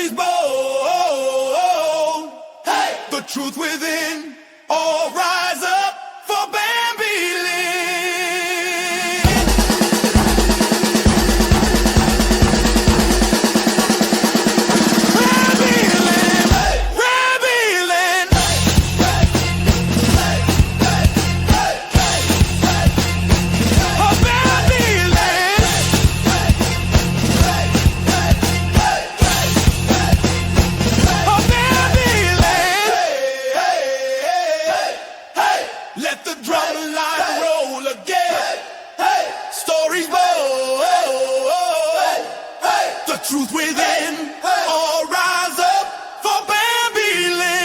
story's bold. Hey, the truth within. All rise up for Bambi Lynne. Bambi Lynne. Bambi Lynne. Oh, Bambi Lynne. Oh, Bambi Lynne. Let the drum line roll again. Stories bold. The truth within. All rise up for Bambi Lynne.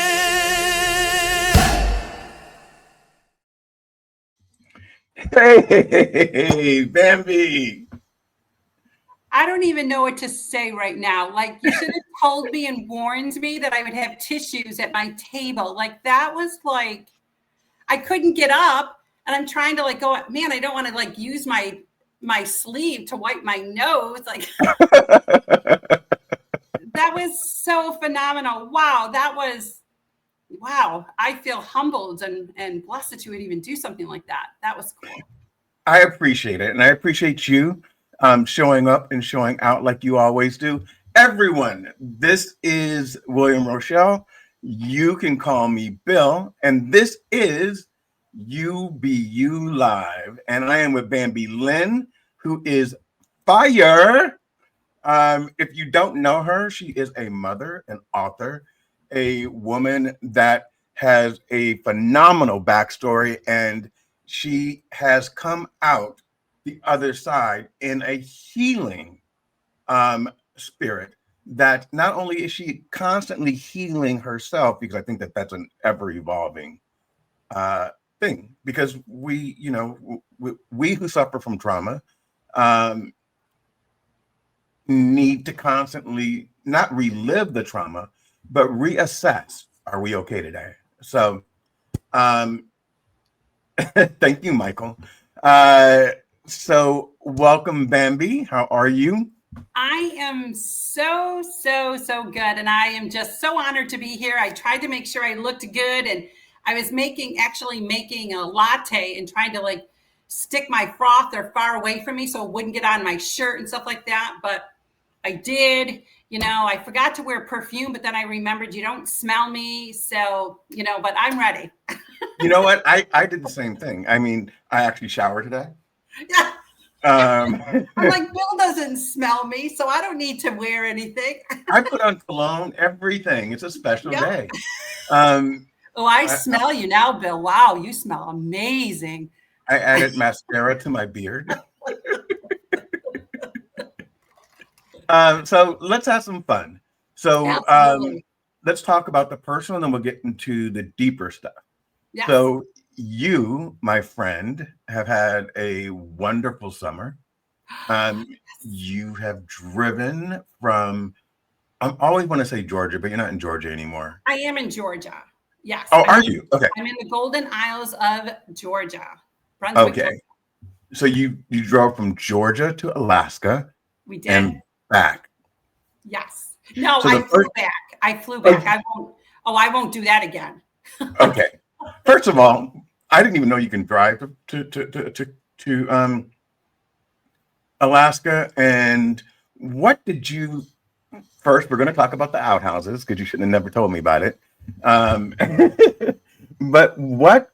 Hey, Bambi. I don't even know what to say right now. Like, you should have told me and warned me that I would have tissues at my table. Like, that was like, I couldn't get up, and I'm trying to like go, man, I don't want to like use my sleeve to wipe my nose. Like, that was so phenomenal. Wow. Wow. I feel humbled and blessed that you would even do something like that. That was cool. I appreciate it. And I appreciate you showing up and showing out like you always do. Everyone, this is William Rochelle. You can call me Bill. And this is UBU Live. And I am with Bambi Lynne, who is fire. If you don't know her, she is a mother, an author, a woman that has a phenomenal backstory, and she has come out the other side in a healing spirit that not only is she constantly healing herself, because I think that that's an ever evolving thing, because we who suffer from trauma need to constantly not relive the trauma, but reassess, are we okay today? So thank you, Michael. So welcome, Bambi. How are you? I am so good. And I am just so honored to be here. I tried to make sure I looked good. And I was actually making a latte and trying to like stick my frother far away from me so it wouldn't get on my shirt and stuff like that. But I did. I forgot to wear perfume, but then I remembered you don't smell me. So, but I'm ready. You know what? I did the same thing. I mean, I actually showered today. Yeah. I'm like, Bill doesn't smell me, so I don't need to wear anything. I put on cologne, everything. It's a special day. I smell you now, Bill. Wow, you smell amazing. I added mascara to my beard. So let's have some fun. So let's talk about the personal, and then we'll get into the deeper stuff. Yes. So you, my friend, have had a wonderful summer. You have driven from, I always want to say Georgia, but you're not in Georgia anymore. I am in Georgia. Yes. Oh, are you? Okay. I'm in the Golden Isles of Georgia. Brunswick, okay. Georgia. So you drove from Georgia to Alaska. We did. And back. Yes. No, so I flew back. I won't do that again. Okay. First of all, I didn't even know you can drive to Alaska. And what did you, first, we're going to talk about the outhouses because you should have never told me about it. But what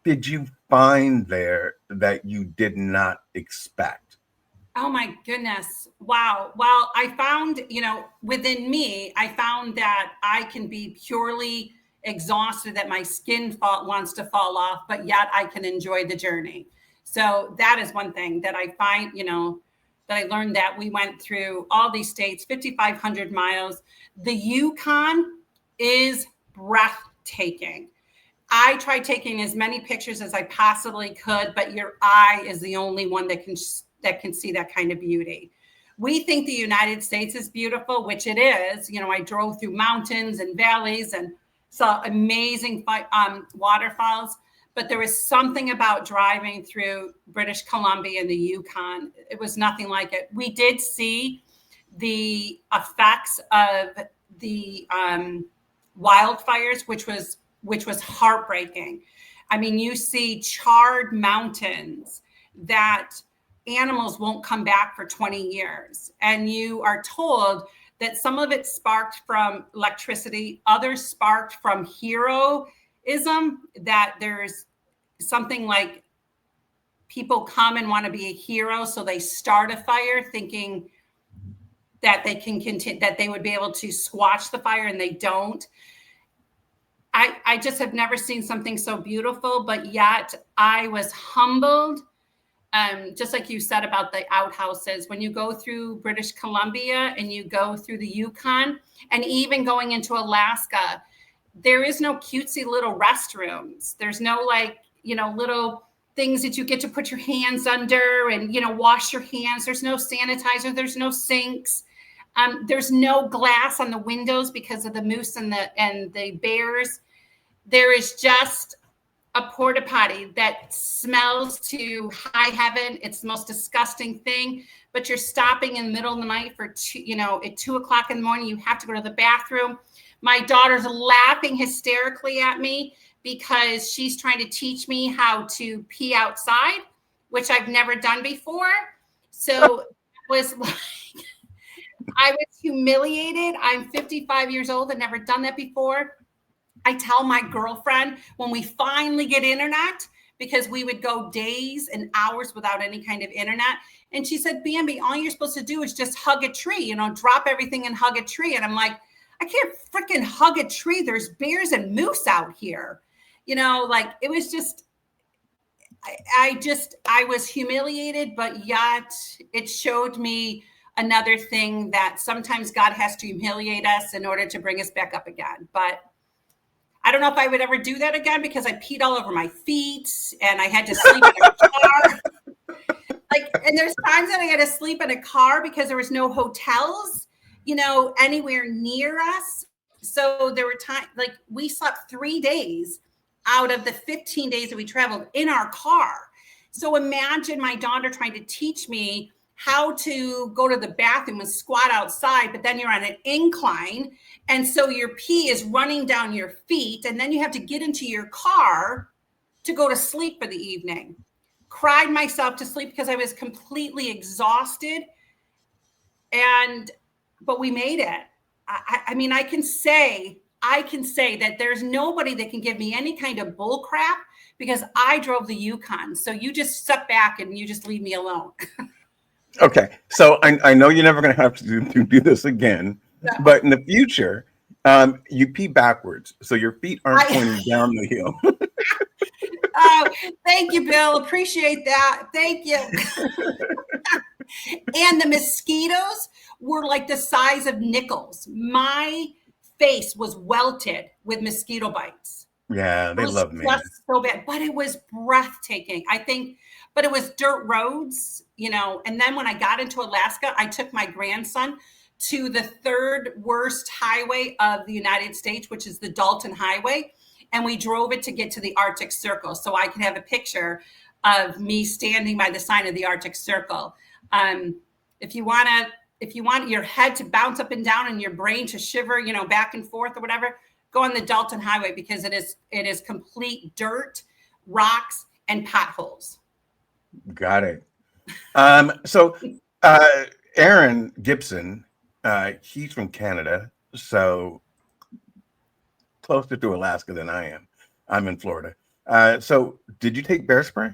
did you find there that you did not expect? Oh my goodness. Wow. Well, I found, within me, I found that I can be purely exhausted, that my skin wants to fall off, but yet I can enjoy the journey. So that is one thing that I find, that I learned, that we went through all these states, 5,500 miles. The Yukon is breathtaking. I tried taking as many pictures as I possibly could, but your eye is the only one that can see that kind of beauty. We think the United States is beautiful, which it is. I drove through mountains and valleys and saw amazing waterfalls, but there was something about driving through British Columbia and the Yukon. It was nothing like it. We did see the effects of the wildfires, which was heartbreaking. I mean, you see charred mountains that animals won't come back for 20 years. And you are told that some of it sparked from electricity, others sparked from heroism, that there's something like people come and want to be a hero, so they start a fire thinking that they can continue, that they would be able to squash the fire, and they don't. I just have never seen something so beautiful, but yet I was humbled. Just like you said about the outhouses, when you go through British Columbia and you go through the Yukon, and even going into Alaska, there is no cutesy little restrooms. There's no like, little things that you get to put your hands under and, wash your hands. There's no sanitizer. There's no sinks. There's no glass on the windows because of the moose and the bears. There is just a porta potty that smells to high heaven. It's the most disgusting thing, but you're stopping in the middle of the night for at 2:00 in the morning. You have to go to the bathroom. My daughter's laughing hysterically at me because she's trying to teach me how to pee outside, which I've never done before. So it was like, I was humiliated. I'm 55 years old. I've never done that before. I tell my girlfriend when we finally get internet, because we would go days and hours without any kind of internet. And she said, Bambi, all you're supposed to do is just hug a tree, drop everything and hug a tree. And I'm like, I can't freaking hug a tree. There's bears and moose out here. It was just, I was humiliated, but yet it showed me another thing that sometimes God has to humiliate us in order to bring us back up again. But I don't know if I would ever do that again, because I peed all over my feet and I had to sleep in a car. And there's times that I had to sleep in a car because there was no hotels, anywhere near us. So there were times we slept 3 days out of the 15 days that we traveled in our car. So imagine my daughter trying to teach me how to go to the bathroom and squat outside, but then you're on an incline. And so your pee is running down your feet. And then you have to get into your car to go to sleep for the evening. Cried myself to sleep because I was completely exhausted. But we made it. I mean, I can say that there's nobody that can give me any kind of bull crap because I drove the Yukon. So you just step back and you just leave me alone. Okay, so I know you're never going to have to do this again, but in the future, you pee backwards, so your feet aren't pointing down the hill. Oh, thank you, Bill. Appreciate that. Thank you. And the mosquitoes were like the size of nickels. My face was welted with mosquito bites. Yeah, they love me. Just so bad, but it was breathtaking. But it was dirt roads, and then when I got into Alaska, I took my grandson to the third worst highway of the United States, which is the Dalton Highway. And we drove it to get to the Arctic Circle. So I can have a picture of me standing by the sign of the Arctic Circle. If you want your head to bounce up and down and your brain to shiver, back and forth or whatever, go on the Dalton Highway because it is complete dirt, rocks, and potholes. Got it. So Aaron Gibson, he's from Canada, so closer to Alaska than I am. I'm in Florida. So did you take bear spray?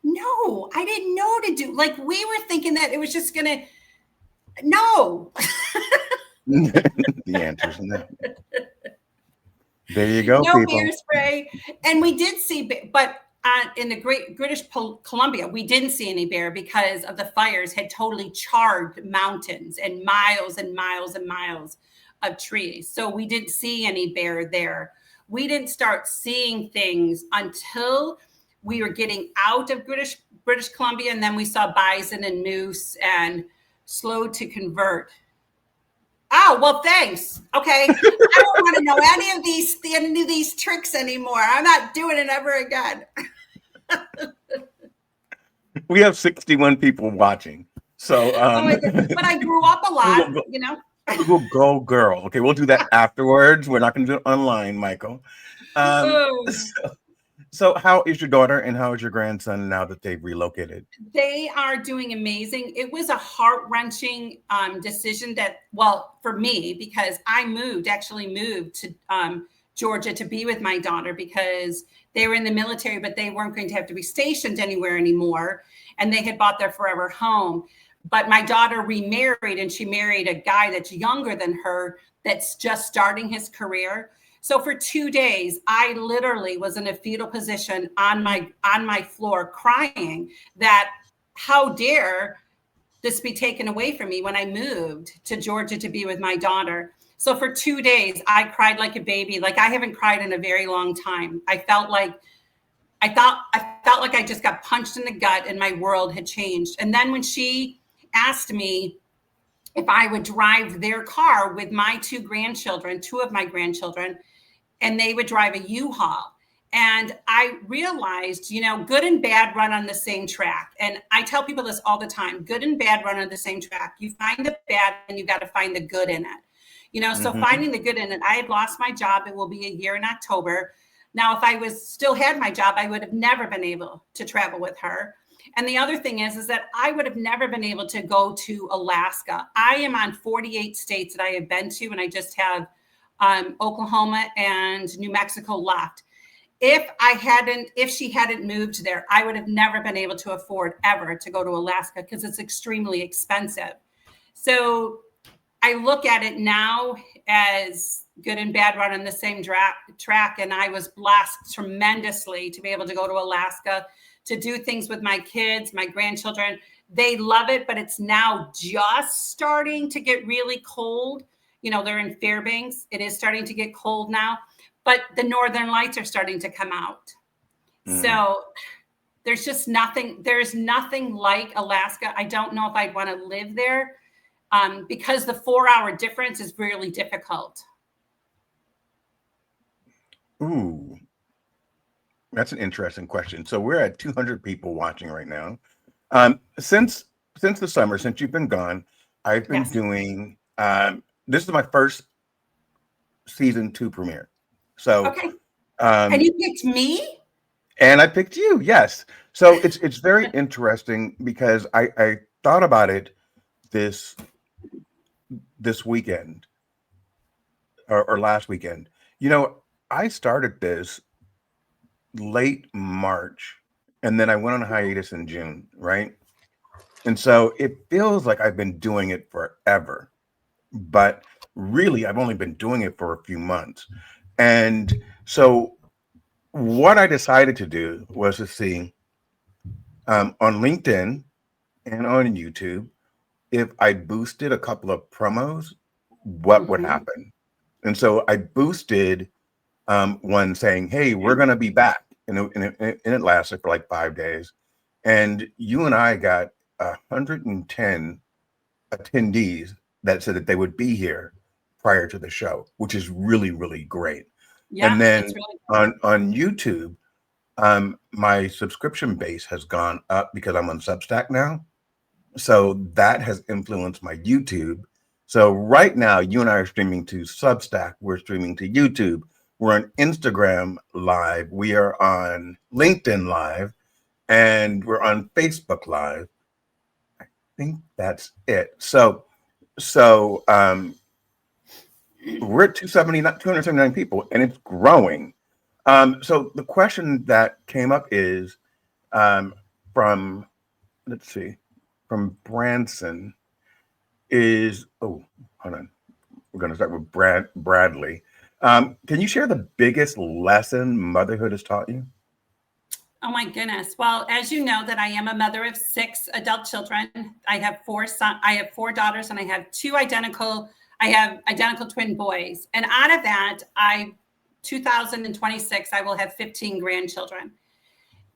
No, I didn't know to do. We were thinking that it was just gonna. No. The answer's no. There you go. No people. bear spray, and we did see, but. In the Great British Columbia, we didn't see any bear because of the fires had totally charred mountains and miles and miles and miles of trees. So we didn't see any bear there. We didn't start seeing things until we were getting out of British Columbia, and then we saw bison and moose and slow to convert. Oh, well, thanks. Okay. I don't want to know any of these tricks anymore. I'm not doing it ever again. We have 61 people watching. So but I grew up a lot, Google Go Girl. Okay, we'll do that afterwards. We're not going to do it online, Michael. Um, Oh. so how is your daughter and how is your grandson now that they've relocated? They are doing amazing. It was a heart-wrenching decision that, well, for me, because I actually moved to Georgia to be with my daughter because they were in the military, but they weren't going to have to be stationed anywhere anymore. And they had bought their forever home. But my daughter remarried, and she married a guy that's younger than her that's just starting his career. So for 2 days, I literally was in a fetal position on my floor crying that how dare this be taken away from me when I moved to Georgia to be with my daughter. So for 2 days, I cried like a baby. Like I haven't cried in a very long time. I felt like I just got punched in the gut and my world had changed. And then when she asked me if I would drive their car with my two of my grandchildren, and they would drive a U-Haul. And I realized, good and bad run on the same track. And I tell people this all the time, good and bad run on the same track. You find the bad and you got to find the good in it. So finding the good in it, I had lost my job. It will be a year in October. Now, if I still had my job, I would have never been able to travel with her. And the other thing is that I would have never been able to go to Alaska. I am on 48 states that I have been to, and I just have Oklahoma and New Mexico left. If she hadn't moved there, I would have never been able to afford ever to go to Alaska because it's extremely expensive. So I look at it now as good and bad run on the same track. And I was blessed tremendously to be able to go to Alaska, to do things with my kids, my grandchildren. They love it, but it's now just starting to get really cold. They're in Fairbanks. It is starting to get cold now, but the northern lights are starting to come out. So there's nothing like Alaska. I don't know if I'd want to live there because the 4-hour difference is really difficult. Ooh, that's an interesting question. So we're at 200 people watching right now. Since the summer, since you've been gone, I've been doing, this is my first season 2 premiere. So, okay. And you picked me? And I picked you, yes. So it's very interesting because I thought about it this weekend or last weekend. I started this late March and then I went on a hiatus in June, right? And so it feels like I've been doing it forever, but really I've only been doing it for a few months. And so what I decided to do was to see on LinkedIn and on YouTube, if I boosted a couple of promos, what would happen? And so I boosted one saying, hey, we're going to be back. And it lasted for like 5 days. And you and I got 110 attendees that said that they would be here prior to the show, which is really, really great. Yeah, and then really on YouTube, my subscription base has gone up because I'm on Substack now. So that has influenced my YouTube. So right now, you and I are streaming to Substack. We're streaming to YouTube. We're on Instagram Live. We are on LinkedIn Live. And we're on Facebook Live. I think that's it. So we're at 279 people, and it's growing. So the question that came up is from Branson is, hold on. We're going to start with Bradley. Can you share the biggest lesson motherhood has taught you? Oh my goodness. Well, as you know, that I am a mother of 6 adult children. I have 4 daughters, and I have identical twin boys. And out of that, 2026, I will have 15 grandchildren.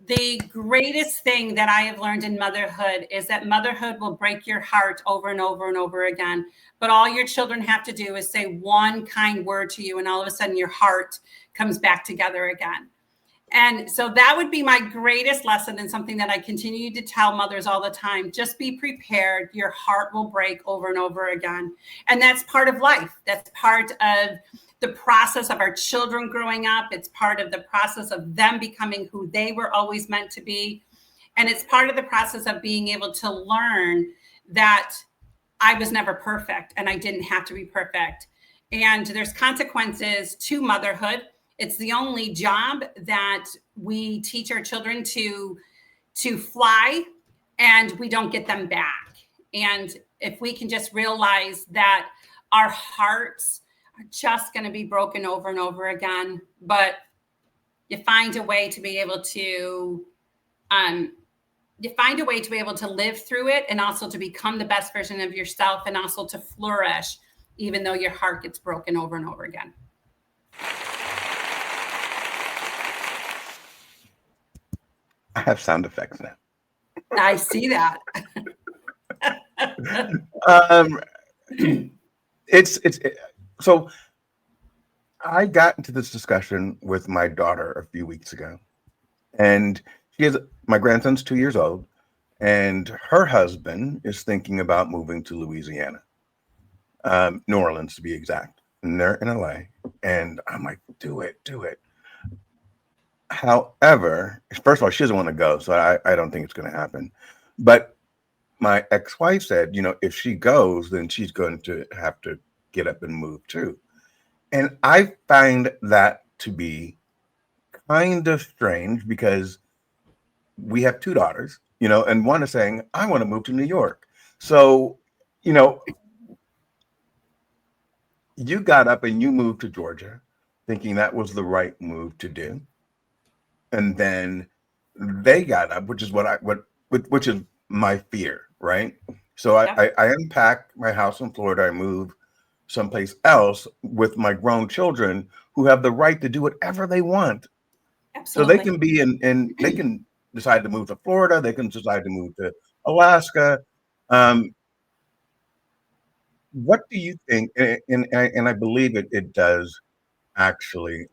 The greatest thing that I have learned in motherhood is that motherhood will break your heart over and over and over again. But all your children have to do is say one kind word to you, and all of a sudden your heart comes back together again. And so that would be my greatest lesson, and something that I continue to tell mothers all the time. Just be prepared. Your heart will break over and over again. And that's part of life. That's part of the process of our children growing up. It's part of the process of them becoming who they were always meant to be. And it's part of the process of being able to learn that I was never perfect and I didn't have to be perfect. And there's consequences to motherhood. It's the only job that we teach our children to fly, and we don't get them back. And if we can just realize that our hearts are just going to be broken over and over again, but you find a way to be able to live through it, and also to become the best version of yourself, and also to flourish, even though your heart gets broken over and over again. I have sound effects now. I see that. So I got into this discussion with my daughter a few weeks ago, and my grandson's 2 years old, and her husband is thinking about moving to Louisiana, New Orleans to be exact, and they're in LA. And I'm like, do it. However, first of all, she doesn't want to go, so I don't think it's going to happen. But my ex-wife said, if she goes, then she's going to have to get up and move too. And I find that to be kind of strange, because we have two daughters, and one is saying, I want to move to New York. So, you got up and you moved to Georgia thinking that was the right move to do. And then they got up, which is which is my fear, right? So I unpack my house in Florida. I move someplace else with my grown children who have the right to do whatever they want. Absolutely. So they can be they can decide to move to Florida. They can decide to move to Alaska. What do you think? And I believe it does actually.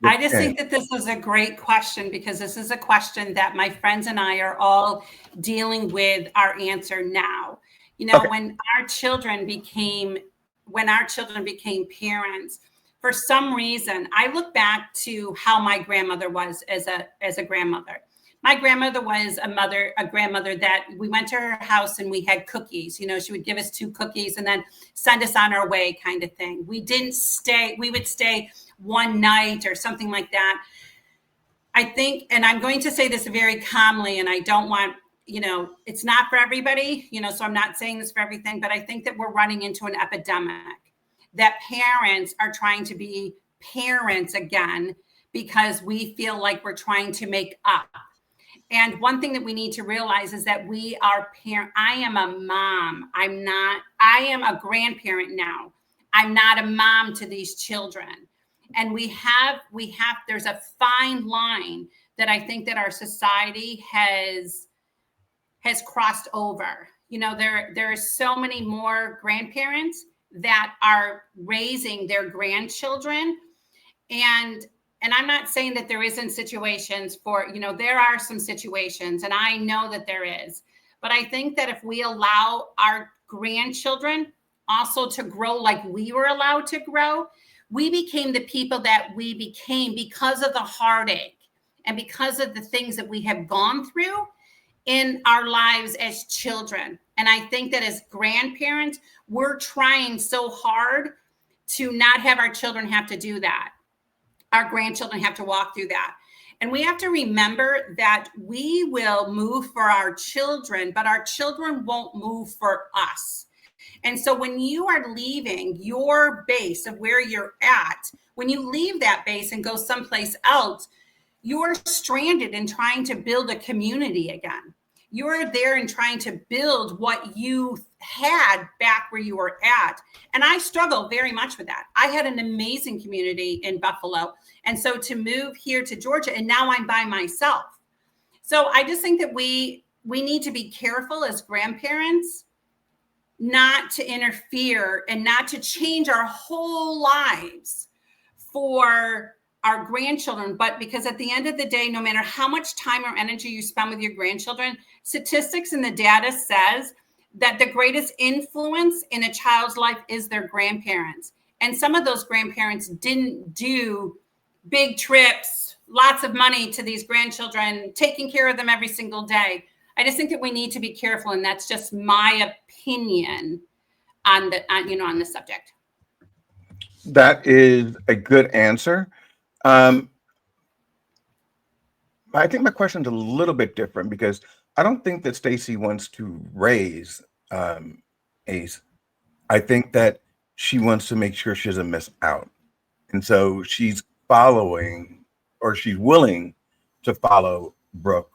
I just think that this is a great question, because this is a question that my friends and I are all dealing with our answer now. Okay. When our children became parents, for some reason, I look back to how my grandmother was as a grandmother. My grandmother was a grandmother that we went to her house and we had cookies. She would give us 2 cookies and then send us on our way, kind of thing. We didn't stay. We would stay one night or something like that. I think, and I'm going to say this very calmly, and I don't want, it's not for everybody, so I'm not saying this for everything, but I think that we're running into an epidemic, that parents are trying to be parents again because we feel like we're trying to make up. And one thing that we need to realize is that we are I am a mom. I am a grandparent now. I'm not a mom to these children. And there's a fine line that I think that our society has crossed over. There are so many more grandparents that are raising their grandchildren. And I'm not saying that there isn't situations there are some situations, and I know that there is. But I think that if we allow our grandchildren also to grow like we were allowed to grow, we became the people that we became because of the heartache and because of the things that we have gone through in our lives as children. And I think that as grandparents, we're trying so hard to not have our children have to do that. Our grandchildren have to walk through that. And we have to remember that we will move for our children, but our children won't move for us. And so when you are leaving your base of where you're at, when you leave that base and go someplace else, you're stranded in trying to build a community again. You're there and trying to build what you had back where you were at. And I struggle very much with that. I had an amazing community in Buffalo. And so to move here to Georgia, and now I'm by myself. So I just think that we need to be careful as grandparents not to interfere and not to change our whole lives for our grandchildren, but because at the end of the day, no matter how much time or energy you spend with your grandchildren, statistics and the data says that the greatest influence in a child's life is their grandparents. And some of those grandparents didn't do big trips, lots of money to these grandchildren, taking care of them every single day. I just think that we need to be careful, and that's just my opinion on the subject. That is a good answer. I think my question's a little bit different because I don't think that Stacy wants to raise Ace. I think that she wants to make sure she doesn't miss out. And so she's following, or she's willing to follow Brooke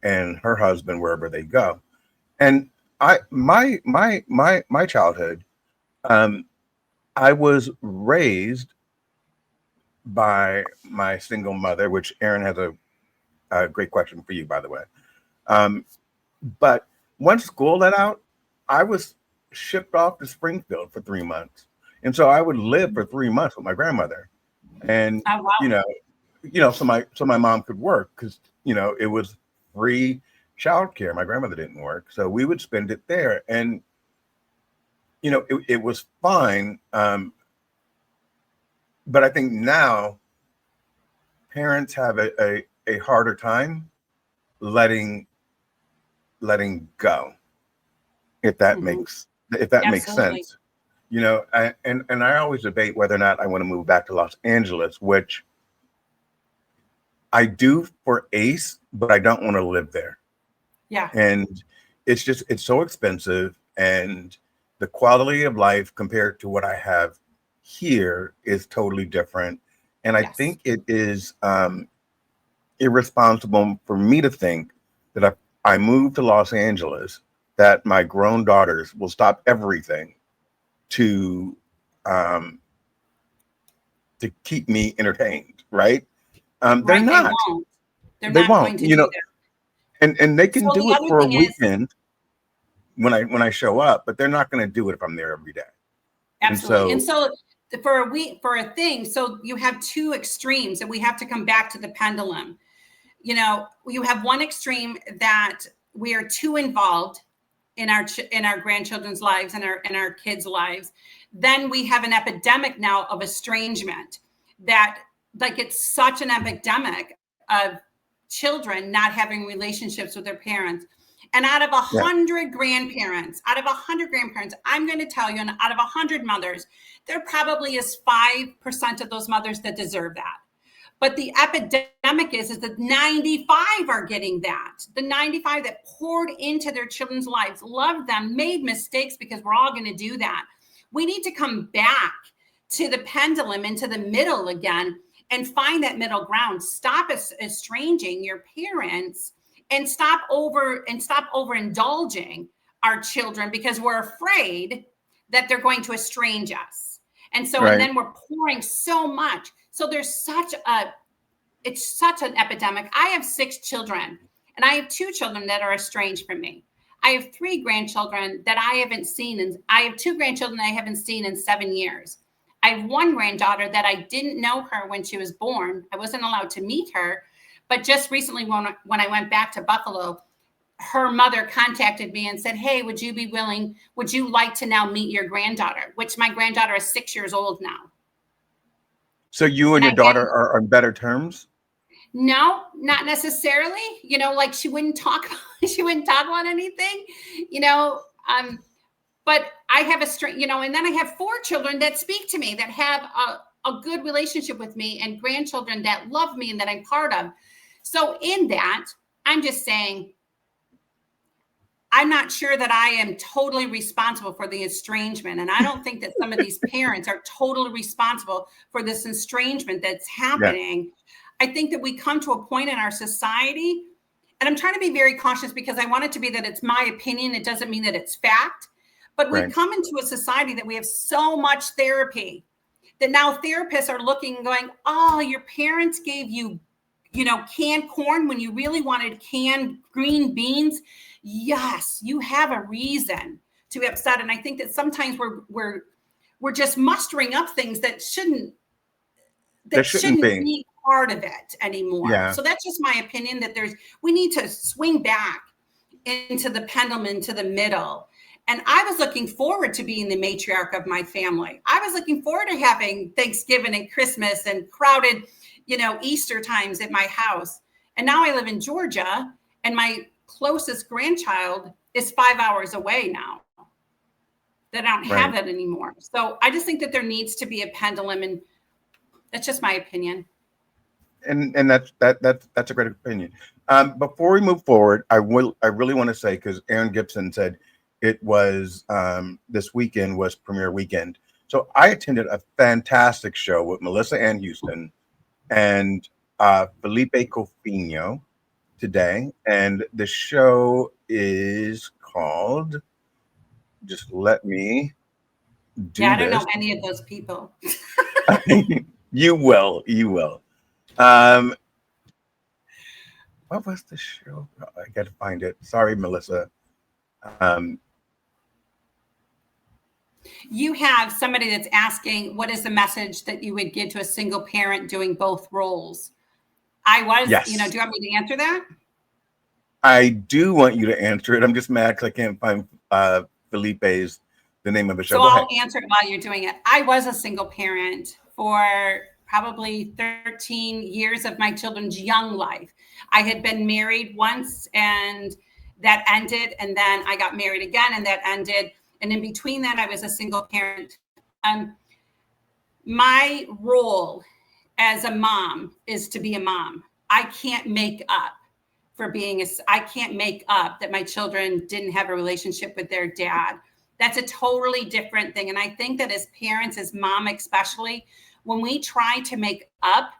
and her husband wherever they go. And my childhood, I was raised by my single mother, which Aaron has a great question for you, by the way. But once school let out, I was shipped off to Springfield for 3 months. And so I would live for 3 months with my grandmother. And, Oh, wow. so my mom could work because, it was free childcare. My grandmother didn't work. So we would spend it there. And, it was fine. But I think now parents have a harder time letting go, if that makes sense. And I always debate whether or not I want to move back to Los Angeles, which I do for Ace, but I don't want to live there. Yeah. And it's so expensive, and the quality of life compared to what I have here is totally different. And I think it is irresponsible for me to think that if I move to Los Angeles, that my grown daughters will stop everything to keep me entertained, right? They're not. They won't. And they can do it for a weekend when I show up, but they're not going to do it if I'm there every day. Absolutely. And so for a thing, so you have two extremes, and we have to come back to the pendulum. You have one extreme that we are too involved in our grandchildren's lives and our kids' lives. Then we have an epidemic now of estrangement, that like it's such an epidemic of children not having relationships with their parents. And out of 100 grandparents, I'm going to tell you, and out of 100 mothers, there probably is 5% of those mothers that deserve that. But the epidemic is that 95 are getting that. The 95 that poured into their children's lives, loved them, made mistakes, because we're all going to do that. We need to come back to the pendulum, into the middle again, and find that middle ground. Stop estranging your parents, and stop overindulging our children because we're afraid that they're going to estrange us. And so, and then we're pouring so much. So there's it's such an epidemic. I have 6 children, and I have 2 children that are estranged from me. I have 3 grandchildren that I haven't seen, and I have 2 grandchildren I haven't seen in 7 years. I have 1 granddaughter that I didn't know her when she was born. I wasn't allowed to meet her. But just recently, when I went back to Buffalo, her mother contacted me and said, hey, would you like to now meet your granddaughter? Which my granddaughter is 6 years old now. So you and your daughter are on better terms? No, not necessarily. Like she wouldn't talk about anything, but I have and then I have 4 children that speak to me, that have a good relationship with me, and grandchildren that love me and that I'm part of. So in that, I'm just saying, I'm not sure that I am totally responsible for the estrangement. And I don't think that some of these parents are totally responsible for this estrangement that's happening. Yeah. I think that we come to a point in our society, and I'm trying to be very cautious because I want it to be that it's my opinion. It doesn't mean that it's fact. But we come into a society that we have so much therapy that now therapists are looking and going, oh, your parents gave you, canned corn when you really wanted canned green beans. Yes, you have a reason to be upset. And I think that sometimes we're just mustering up things that shouldn't There that shouldn't shouldn't be. be part of it anymore. Yeah. So that's just my opinion, that we need to swing back into the pendulum, into the middle. And I was looking forward to being the matriarch of my family. I was looking forward to having Thanksgiving and Christmas and crowded, Easter times at my house. And now I live in Georgia, and my closest grandchild is 5 hours away now. That I don't have that anymore. So I just think that there needs to be a pendulum, and that's just my opinion. And that's a great opinion. Before we move forward, I really want to say, because Aaron Gibson said it was this weekend was premiere weekend. So I attended a fantastic show with Melissa Ann Houston and Felipe Cofino today, and the show is called. Just let me do I don't this. know any of those people. You will. What was the show? I got to find it. Sorry, Melissa. You have somebody that's asking, what is the message that you would give to a single parent doing both roles? Yes. Do you want me to answer that? I do want you to answer it. I'm just mad because I can't find Felipe's, the name of the show. So Go I'll ahead. answer it while you're doing it. I was a single parent for probably 13 years of my children's young life. I had been married once, and that ended. And then I got married again, and that ended. And in between that, I was a single parent. My role as a mom is to be a mom. I can't make up I can't make up that my children didn't have a relationship with their dad. That's a totally different thing. And I think that as parents, as mom especially, when we try to make up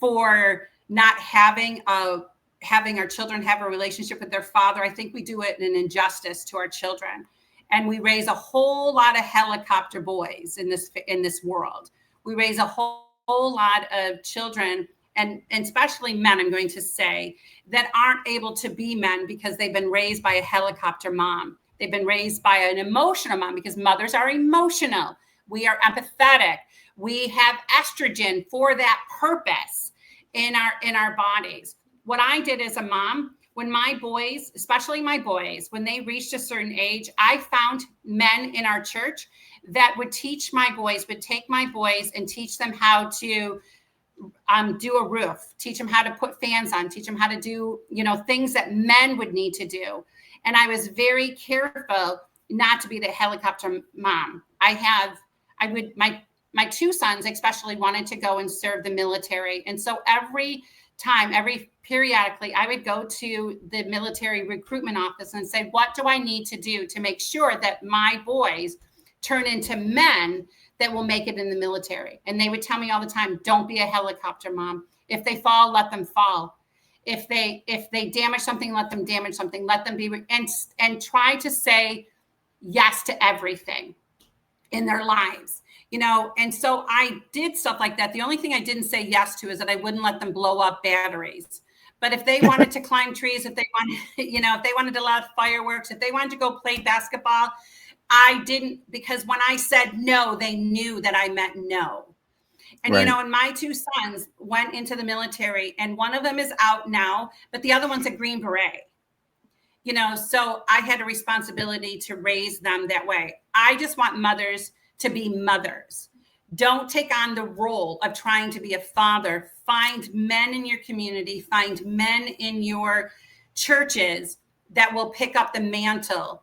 for not having our children have a relationship with their father, I think we do it an injustice to our children. And we raise a whole lot of helicopter boys in this world. We raise a whole lot of children, and especially men, I'm going to say, that aren't able to be men because they've been raised by a helicopter mom. They've been raised by an emotional mom, because mothers are emotional. We are empathetic. We have estrogen for that purpose in our bodies. What I did as a mom, when my boys, especially my boys, when they reached a certain age, I found men in our church that would take my boys and teach them how to do a roof, teach them how to put fans on, teach them how to do, things that men would need to do. And I was very careful not to be the helicopter mom. My two sons especially wanted to go and serve the military. And so periodically, I would go to the military recruitment office and say, what do I need to do to make sure that my boys turn into men that will make it in the military? And they would tell me all the time, don't be a helicopter mom. If they fall, let them fall. If they damage something, let them damage something. Let them be, and try to say yes to everything in their lives. And so I did stuff like that. The only thing I didn't say yes to is that I wouldn't let them blow up batteries. But if they wanted to climb trees, if they wanted to let fireworks, if they wanted to go play basketball, I didn't, because when I said no, they knew that I meant no. And, and my two sons went into the military, and one of them is out now, but the other one's a Green Beret. So I had a responsibility to raise them that way. I just want mothers to be mothers. Don't take on the role of trying to be a father. Find men in your community, find men in your churches that will pick up the mantle,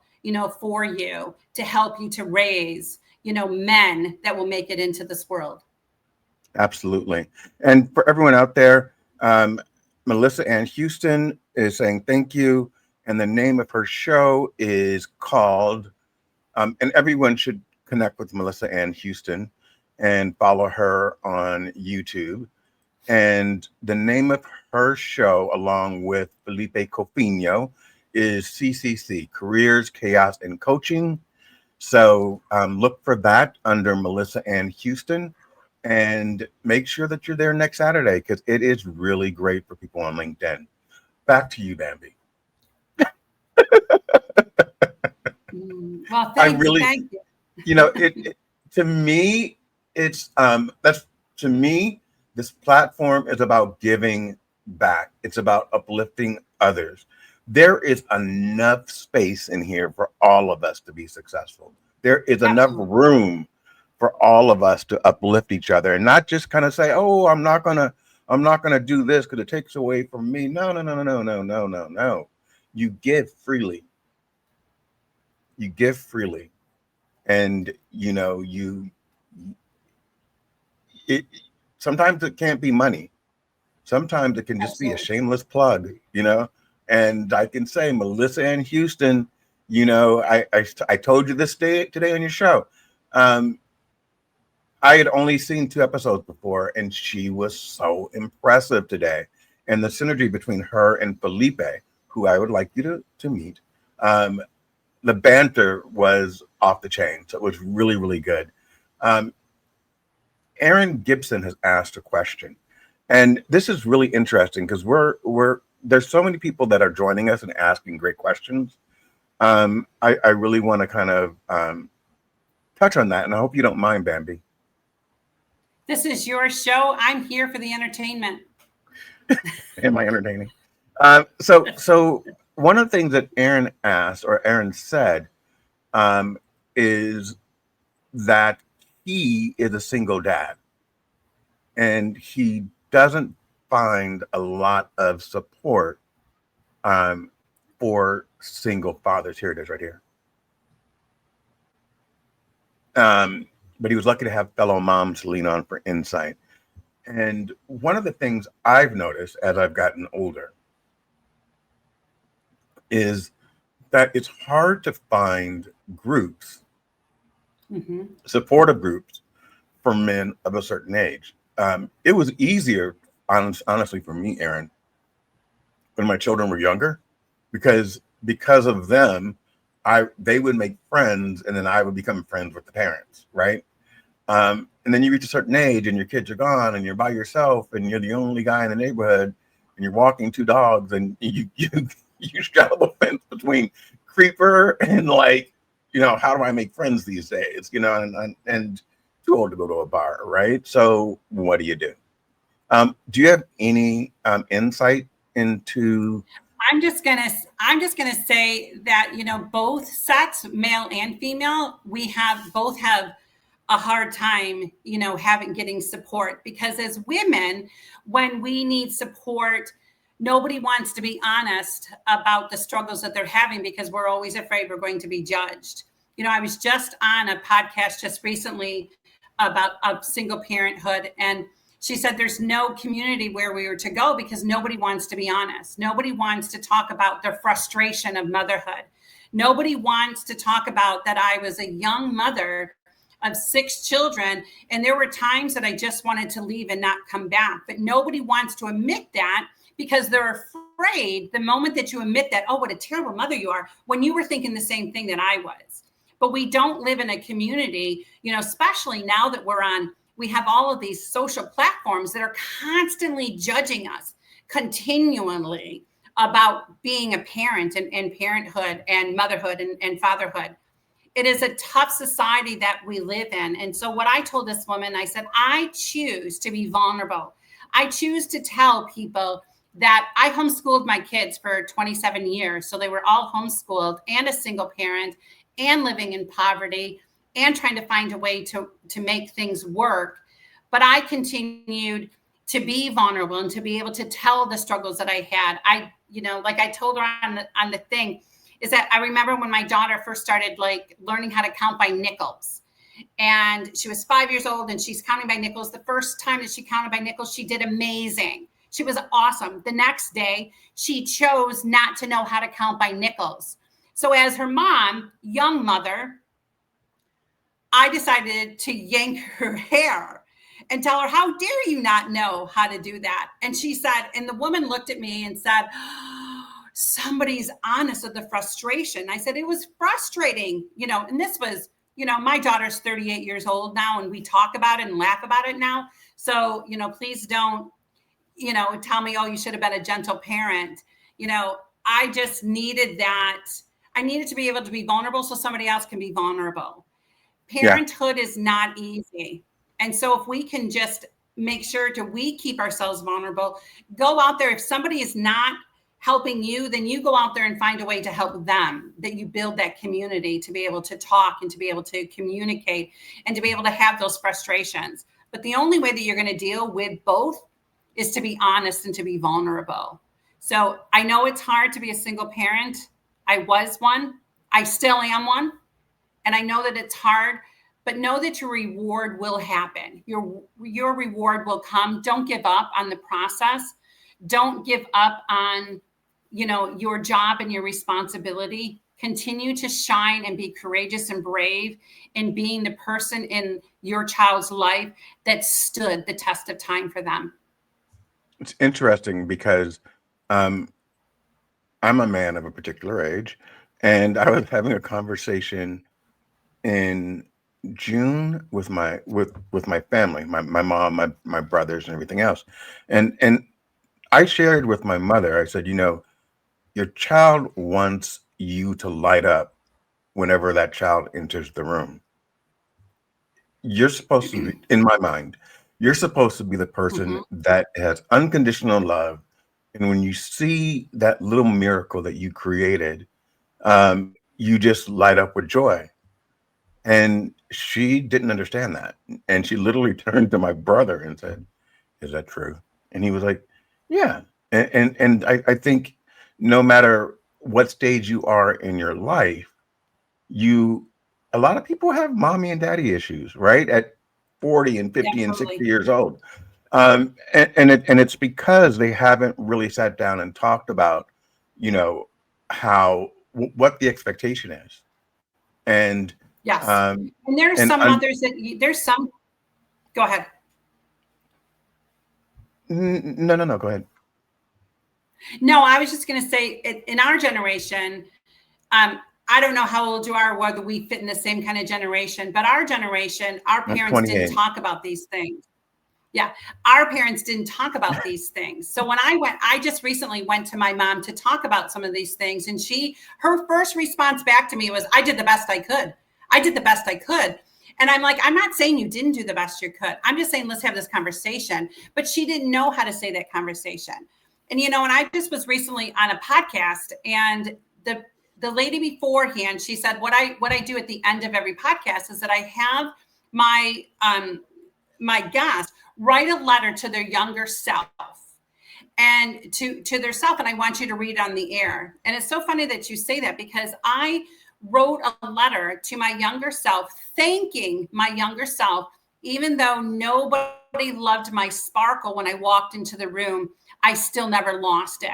for you, to help you to raise, men that will make it into this world. Absolutely. And for everyone out there, Melissa Ann Houston is saying thank you. And the name of her show is called, and everyone should connect with Melissa Ann Houston and follow her on YouTube. And the name of her show, along with Felipe Cofino, is CCC, Careers, Chaos, and Coaching. So look for that under Melissa Ann Houston, and make sure that you're there next Saturday, because it is really great for people on LinkedIn. Back to you, Bambi. Well, thank you. To me, it's to me, This platform is about giving back. It's about uplifting others. There is enough space in here for all of us to be successful. There is enough Absolutely. room for all of us to uplift each other and not just kind of say, "Oh, I'm not gonna do this because it takes away from me." No, no, no, no, no, no, no, no, no. You give freely. You give freely, and it sometimes it can't be money. Sometimes it can just be a Absolutely. shameless plug. And I can say, Melissa and Houston, I told you this today on your show. Um, I had only seen 2 episodes before, and she was so impressive today. And the synergy between her and Felipe, who I would like you to meet, um, the banter was off the chain. So it was really, really good. Um, Aaron Gibson has asked a question, and this is really interesting because we're there's so many people that are joining us and asking great questions. I really want to kind of touch on that, and I hope you don't mind, Bambi. This is your show. I'm here for the entertainment. Am I entertaining? So one of the things that Aaron asked or Aaron said um, is that he is a single dad and he doesn't find a lot of support um, for single fathers. Here it is, right here. But he was lucky to have fellow moms to lean on for insight. And one of the things I've noticed as I've gotten older is that it's hard to find groups, Mm-hmm. supportive groups for men of a certain age. It was easier, honestly, for me, Aaron, when my children were younger, because of them, they would make friends, and then I would become friends with the parents, right? And then you reach a certain age, and your kids are gone, and you're by yourself, and you're the only guy in the neighborhood, and you're walking 2 dogs, and you straddle the fence between creeper and how do I make friends these days? And too old to go to a bar, right? So what do you do? Do you have any insight into? I'm just gonna say that both sets, male and female, both have a hard time, having getting support because as women, when we need support, nobody wants to be honest about the struggles that they're having because we're always afraid we're going to be judged. I was just on a podcast just recently about single parenthood, and she said there's no community where we were to go because nobody wants to be honest. Nobody wants to talk about their frustration of motherhood. Nobody wants to talk about that I was a young mother of 6 children, and there were times that I just wanted to leave and not come back. But nobody wants to admit that because they're afraid the moment that you admit that, oh, what a terrible mother you are, when you were thinking the same thing that I was. But we don't live in a community, especially now that we have all of these social platforms that are constantly judging us continually about being a parent and parenthood and motherhood and fatherhood. It is a tough society that we live in. And so what I told this woman, I said, I choose to be vulnerable. I choose to tell people that I homeschooled my kids for 27 years. So they were all homeschooled and a single parent and living in poverty and trying to find a way to make things work. But I continued to be vulnerable and to be able to tell the struggles that I had. Like I told her on the thing, is that I remember when my daughter first started learning how to count by nickels. And she was 5 years old and she's counting by nickels. The first time that she counted by nickels, she did amazing. She was awesome. The next day, she chose not to know how to count by nickels. So as her mom, young mother, I decided to yank her hair and tell her, how dare you not know how to do that? And she said, and the woman looked at me and said, somebody's honest with the frustration. I said, it was frustrating, and this was, my daughter's 38 years old now, and we talk about it and laugh about it now. So, please don't, tell me, oh, you should have been a gentle parent. I just needed that. I needed to be able to be vulnerable so somebody else can be vulnerable. Yeah. Parenthood is not easy. And so if we can just make sure we keep ourselves vulnerable. Go out there. If somebody is not helping you, then you go out there and find a way to help them, that you build that community to be able to talk and to be able to communicate and to be able to have those frustrations. But the only way that you're going to deal with both is to be honest and to be vulnerable. So I know it's hard to be a single parent. I was one. I still am one. And I know that it's hard, but know that your reward will happen. Your reward will come. Don't give up on the process. Don't give up on, your job and your responsibility. Continue to shine and be courageous and brave in being the person in your child's life that stood the test of time for them. It's interesting because I'm a man of a particular age, and I was having a conversation in June with my family, my mom, my brothers, and everything else, and I shared with my mother. I said, your child wants you to light up whenever that child enters the room. You're supposed to be, in my mind, you're supposed to be the person that has unconditional love. And when you see that little miracle that you created, you just light up with joy. And she didn't understand that. And she literally turned to my brother and said, "Is that true?" And he was like, "Yeah." And I think no matter what stage you are in your life, a lot of people have mommy and daddy issues, right? At 40 and 50 Yeah, and totally. 60 years old. And it's because they haven't really sat down and talked about, what the expectation is. And Yes. um And there's and some mothers go ahead. no, go ahead. No, I was just going to say in our generation, I don't know how old you are, whether we fit in the same kind of generation, but our generation, our I'm parents didn't 28. talk about these things. Yeah, our parents didn't talk about these things. So when I just recently went to my mom to talk about some of these things, and her first response back to me was, "I did the best I could. I did the best I could." And I'm like, I'm not saying you didn't do the best you could. I'm just saying, let's have this conversation. But she didn't know how to say that conversation. And, and I just was recently on a podcast, and the lady beforehand, she said, what I do at the end of every podcast is that I have my guest write a letter to their younger self and to their self. And I want you to read on the air. And it's so funny that you say that, because I wrote a letter to my younger self, thanking my younger self, even though nobody loved my sparkle when I walked into the room, I still never lost it.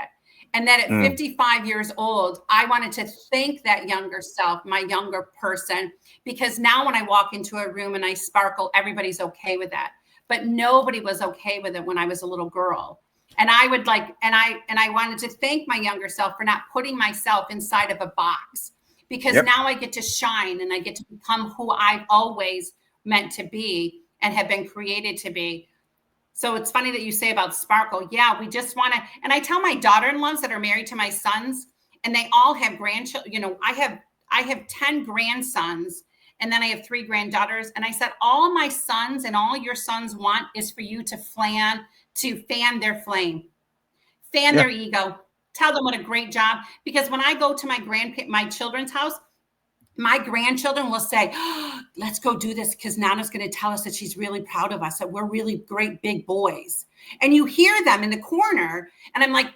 And that at 55 years old, I wanted to thank that younger self, my younger person, because now when I walk into a room and I sparkle, everybody's okay with that. But nobody was okay with it when I was a little girl. And I would I wanted to thank my younger self for not putting myself inside of a box, because now I get to shine and I get to become who I've always meant to be and have been created to be. So it's funny that you say about sparkle. Yeah, we just want to, and I tell my daughter-in-laws that are married to my sons, and they all have grandchildren. I have 10 grandsons, and then I have 3 granddaughters. And I said, all my sons and all your sons want is for you to fan their flame, fan their ego, tell them what a great job. Because when I go to my children's house, my grandchildren will say, "Oh, let's go do this, because Nana's going to tell us that she's really proud of us, that we're really great big boys." And you hear them in the corner. And I'm like,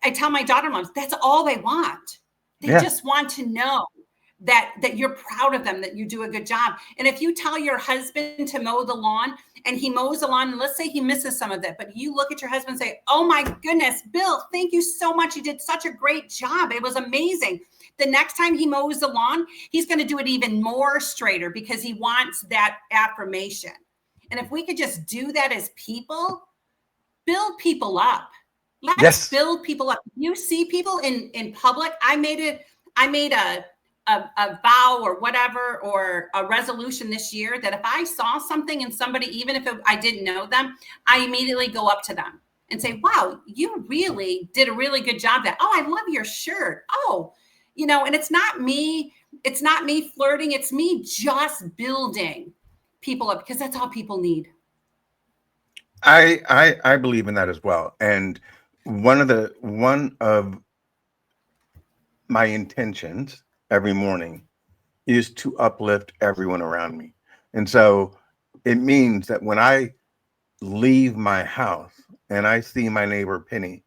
I tell my daughter-in-laws, that's all they want. They just want to know that you're proud of them, that you do a good job. And if you tell your husband to mow the lawn and he mows the lawn, and let's say he misses some of it, but you look at your husband and say, "Oh my goodness, Bill, thank you so much. You did such a great job. It was amazing." The next time he mows the lawn, he's going to do it even more straighter, because he wants that affirmation. And if we could just do that as people, build people up. Let's build people up. You see people in public. I made a vow or whatever, or a resolution this year, that if I saw something in somebody, even if I didn't know them, I immediately go up to them and say, "Wow, you really did a really good job. Oh, I love your shirt. Oh," and it's not me flirting. It's me just building people up, because that's all people need. I believe in that as well. And one of my intentions every morning is to uplift everyone around me. And so it means that when I leave my house and I see my neighbor Penny,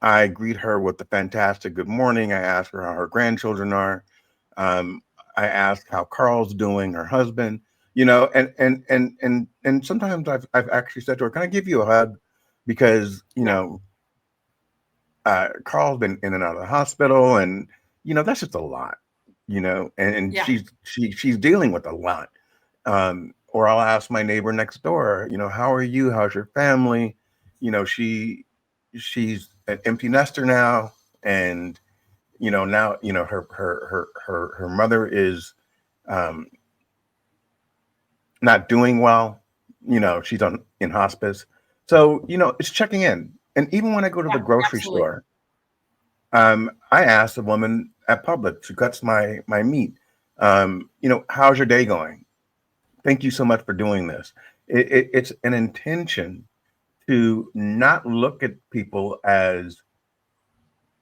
I greet her with a fantastic good morning. I ask her how her grandchildren are. Um, I ask how Carl's doing, her husband, and sometimes I've actually said to her, "Can I give you a hug?" Because Yeah. Carl's been in and out of the hospital, and that's just a lot, and Yeah. she's dealing with a lot. Or I'll ask my neighbor next door, how are you? How's your family? She's an empty nester now, and now her mother is um, not doing well. She's on in hospice, so it's checking in. And even when I go to Yeah. the grocery Absolutely. store, I asked the woman at Publix who cuts my meat, how's your day going? Thank you so much for doing this. It's an intention to not look at people as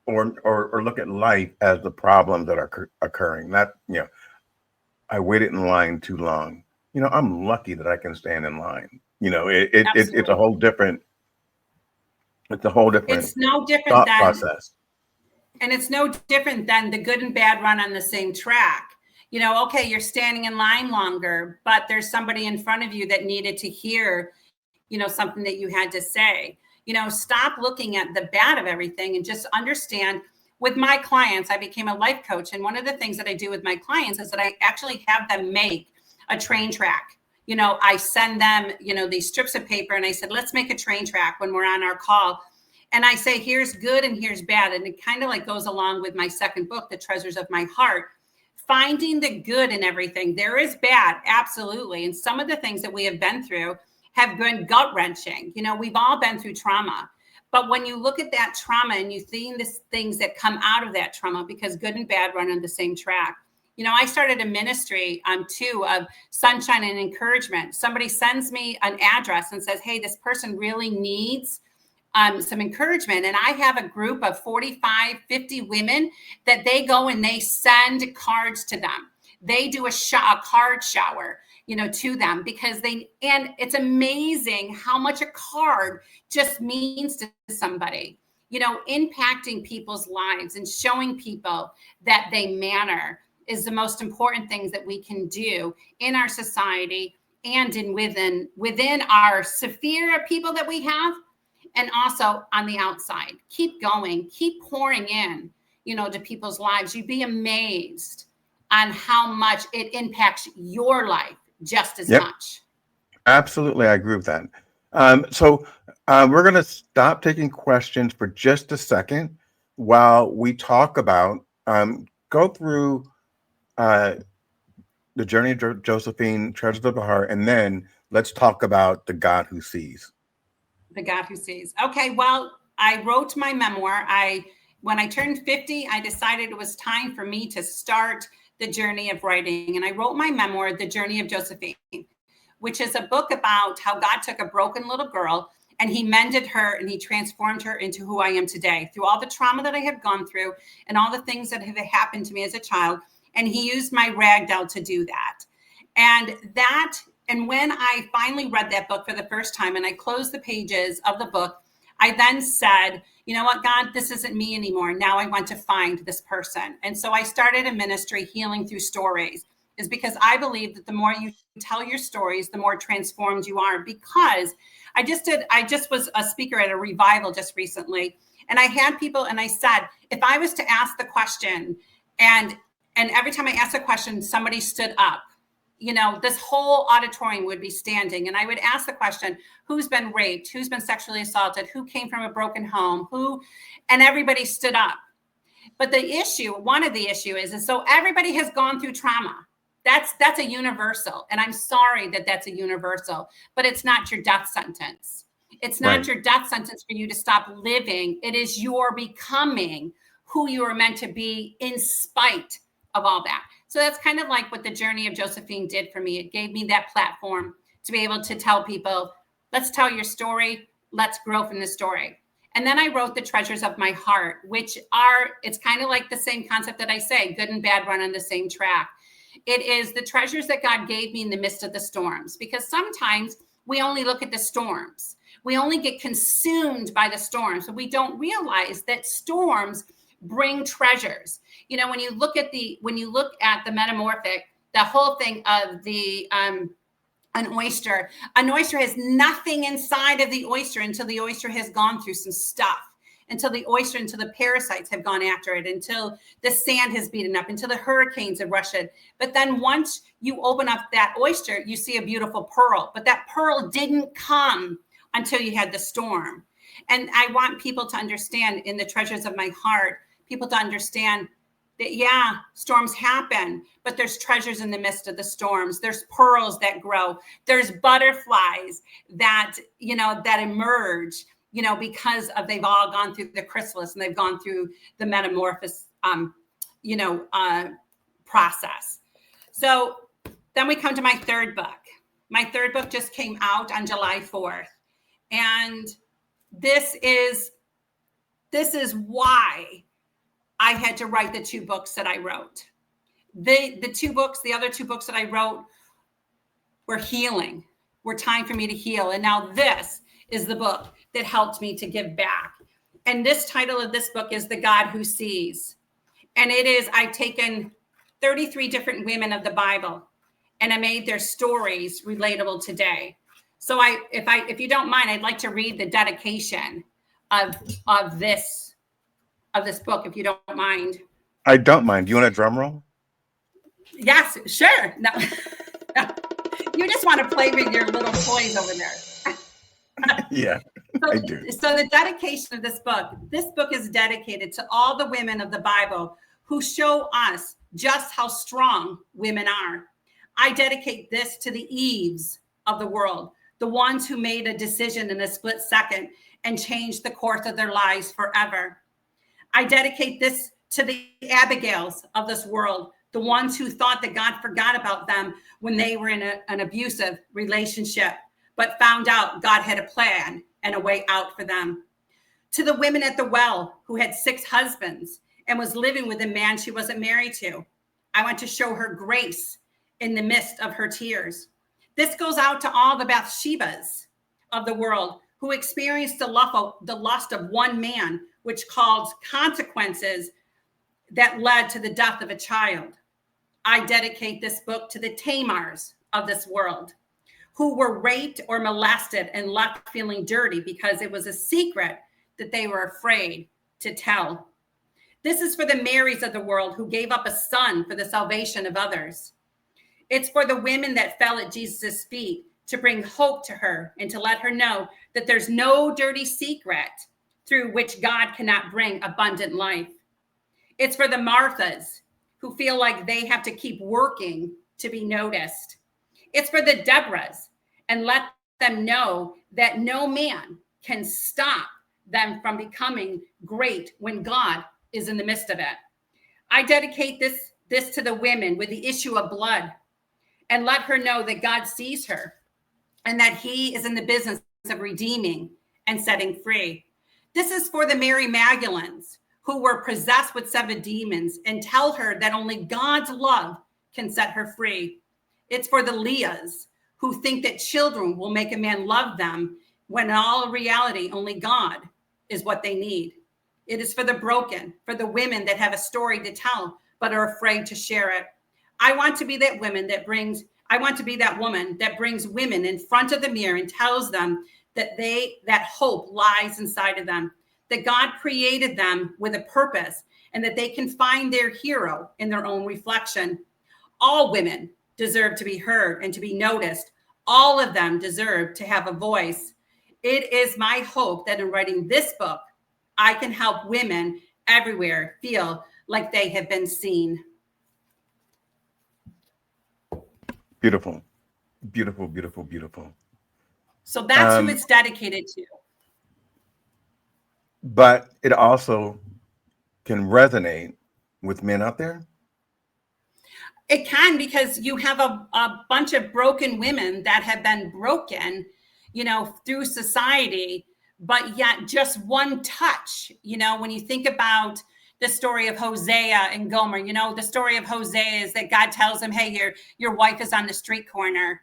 or look at life as the problems that are occurring. Not, I waited in line too long. I'm lucky that I can stand in line. It's a Absolutely. whole different, it's a whole different It's no different thought than process. And it's no different than the good and bad run on the same track. Okay, you're standing in line longer, but there's somebody in front of you that needed to hear, something that you had to say. Stop looking at the bad of everything and just understand. With my clients, I became a life coach. And one of the things that I do with my clients is that I actually have them make a train track. I send them, these strips of paper and I said, let's make a train track when we're on our call. And I say, here's good and here's bad. And it kind of like goes along with my second book, The Treasures of My Heart. Finding the good in everything. There is bad, absolutely. And some of the things that we have been through have been gut wrenching. We've all been through trauma. But when you look at that trauma and you see the things that come out of that trauma, because good and bad run on the same track. I started a ministry too of sunshine and encouragement. Somebody sends me an address and says, hey, this person really needs some encouragement. And I have a group of 45, 50 women that they go and they send cards to them. They do a card shower, to them because and it's amazing how much a card just means to somebody, impacting people's lives and showing people that they matter is the most important things that we can do in our society and within our sphere of people that we have, and also on the outside. Keep going, keep pouring in, to people's lives. You'd be amazed on how much it impacts your life just as Yep, much. absolutely. I agree with that. So we're going to stop taking questions for just a second while we talk about, go through uh, the journey of Josephine, Treasures of the Heart, and then let's talk about the God who sees. The God who sees. Okay, well, I wrote my memoir. When I turned 50, I decided it was time for me to start the journey of writing. And I wrote my memoir, The Journey of Josephine, which is a book about how God took a broken little girl and he mended her and he transformed her into who I am today through all the trauma that I have gone through and all the things that have happened to me as a child. And he used my rag doll to do that. And when I finally read that book for the first time and I closed the pages of the book, I then said, you know what, God, this isn't me anymore. Now I want to find this person. And so I started a ministry, Healing Through Stories, is because I believe that the more you tell your stories, the more transformed you are. Because I just was a speaker at a revival just recently. And I had people and I said, if I was to ask the question and every time I asked a question, somebody stood up, this whole auditorium would be standing. And I would ask the question, who's been raped? Who's been sexually assaulted? Who came from a broken home? And everybody stood up. But one of the issue is so everybody has gone through trauma. That's a universal. And I'm sorry that that's a universal, but it's not your death sentence. It's not Right. your death sentence for you to stop living. It is your becoming who you are meant to be in spite of all that. So that's kind of like what the journey of Josephine did for me. It gave me that platform to be able to tell people Let's tell your story. Let's grow from the story. And then I wrote The Treasures of My Heart, which are, it's kind of like the same concept that I say, good and bad run on the same track. It is the treasures that God gave me in the midst of the storms, because sometimes we only look at the storms. We only get consumed by the storms. So we don't realize that storms bring treasures. You know, when you look at the metamorphic, the whole thing of the an oyster has nothing inside of the oyster until the oyster has gone through some stuff, until the parasites have gone after it, until the sand has beaten up, until the hurricanes have rushed it. But then once you open up that oyster, you see a beautiful pearl. But that pearl didn't come until you had the storm. And I want people to understand, in The Treasures of My Heart, people to understand that, yeah, storms happen, but there's treasures in the midst of the storms. There's pearls that grow. There's butterflies that, you know, that emerge, you know, because of, they've all gone through the chrysalis and they've gone through the metamorphosis, process. So then we come to my third book. My third book just came out on July 4th. And this is why I had to write the two books that I wrote. The other two books that I wrote were healing, were time for me to heal. And now this is the book that helped me to give back. And this title of this book is The God Who Sees. And it is, I've taken 33 different women of the Bible and I made their stories relatable today. So if you don't mind, I'd like to read the dedication of this book, if you don't mind. I don't mind. Do you want a drum roll? Yes, sure. No. You just want to play with your little toys over there. Yeah, I do. So the dedication of this book is dedicated to all the women of the Bible who show us just how strong women are. I dedicate this to the Eves of the world, the ones who made a decision in a split second and changed the course of their lives forever. I dedicate this to the Abigails of this world, the ones who thought that God forgot about them when they were in an abusive relationship, but found out God had a plan and a way out for them. To the women at the well who had 6 husbands and was living with a man she wasn't married to, I want to show her grace in the midst of her tears. This goes out to all the Bathshebas of the world who experienced the lust of one man, which caused consequences that led to the death of a child. I dedicate this book to the Tamars of this world who were raped or molested and left feeling dirty because it was a secret that they were afraid to tell. This is for the Marys of the world who gave up a son for the salvation of others. It's for the women that fell at Jesus' feet to bring hope to her and to let her know that there's no dirty secret through which God cannot bring abundant life. It's for the Marthas who feel like they have to keep working to be noticed. It's for the Deborahs, and let them know that no man can stop them from becoming great when God is in the midst of it. I dedicate this to the women with the issue of blood, and let her know that God sees her and that he is in the business of redeeming and setting free. This is for the Mary Magdalens who were possessed with 7 demons, and tell her that only God's love can set her free. It's for the Leahs who think that children will make a man love them, when in all reality, only God is what they need. It is for the broken, for the women that have a story to tell, but are afraid to share it. I want to be that woman that brings women in front of the mirror and tells them that hope lies inside of them, that God created them with a purpose, and that they can find their hero in their own reflection. All women deserve to be heard and to be noticed. All of them deserve to have a voice. It is my hope that in writing this book, I can help women everywhere feel like they have been seen. Beautiful, beautiful, beautiful, beautiful. So that's who it's dedicated to. But it also can resonate with men out there. It can, because you have a bunch of broken women that have been broken, through society, but yet just one touch, when you think about the story of Hosea and Gomer, the story of Hosea is that God tells him, hey, your wife is on the street corner,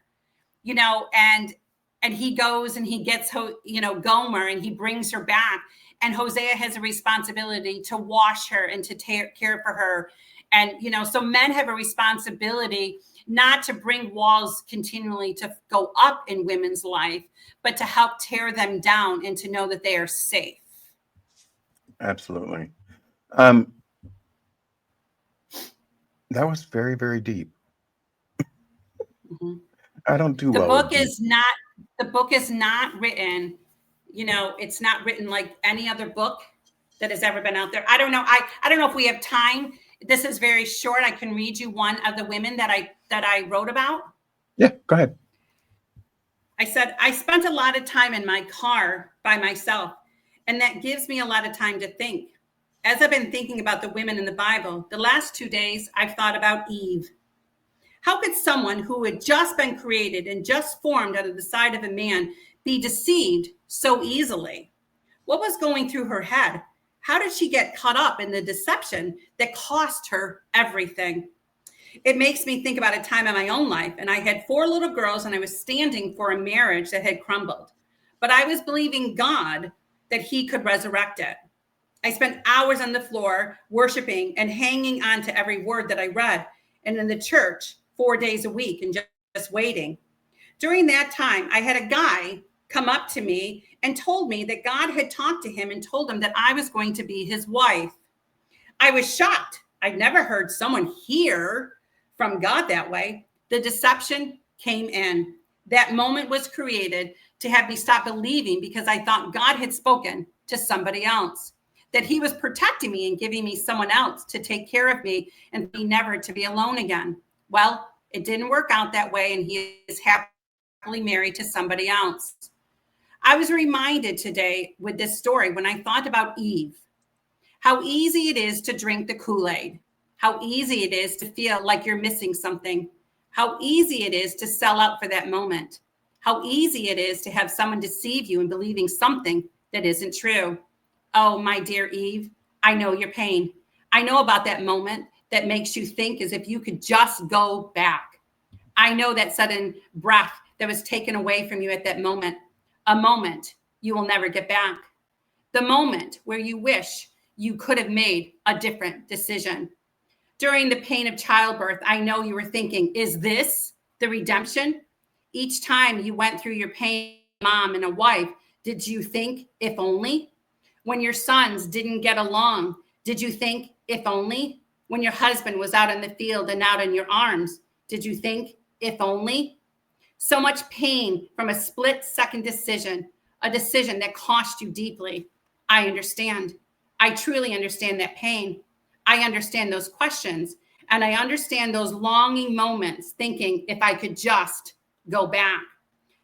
and he goes and he gets, Gomer, and he brings her back. And Hosea has a responsibility to wash her and to care for her. And, so men have a responsibility not to bring walls continually to go up in women's life, but to help tear them down and to know that they are safe. Absolutely. That was very, very deep. Mm-hmm. I don't do the well book with deep. is not the book is not written, it's not written like any other book that has ever been out there. I don't know. I don't know if we have time. This is very short. I can read you one of the women that I wrote about. Yeah, go ahead. I said, I spent a lot of time in my car by myself, and that gives me a lot of time to think. As I've been thinking about the women in the Bible, the last 2 days, I've thought about Eve. How could someone who had just been created and just formed out of the side of a man be deceived so easily? What was going through her head? How did she get caught up in the deception that cost her everything? It makes me think about a time in my own life, and I had 4 little girls, and I was standing for a marriage that had crumbled. But I was believing God that he could resurrect it. I spent hours on the floor worshiping and hanging on to every word that I read, and in the church 4 days a week and just waiting. During that time, I had a guy come up to me and told me that God had talked to him and told him that I was going to be his wife. I was shocked. I'd never heard someone hear from God that way. The deception came in. That moment was created to have me stop believing because I thought God had spoken to somebody else, that he was protecting me and giving me someone else to take care of me and be never to be alone again. Well, it didn't work out that way, and he is happily married to somebody else. I was reminded today with this story when I thought about Eve, how easy it is to drink the Kool-Aid, how easy it is to feel like you're missing something, how easy it is to sell out for that moment, how easy it is to have someone deceive you in believing something that isn't true. Oh, my dear Eve, I know your pain. I know about that moment that makes you think as if you could just go back. I know that sudden breath that was taken away from you at that moment, a moment you will never get back. The moment where you wish you could have made a different decision. During the pain of childbirth, I know you were thinking, is this the redemption? Each time you went through your pain, mom and a wife, did you think, if only? When your sons didn't get along, did you think, if only? When your husband was out in the field and out in your arms, did you think, if only? So much pain from a split-second decision, a decision that cost you deeply. I understand. I truly understand that pain. I understand those questions, and I understand those longing moments thinking if I could just go back.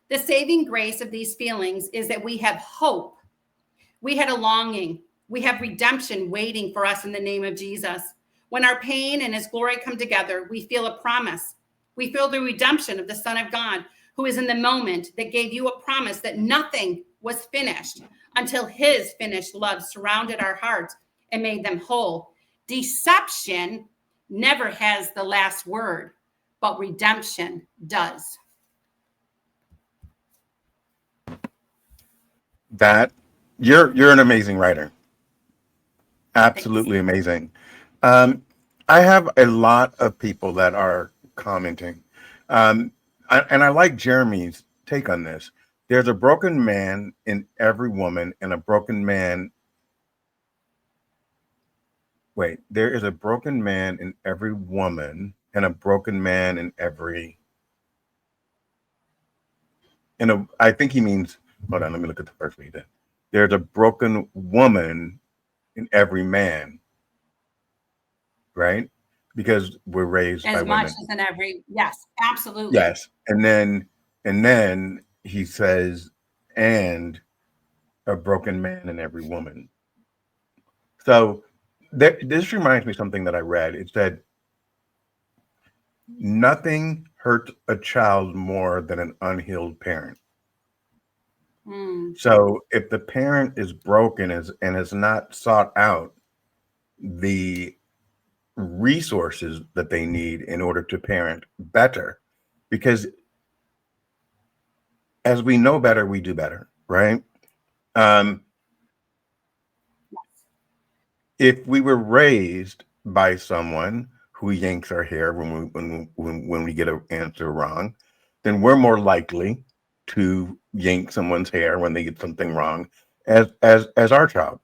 The saving grace of these feelings is that we have hope. We had a longing. We have redemption waiting for us in the name of Jesus. When our pain and his glory come together, we feel a promise. We feel the redemption of the Son of God, who is in the moment that gave you a promise that nothing was finished until his finished love surrounded our hearts and made them whole. Deception never has the last word, but redemption does. That you're an amazing writer. Absolutely Thanks. amazing. I have a lot of people that are commenting, and I like Jeremy's take on this. There's a broken man in every woman, and a broken man. Wait, there is a broken man in every woman, and a broken man in every. I think he means. Hold on, let me look at the first read. There's a broken woman in every man, right? Because we're raised by As much women. as in every, yes, absolutely. Yes. And then he says, and a broken man in every woman. So this reminds me of something that I read. It said, nothing hurts a child more than an unhealed parent. So if the parent is broken and has not sought out the resources that they need in order to parent better, because as we know better, we do better, right? Um, if we were raised by someone who yanks our hair when we get an answer wrong, then we're more likely to yank someone's hair when they get something wrong as our child.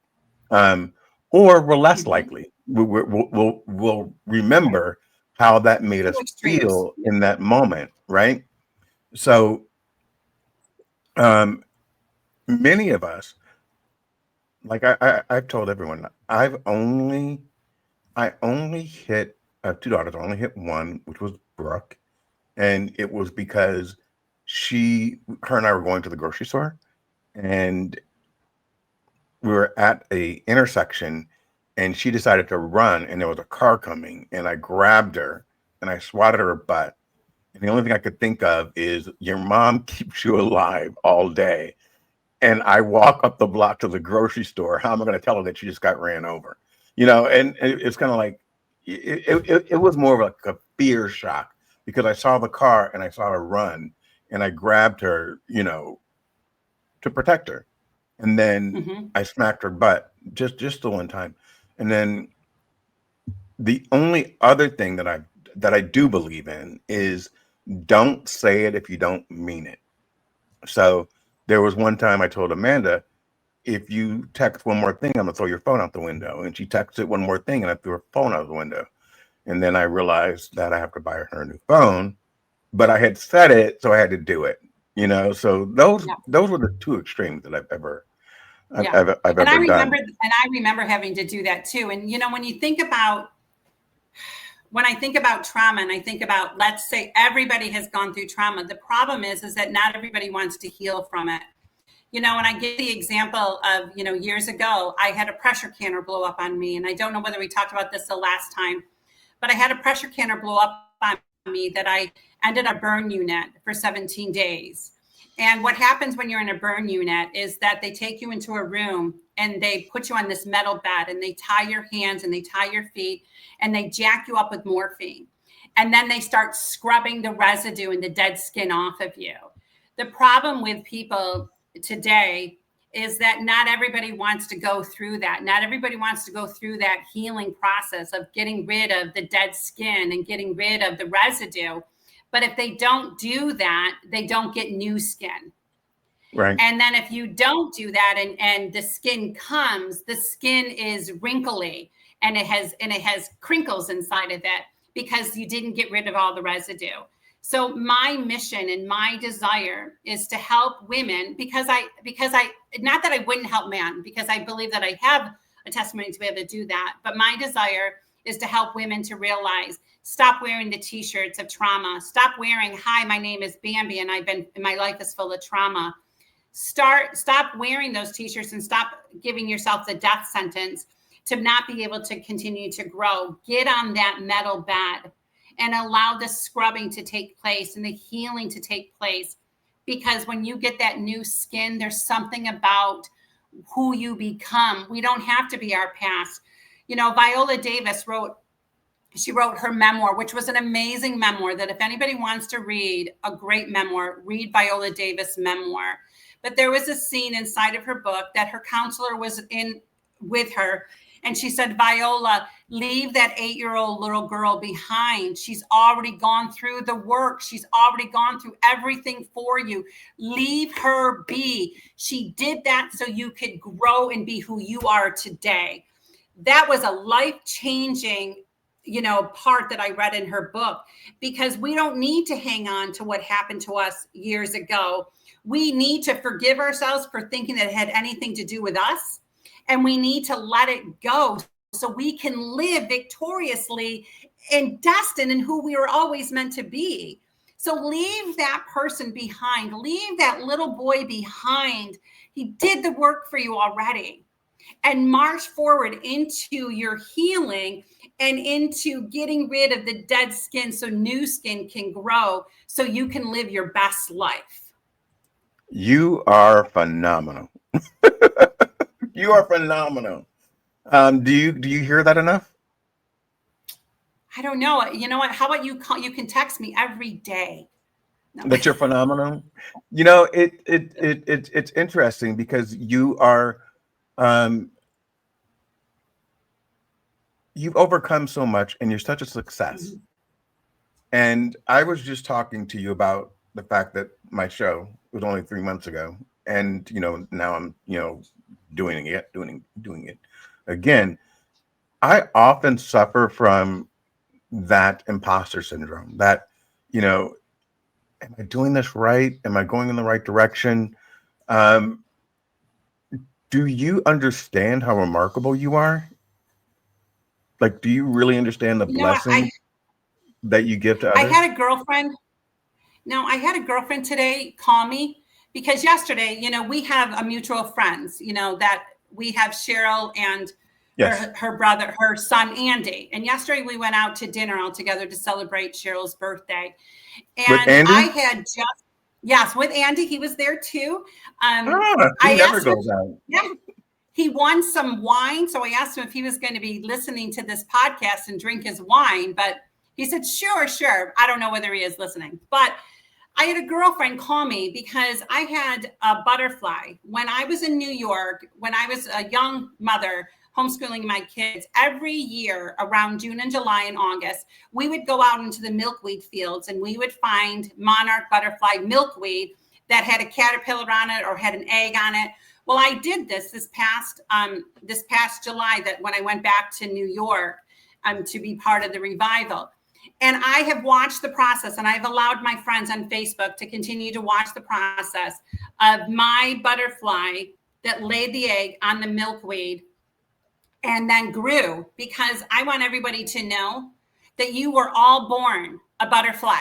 Um, or we're less likely. We'll remember how that made Two us extremes. feel in that moment, right? So um, many of us, like I've told everyone, I only hit two daughters. I only hit one, which was Brooke, and it was because her and I were going to the grocery store, and we were at a intersection, and she decided to run, and there was a car coming, and I grabbed her and I swatted her butt. And the only thing I could think of is your mom keeps you alive all day. And I walk up the block to the grocery store. How am I going to tell her that she just got ran over? And it's kind of like it was more of a fear shock because I saw the car and I saw her run and I grabbed her, to protect her. And then Mm-hmm. I smacked her butt just the one time. And then the only other thing that I do believe in is don't say it if you don't mean it. So there was one time I told Amanda, if you text one more thing, I'm gonna throw your phone out the window. And she texted one more thing, and I threw her phone out the window. And then I realized that I have to buy her a new phone, but I had said it, so I had to do it. So Yeah. those were the two extremes that I've Yeah. And ever done. I remember having to do that too. And when I think about trauma and I think about, let's say everybody has gone through trauma, the problem is that not everybody wants to heal from it. And I give the example of, years ago, I had a pressure canner blow up on me. And I don't know whether we talked about this the last time, but I had a pressure canner blow up on me that I ended up burn unit for 17 days. And what happens when you're in a burn unit is that they take you into a room and they put you on this metal bed and they tie your hands and they tie your feet and they jack you up with morphine. And then they start scrubbing the residue and the dead skin off of you. The problem with people today is that not everybody wants to go through that. Not everybody wants to go through that healing process of getting rid of the dead skin and getting rid of the residue. But if they don't do that, they don't get new skin. Right. And then if you don't do that and the skin comes, the skin is wrinkly and it has crinkles inside of it because you didn't get rid of all the residue. So my mission and my desire is to help women because I not that I wouldn't help men, because I believe that I have a testimony to be able to do that. But my desire is to help women to realize, stop wearing the t-shirts of trauma. Stop wearing, hi, my name is Bambi and my life is full of trauma. Stop wearing those t-shirts and stop giving yourself the death sentence to not be able to continue to grow. Get on that metal bed and allow the scrubbing to take place and the healing to take place. Because when you get that new skin, there's something about who you become. We don't have to be our past. Viola Davis wrote her memoir, which was an amazing memoir that if anybody wants to read a great memoir, read Viola Davis' memoir. But there was a scene inside of her book that her counselor was in with her. And she said, Viola, leave that 8-year-old little girl behind. She's already gone through the work. She's already gone through everything for you. Leave her be. She did that so you could grow and be who you are today. That was a life-changing, part that I read in her book, because we don't need to hang on to what happened to us years ago. We need to forgive ourselves for thinking that it had anything to do with us. And we need to let it go so we can live victoriously and destined in who we were always meant to be. So leave that person behind. Leave that little boy behind. He did the work for you already. And march forward into your healing and into getting rid of the dead skin so new skin can grow so you can live your best life. You are phenomenal. You are phenomenal. Do you hear that enough? I don't know. You know what? How about you call, you can text me every day. No. That you're phenomenal. It's interesting because um you've overcome so much and you're such a success. Mhm. And I was just talking to you about the fact that my show was only 3 months ago, and now I'm doing it again. I often suffer from that imposter syndrome. That you know, am I doing this right? Am I going in the right direction? Um, do you understand how remarkable you are? Like, do you really understand the You know what? blessing that you give to I others? had a girlfriend. No, I had a girlfriend today call me because yesterday, we have a mutual friends, that we have Cheryl and Yes. her brother, her son Andy. And yesterday we went out to dinner all together to celebrate Cheryl's birthday. With And I Andy? had just, yes, with Andy, he was there too. He I never asked him if, goes out. yeah, he won some wine. So I asked him if he was going to be listening to this podcast and drink his wine, but he said, sure, sure. I don't know whether he is listening, but I had a girlfriend call me because I had a butterfly when I was in New York, when I was a young mother homeschooling my kids. Every year around June and July and August, we would go out into the milkweed fields and we would find monarch butterfly milkweed that had a caterpillar on it or had an egg on it. Well, I did this past July, that when I went back to New York to be part of the revival. And I have watched the process, and I've allowed my friends on Facebook to continue to watch the process of my butterfly that laid the egg on the milkweed and then grew, because I want everybody to know that you were all born a butterfly.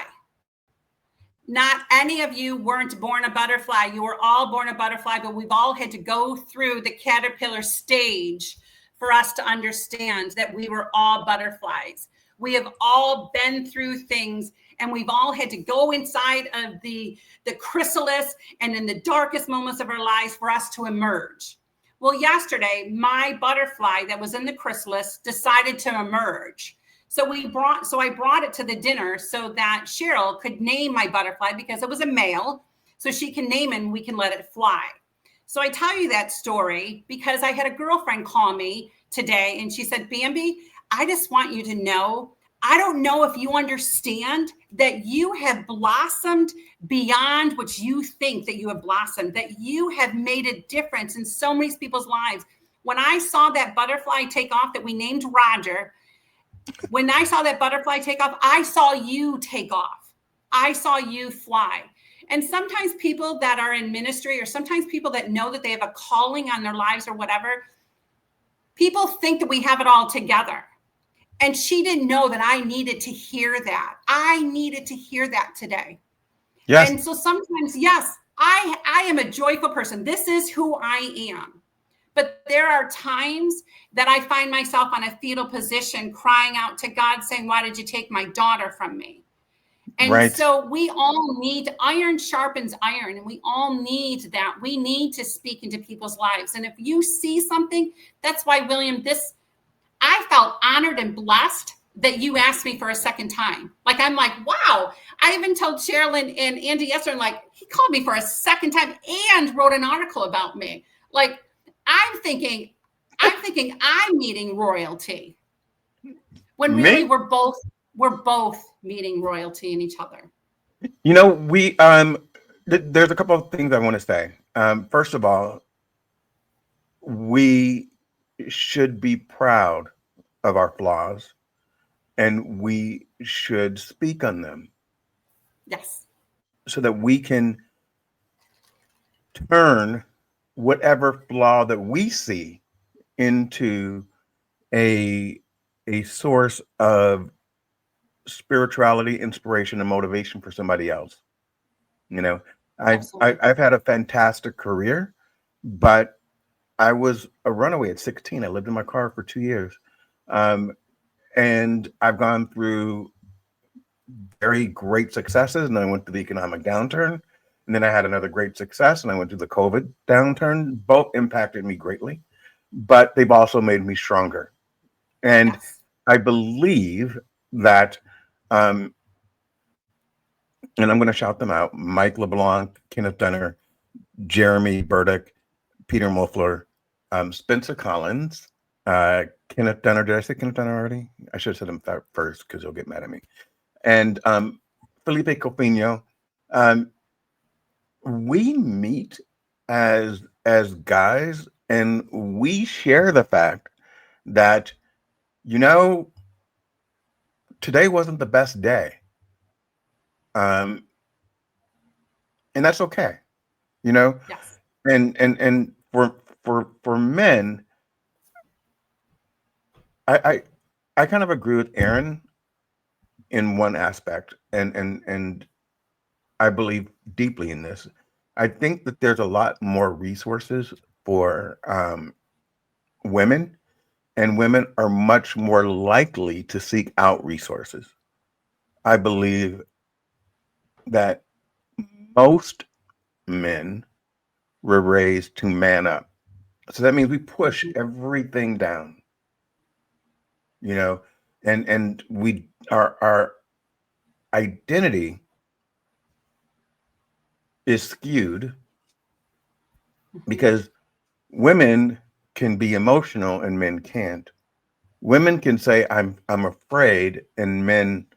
Not any of you weren't born a butterfly. You were all born a butterfly, but we've all had to go through the caterpillar stage for us to understand that we were all butterflies. We have all been through things, and we've all had to go inside of the chrysalis and in the darkest moments of our lives for us to emerge. Well, yesterday, my butterfly that was in the chrysalis decided to emerge. So I brought it to the dinner so that Cheryl could name my butterfly, because it was a male, so she can name it and we can let it fly. So I tell you that story because I had a girlfriend call me today and she said, Bambi, I just want you to know, I don't know if you understand that you have blossomed beyond what you think that you have blossomed, that you have made a difference in so many people's lives. When I saw that butterfly take off that we named Roger, when I saw that butterfly take off, I saw you take off. I saw you fly. And sometimes people that are in ministry, or sometimes people that know that they have a calling on their lives or whatever, people think that we have it all together. And she didn't know that I needed to hear that. I needed to hear that today. Yes. And so sometimes, yes, I am a joyful person. This is who I am. But there are times that I find myself on a fetal position crying out to God saying, why did you take my daughter from me? And Right. so we all need, iron sharpens iron, and we all need that. We need to speak into people's lives. And if you see something, that's why, William, I felt honored and blessed that you asked me for a second time. Like, I'm like, wow. I even told Sherilyn and Andy yesterday, I'm like, he called me for a second time and wrote an article about me. Like, I'm thinking I'm meeting royalty when really Me? we're both meeting royalty in each other. We there's a couple of things I want to say. First of all, we should be proud of our flaws and we should speak on them Yes. so that we can turn whatever flaw that we see into a a source of spirituality, inspiration, and motivation for somebody else. You know, Absolutely. I've had a fantastic career, but I was a runaway at 16. I lived in my car for 2 years. Um, and I've gone through very great successes, and then I went through the economic downturn. And then I had another great success, and I went through the COVID downturn. Both impacted me greatly, but they've also made me stronger. And Yes. I believe that, um, and I'm going to shout them out: Mike LeBlanc, Kenneth Dunner, Jeremy Burdick, Peter Muffler, Spencer Collins, Kenneth Dunner. Did I say Kenneth Dunner already? I should have said him first because he'll get mad at me. And Felipe Copino. Um, we meet as guys, and we share the fact that, you know, today wasn't the best day, um, and that's okay. You know, Yes. and for men, I I kind of agree with Aaron in one aspect, and I believe deeply in this. I think that there's a lot more resources for women, and women are much more likely to seek out resources. I believe that most men were raised to man up. So that means we push everything down, you know, and we our identity is skewed Mhm. because women can be emotional and men can't. Women can say I'm afraid, and men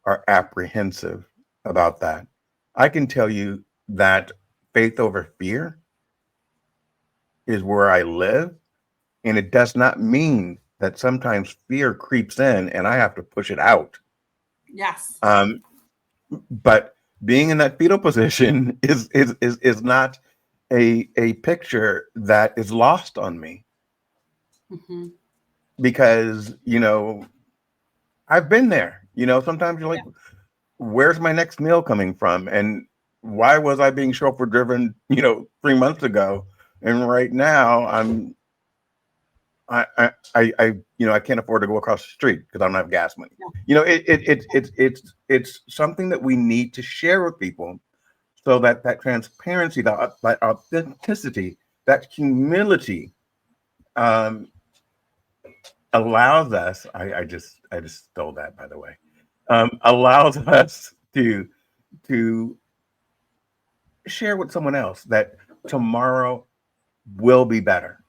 are apprehensive about that. I can tell you that faith over fear is where I live, and it does not mean that sometimes fear creeps in and I have to push it out. Yes. Um, but being in that fetal position is not a picture that is lost on me, Hmm. because I've been there. Sometimes you're like, where's my next meal coming from? And why was I being chauffeur driven, 3 months ago? And right now I can't afford to go across the street because I don't have gas money. Yeah. It's something that we need to share with people, so that transparency, that authenticity, that humility, um, allows us. I just stole that, by the way. Allows us to share with someone else that tomorrow will be better,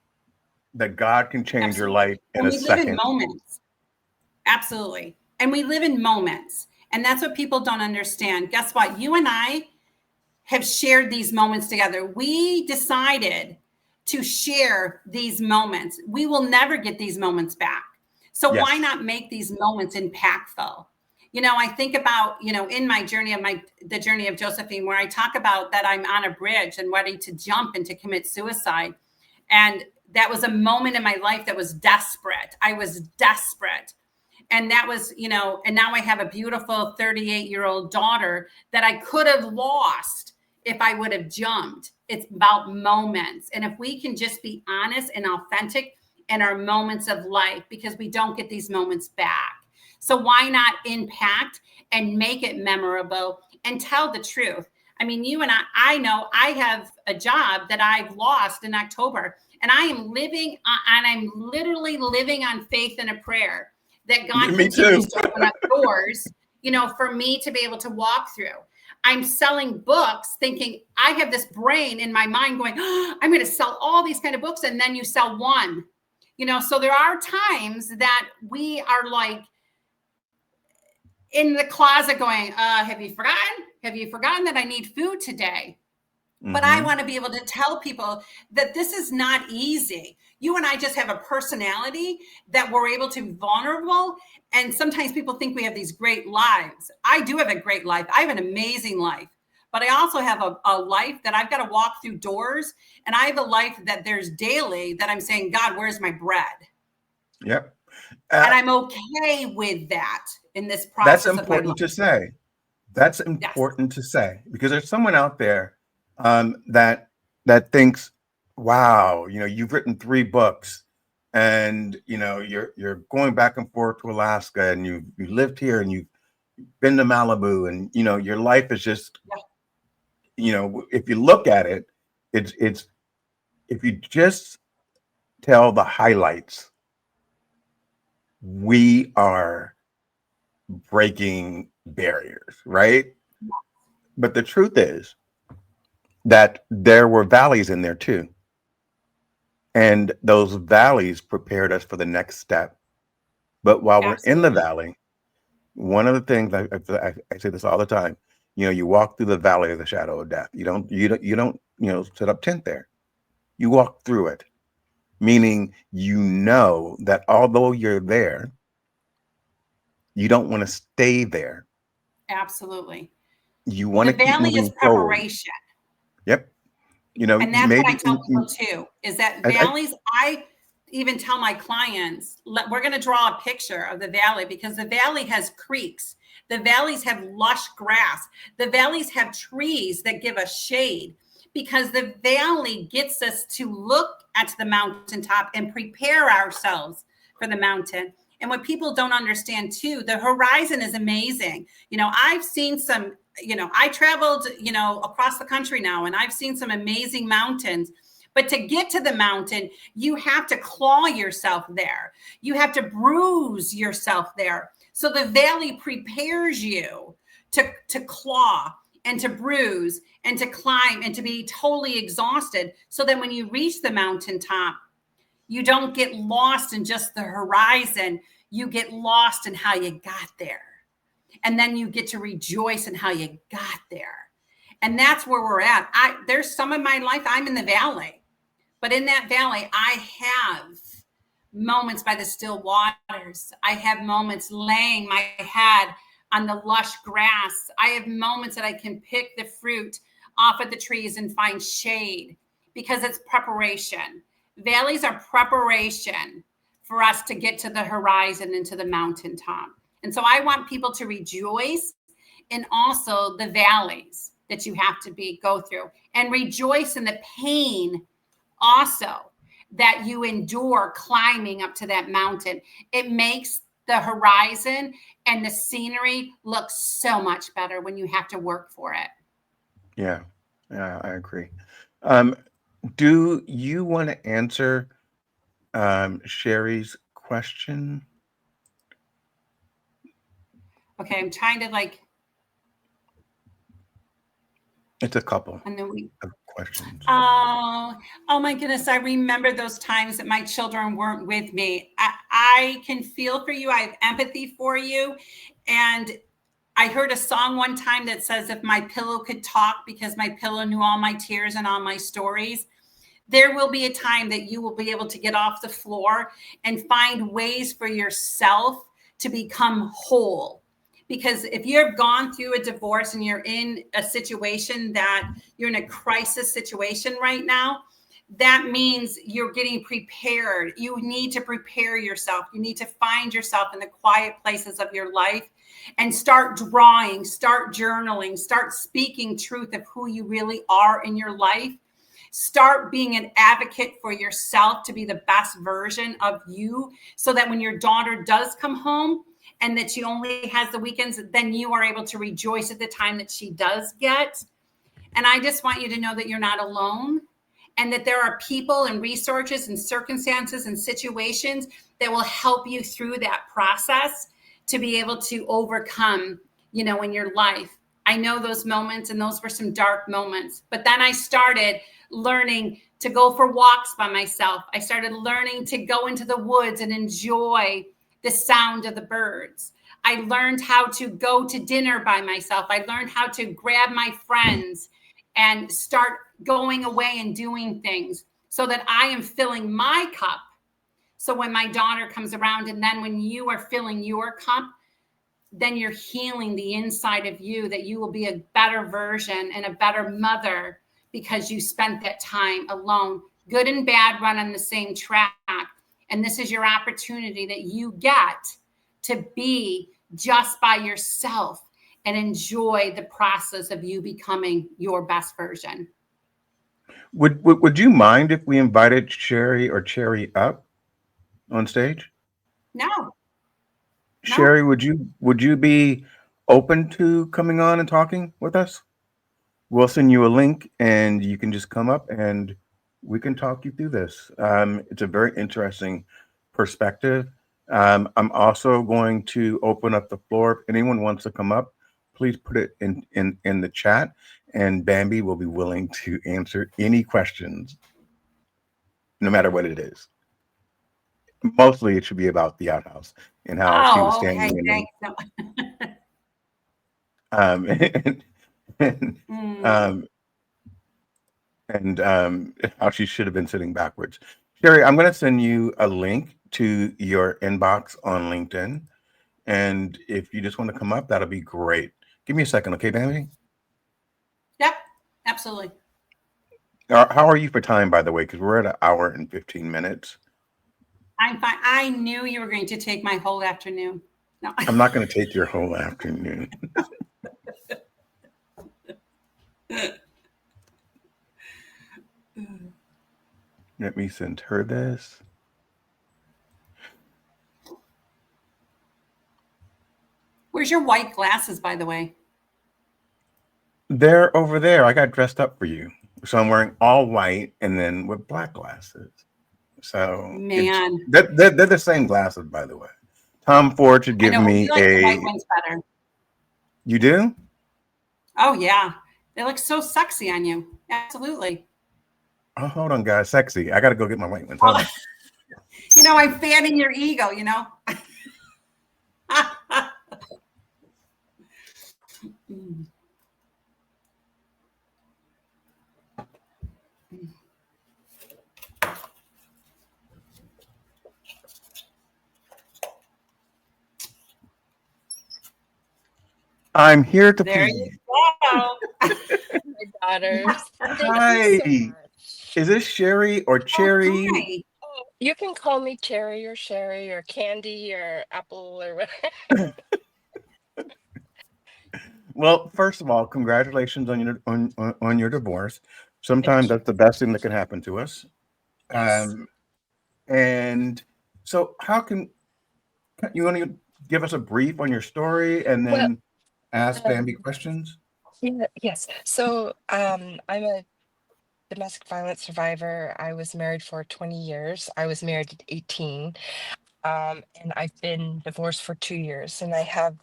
that God can change your Absolutely. life in And a we live in second. moments. Absolutely. And we live in moments. And that's what people don't understand. Guess what? You and I have shared these moments together. We decided to share these moments. We will never get these moments back. So why Yes. not make these moments impactful? I think about, in my journey of the journey of Josephine, where I talk about that I'm on a bridge and ready to jump and to commit suicide. And that was a moment in my life that was desperate. I was desperate. And that was, and now I have a beautiful 38-year-old daughter that I could have lost if I would have jumped. It's about moments. And if we can just be honest and authentic in our moments of life, because we don't get these moments back. So why not impact and make it memorable and tell the truth? I mean, you and I know I have a job that I've lost in October, and I am living and I'm literally living on faith and a prayer that God Me too. continues to open up doors, for me to be able to walk through. I'm selling books thinking I have this brain in my mind going, oh, I'm going to sell all these kind of books. And then you sell one, so there are times that we are like in the closet going, have you forgotten? Have you forgotten that I need food today? But I Mm-hmm. want to be able to tell people that this is not easy. You and I just have a personality that we're able to be vulnerable. And sometimes people think we have these great lives. I do have a great life. I have an amazing life. But I also have a life that I've got to walk through doors. And I have a life that there's daily that I'm saying, God, where's my bread? Yep. And I'm okay with that in this That's process of my life. important to say. That's Yes. important to say, because there's someone out there, that thinks, "Wow, you've written 3 books, and you're going back and forth to Alaska, and you lived here, and you've been to Malibu, and your life is just if you look at it, it's if you just tell the highlights, we are breaking barriers, right? But the truth is that there were valleys in there too. And those valleys prepared us for the next step. But while we're in the Absolutely. valley, one of the things I say this all the time, you walk through the valley of the shadow of death. You don't set up tent there. You walk through it, meaning that although you're there, you don't want to stay there. Absolutely. You want The to keep valley is moving forward. preparation. Yep. And that's what I Maybe tell people too, is that I valleys, I even tell my clients, we're going to draw a picture of the valley because the valley has creeks. The valleys have lush grass. The valleys have trees that give us shade because the valley gets us to look at the mountaintop and prepare ourselves for the mountain. And what people don't understand too, the horizon is amazing. I've seen some, I traveled, across the country now, and I've seen some amazing mountains. But to get to the mountain, you have to claw yourself there. You have to bruise yourself there. So the valley prepares you to claw and to bruise and to climb and to be totally exhausted. So that when you reach the mountaintop, you don't get lost in just the horizon. You get lost in how you got there. And then you get to rejoice in how you got there. And that's where we're at. There's some of my life I'm in the valley, but in that valley, I have moments by the still waters. I have moments laying my head on the lush grass. I have moments that I can pick the fruit off of the trees and find shade because it's preparation. Valleys are preparation for us to get to the horizon and to the mountaintop. And so I want people to rejoice in also the valleys that you have to go through, and rejoice in the pain also that you endure climbing up to that mountain. It makes the horizon and the scenery look so much better when you have to work for it. Yeah, I agree. Um, do you want to answer Sherry's question? Okay, I'm trying to It's a couple and then we of questions. oh my goodness, I remember those times that my children weren't with me. I can feel for you. I have empathy for you. And I heard a song one time that says, if my pillow could talk, because my pillow knew all my tears and all my stories. There will be a time that you will be able to get off the floor and find ways for yourself to become whole. Because if you've gone through a divorce and you're in a situation that you're in a crisis situation right now, that means you're getting prepared. You need to prepare yourself. You need to find yourself in the quiet places of your life and start drawing, start journaling, start speaking truth of who you really are in your life. Start being an advocate for yourself to be the best version of you, so that when your daughter does come home and that she only has the weekends, then you are able to rejoice at the time that she does get. And I just want you to know that you're not alone, and that there are people and resources and circumstances and situations that will help you through that process to be able to overcome, in your life. I know those moments, and those were some dark moments. But then I started learning to go for walks by myself. I started learning to go into the woods and enjoy the sound of the birds. I learned how to go to dinner by myself. I learned how to grab my friends and start going away and doing things so that I am filling my cup. So when my daughter comes around, and then when you are filling your cup, then you're healing the inside of you, that you will be a better version and a better mother because you spent that time alone. Good and bad run on the same track. And this is your opportunity that you get to be just by yourself and enjoy the process of you becoming your best version. Would you mind if we invited Sherry or Cherry up on stage? No, Sherry, no. would you be open to coming on and talking with us? we'll send you a link, and you can just come up and we can talk you through this. It's a very interesting perspective. I'm also going to open up the floor. If anyone wants to come up, please put it in the chat, and Bambi will be willing to answer any questions, no matter what it is. Mostly, it should be about the outhouse and how she was Oh, okay. standing in. Thanks. No. And, and, Mm, um, and how she should have been sitting backwards. Sherry, I'm going to send you a link to your inbox on LinkedIn. And if you just want to come up, that'll be great. Give me a second, okay, Bambi? yep, absolutely. How are you for time, by the way? Because we're at 1 hour and 15 minutes. I'm fine. I knew you were going to take my whole afternoon. No. I'm not going to take your whole afternoon. Let me send her this. Where's your white glasses, by the way? They're over there. I got dressed up for you. So I'm wearing all white and then with black glasses. So it's Man, they're the same glasses, by the way. Tom Ford should I give know. We me like the white a. ones better. You do? Oh, yeah. They look so sexy on you. Absolutely. Oh, hold on, guys. Sexy. I got to go get my white ones. Hold on. You know, I'm fanning your ego, you know? I'm here to There you please. go. My daughters. Thank you Hi. so much. Is this Sherry or Oh, Cherry? hi. Oh, you can call me Cherry or Sherry or Candy or Apple or whatever. Well, first of all, congratulations on your divorce. Sometimes Thank you. that's the best thing that can happen to us. Yes. Um, and so, how can you want to give us a brief on your story and Well, then ask Bambi um, questions? yeah, yes. So, I'm a domestic violence survivor. I was married for 20 years. I was married at 18. And I've been divorced for 2 years. And I have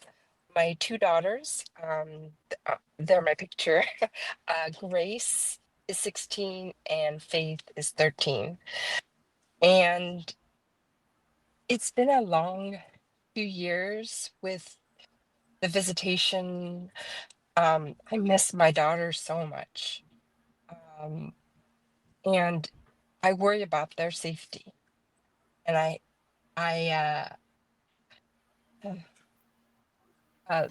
my two daughters. They're my picture. Grace is 16 and Faith is 13. And it's been a long few years with the visitation. I miss my daughter so much. Um, and I worry about their safety. And I, uh, uh,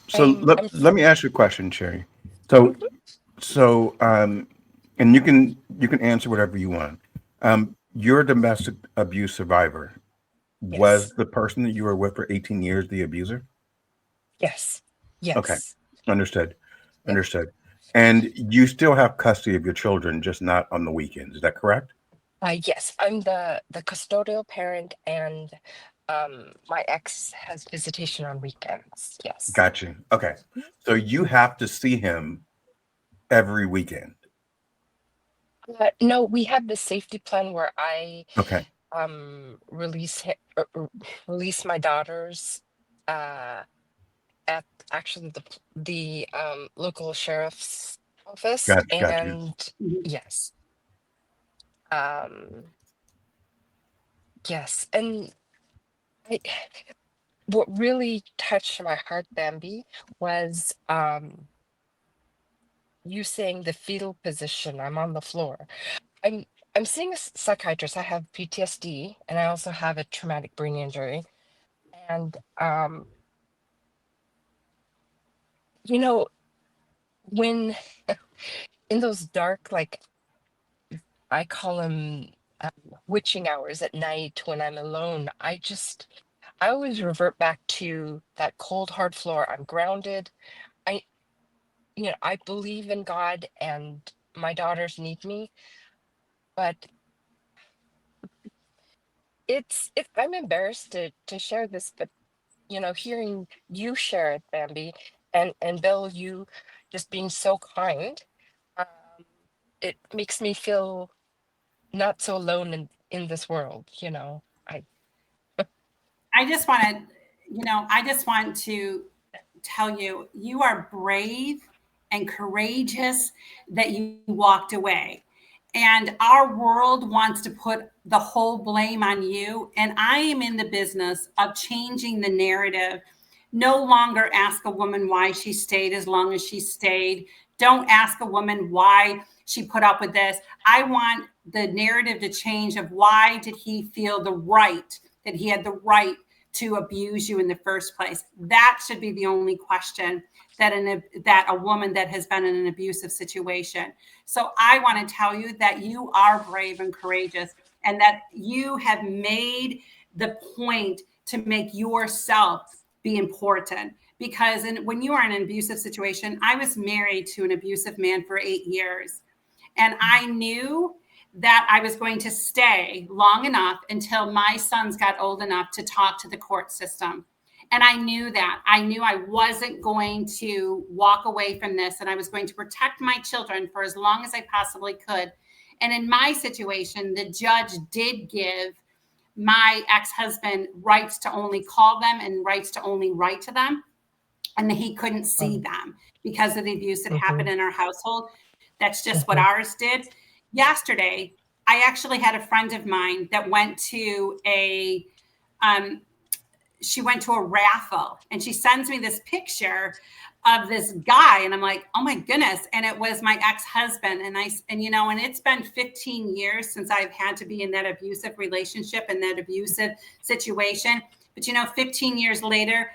So I'm, let me ask you a question, Cherry. So Mhm. so and you can answer whatever you want. You're a domestic abuse survivor. Was Yes, the person that you were with for 18 years the abuser? yes, Okay, yes. understood. Yep. Understood. And you still have custody of your children, just not on the weekends. Is that correct? Yes, I'm the custodial parent, and my ex has visitation on weekends. Yes. Got you. Okay. So you have to see him every weekend. No, we have the safety plan where I Okay. release my daughters uh at actually the local sheriff's office, Got you. and Mhm. yes, um yes, and I, what really touched my heart, Bambi, was you saying the fetal position. I'm on the floor. I'm I'm seeing a psychiatrist. I have PTSD and I also have a traumatic brain injury. And you know, when in those dark, like I call them witching hours at night when I'm alone, I always revert back to that cold, hard floor. I'm grounded. I, I believe in God and my daughters need me, but I'm embarrassed to share this, but hearing you share it, Bambi, and Bill, just being so kind. Um, it makes me feel not so alone in this world, you know. I just want to, I just want to tell you, you are brave and courageous that you walked away. And our world wants to put the whole blame on you. And I am in the business of changing the narrative. No longer ask a woman why she stayed as long as she stayed. Don't ask a woman why she put up with this. I want the narrative to change of why did he feel that he had the right to abuse you in the first place. That should be the only question that a woman that has been in an abusive situation. So I want to tell you that you are brave and courageous, and that you have made the point to make yourself be important. Because when you are in an abusive situation, I was married to an abusive man for 8 years, and I knew that I was going to stay long enough until my sons got old enough to talk to the court system. And I knew that. I knew I wasn't going to walk away from this, and I was going to protect my children for as long as I possibly could. And in my situation, the judge did give my ex-husband rights to only call them and rights to only write to them. And he couldn't see them because of the abuse that happened in our household. That's just what ours did. Yesterday, I actually had a friend of mine that went to she went to a raffle, and she sends me this picture of this guy, and I'm like, oh my goodness. And it was my ex-husband. And it's been 15 years since I've had to be in that abusive relationship and that abusive situation. But 15 years later,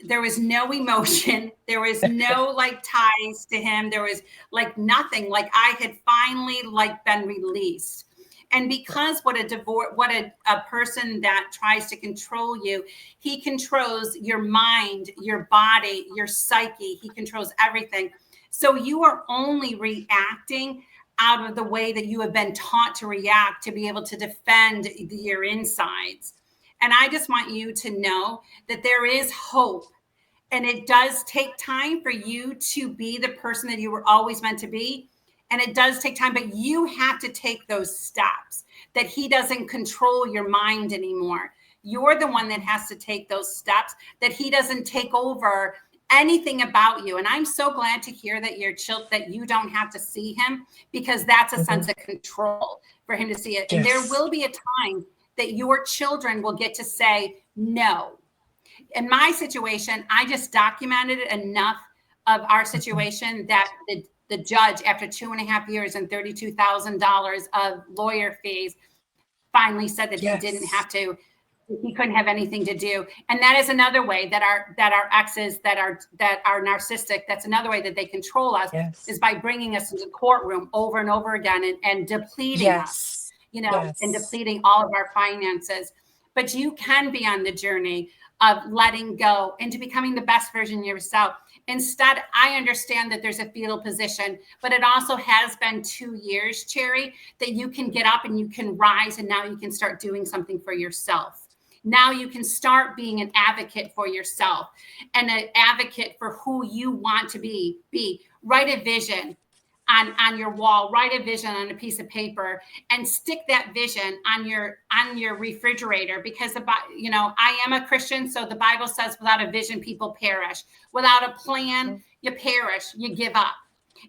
there was no emotion. There was no like ties to him. There was like nothing. Like I had finally like been released. And because what a person that tries to control you, he controls your mind, your body, your psyche. He controls everything. So you are only reacting out of the way that you have been taught to react to be able to defend your insides. And I just want you to know that there is hope. And it does take time for you to be the person that you were always meant to be. And it does take time, but you have to take those steps, that he doesn't control your mind anymore. You're the one that has to take those steps, that he doesn't take over anything about you. And I'm so glad to hear that that you don't have to see him, because that's a sense of control for him to see it. And there will be a time that your children will get to say no. In my situation, I just documented enough of our situation that the judge, after 2.5 years and $32,000 of lawyer fees, finally said that he didn't have to, he couldn't have anything to do. And that is another way that our exes that are narcissistic, that's another way that they control us, is by bringing us into the courtroom over and over again and depleting us, and depleting all of our finances. But you can be on the journey of letting go into becoming the best version of yourself. Instead, I understand that there's a fetal position, but it also has been 2 years, Cherry, that you can get up and you can rise, and now you can start doing something for yourself. Now you can start being an advocate for yourself and an advocate for who you want to be. Write a vision on your wall, write a vision on a piece of paper, and stick that vision on your refrigerator, because I am a Christian, so the Bible says without a vision people perish. Without a plan, you perish, you give up.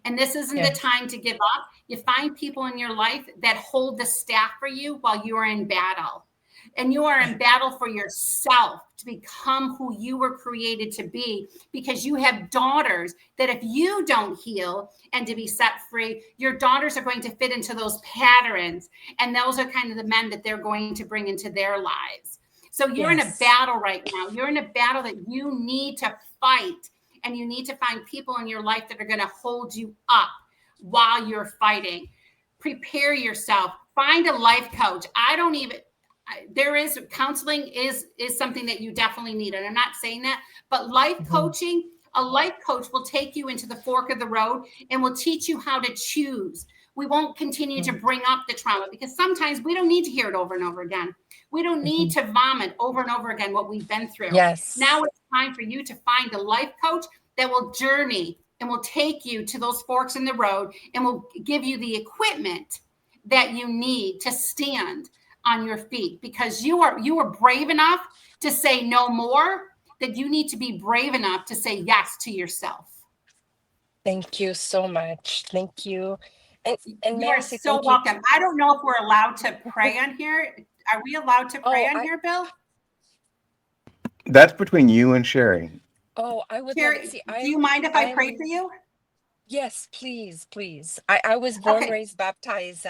And this isn't the time to give up. You find people in your life that hold the staff for you while you are in battle. And you are in battle for yourself to become who you were created to be, because you have daughters that if you don't heal and to be set free, your daughters are going to fit into those patterns. And those are kind of the men that they're going to bring into their lives. So you're in a battle right now. You're in a battle that you need to fight. And you need to find people in your life that are going to hold you up while you're fighting. Prepare yourself. Find a life coach. Counseling is something that you definitely need. And I'm not saying that, but life coaching, a life coach will take you into the fork of the road and will teach you how to choose. We won't continue to bring up the trauma, because sometimes we don't need to hear it over and over again. We don't need to vomit over and over again what we've been through. Now it's time for you to find a life coach that will journey and will take you to those forks in the road and will give you the equipment that you need to stand on your feet, because you are brave enough to say no more, that you need to be brave enough to say yes to yourself. Thank you so much. Thank you. And You may I are say so thank you? welcome. I don't know if we're allowed to pray on here. Are we allowed to pray Oh, on I here, Bill? That's between you and Sherry. I would love it. Sherry, See, do you mind if I pray for I'm you? yes, please, please. I was born, Okay. raised, baptized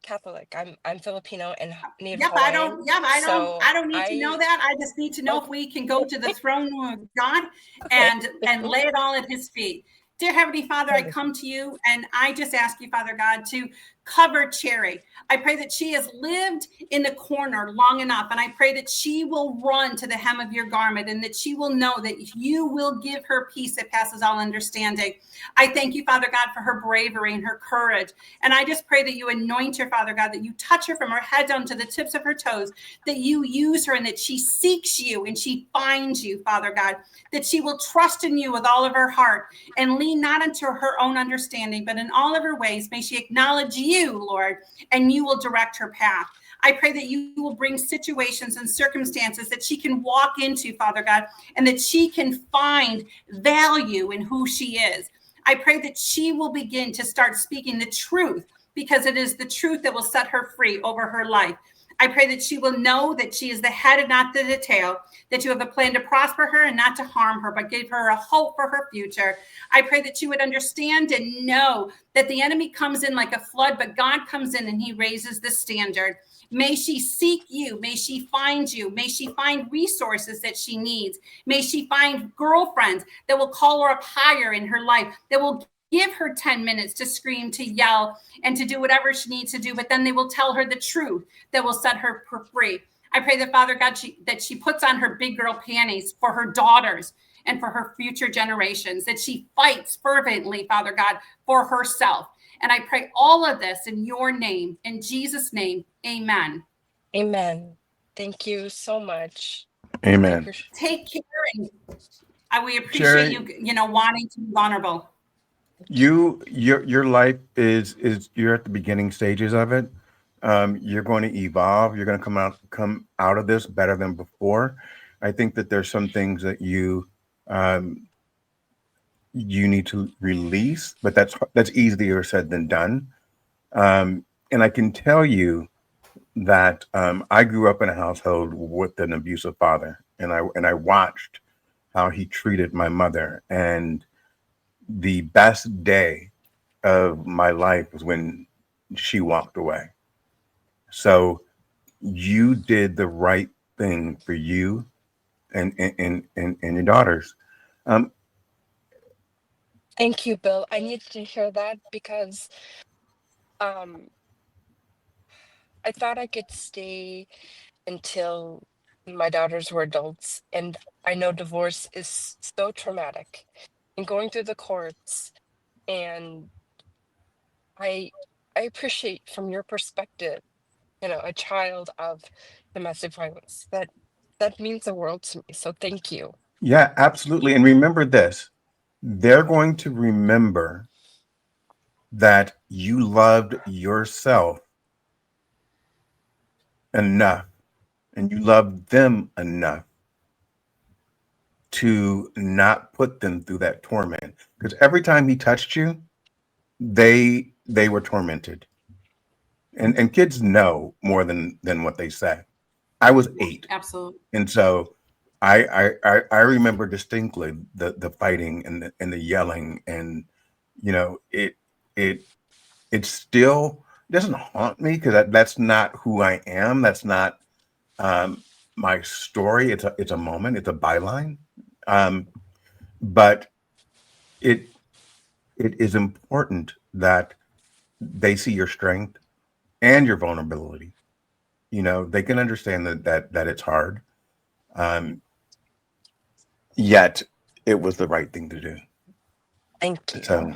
Catholic. I'm Filipino and Native Yep, Hawaiian. So I don't need to know I that. I just need to know if okay. we can go to the throne room of God Okay. and lay it all at his feet. Dear Heavenly Father, I Wonderful. come to you and I just ask you, Father God, to cover Cherry. I pray that she has lived in the corner long enough, and I pray that she will run to the hem of your garment and that she will know that you will give her peace that passes all understanding. I thank you, Father God, for her bravery and her courage. And I just pray that you anoint her, Father God, that you touch her from her head down to the tips of her toes, that you use her and that she seeks you and she finds you, Father God, that she will trust in you with all of her heart and lean not unto her own understanding, but in all of her ways, may she acknowledge you, Lord, and you will direct her path. I pray that you will bring situations and circumstances that she can walk into, Father God, and that she can find value in who she is. I pray that she will begin to start speaking the truth, because it is the truth that will set her free over her life. I pray that she will know that she is the head and not the tail, that you have a plan to prosper her and not to harm her, but give her a hope for her future. I pray that you would understand and know that the enemy comes in like a flood, but God comes in and he raises the standard. May she seek you. May she find you. May she find resources that she needs. May she find girlfriends that will call her up higher in her life, that will give her 10 minutes to scream, to yell, and to do whatever she needs to do, but then they will tell her the truth that will set her free. I pray that, Father God, that she puts on her big girl panties for her daughters and for her future generations, that she fights fervently, Father God, for herself. And I pray all of this in your name, in Jesus' name, amen. Amen. Thank you so much. I Amen. appreciate Take care, and we appreciate Sherry, you, wanting to be vulnerable. your life is you're at the beginning stages of it. You're going to evolve. You're going to come out of this better than before. I think that there's some things that um, you need to release, but that's easier said than done. And I can tell you that I grew up in a household with an abusive father, and I watched how he treated my mother. And the best day of my life was when she walked away. So you did the right thing for you and your daughters. Um, Thank you, Bill. I needed to hear that because um I thought I could stay until my daughters were adults, and I know divorce is so traumatic. And going through the courts, and I I appreciate from your perspective, a child of domestic violence. That means the world to me. So thank you. yeah, absolutely. And remember this: they're going to remember that you loved yourself enough and you loved them enough to not put them through that torment. Because every time he touched you, they were tormented. And kids know more than what they say. I was 8, Absolutely. and so I remember distinctly the fighting and the yelling, and it it still doesn't haunt me because that's not who I am. That's not um, my story. It's a moment. It's a byline. Um, but it it is important that they see your strength and your vulnerability. They can understand that it's hard. Um, Yet it was the right thing to do. Thank you. So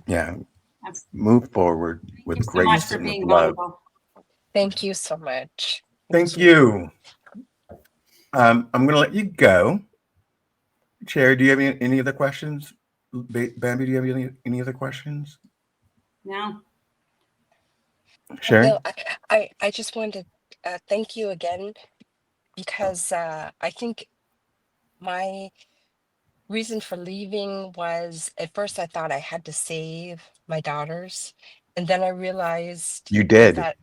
yeah, That's, move forward thank you with so much grace for and with being love. vulnerable. Thank you so much. Thank Thank you. you. I'm going to let you go. Cherry, do you have any other questions? Bambi, do you have any other questions? No. Sherry? Bill, I just wanted to thank you again because I think my reason for leaving was at first I thought I had to save my daughters, and then I realized You with did. that,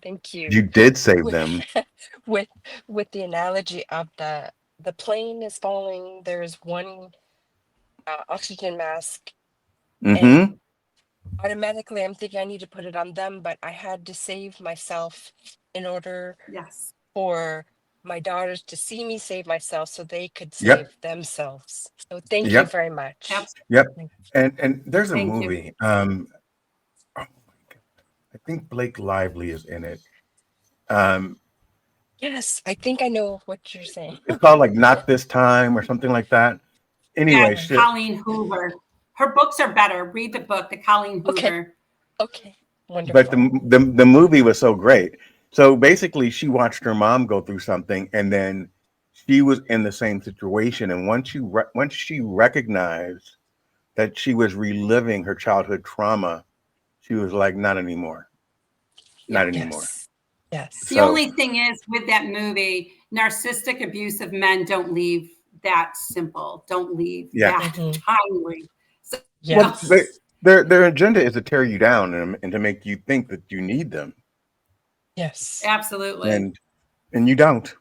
thank you, You did save with them. with with the analogy of the plane is falling. There's one oxygen mask, and Mm-hmm. automatically I'm thinking I need to put it on them, but I had to save myself in order Yes. for my daughters to see me save myself so they could Yep. save themselves. So thank you Yep. very much. Absolutely. Yep. Thank- And there's a Thank you. movie. Oh my God. I think Blake Lively is in it. Um, Yes, I think I know what you're saying. it's called like Not This Time or something like that. Anyway, Yes, Yeah. Colleen Hoover. Her books are better. Read the book, The Colleen Okay. Hoover. Okay. but Wonderful. the movie was so great. So basically, she watched her mom go through something, and then she was in the same situation. And once she recognized that she was reliving her childhood trauma, she was like, "Not anymore, Yeah. not anymore." Yes. Yes. The So only thing is with that movie, narcissistic, abusive men don't leave that simple, don't leave yeah, that Hmm. timely. So, well, Yes. their agenda is to tear you down and to make you think that you need them, Yes. absolutely. and you don't.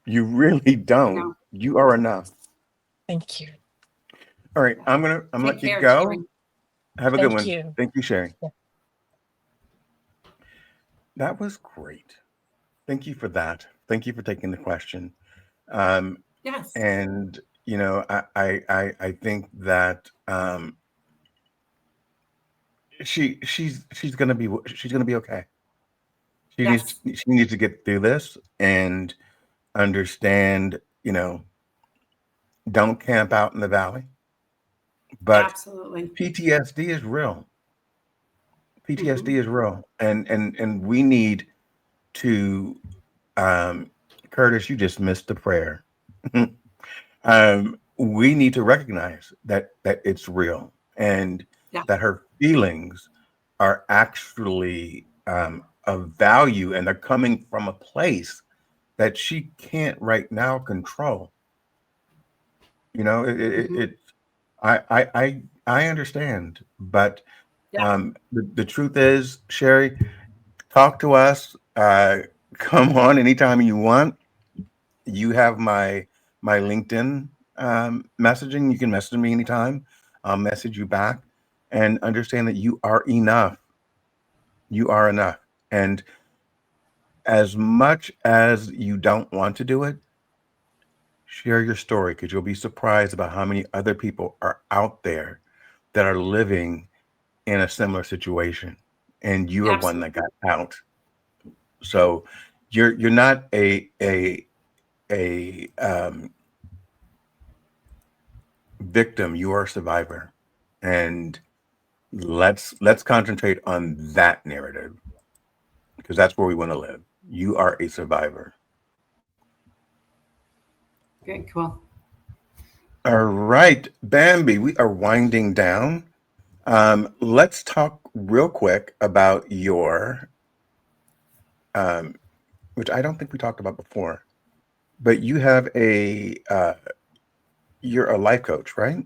You really don't. No. You are enough. Thank you. All right, I'm gonna Take let you care, go. Jerry. Have a good Thank one. you. Thank you, Sherry. Yeah. That was great. Thank you for that. Thank you for taking the question. Um, Yes. and I think that she's gonna be okay. Yes. She needs to get through this and understand. Don't camp out in the valley. But Absolutely. PTSD is real. Hmm. PTSD is real, and we need to. Curtis, you just missed the prayer. We need to recognize that it's real and Yeah. that her feelings are actually of value, and they're coming from a place that she can't right now control. Hmm. It I understand, but Yeah. the truth is, Sherry, talk to us. Come on anytime you want. You have my LinkedIn messaging. You can message me anytime. I'll message you back, and understand that you are enough. You are enough. And as much as you don't want to do it, share your story, because you'll be surprised about how many other people are out there that are living in a similar situation, and you are one that Absolutely. got out. So you're not a victim. You are a survivor, and let's concentrate on that narrative, because that's where we want to live. You are a survivor. Very cool. All right, Bambi, we are winding down. Let's talk real quick about your which I don't think we talked about before, but you have you're a life coach, right?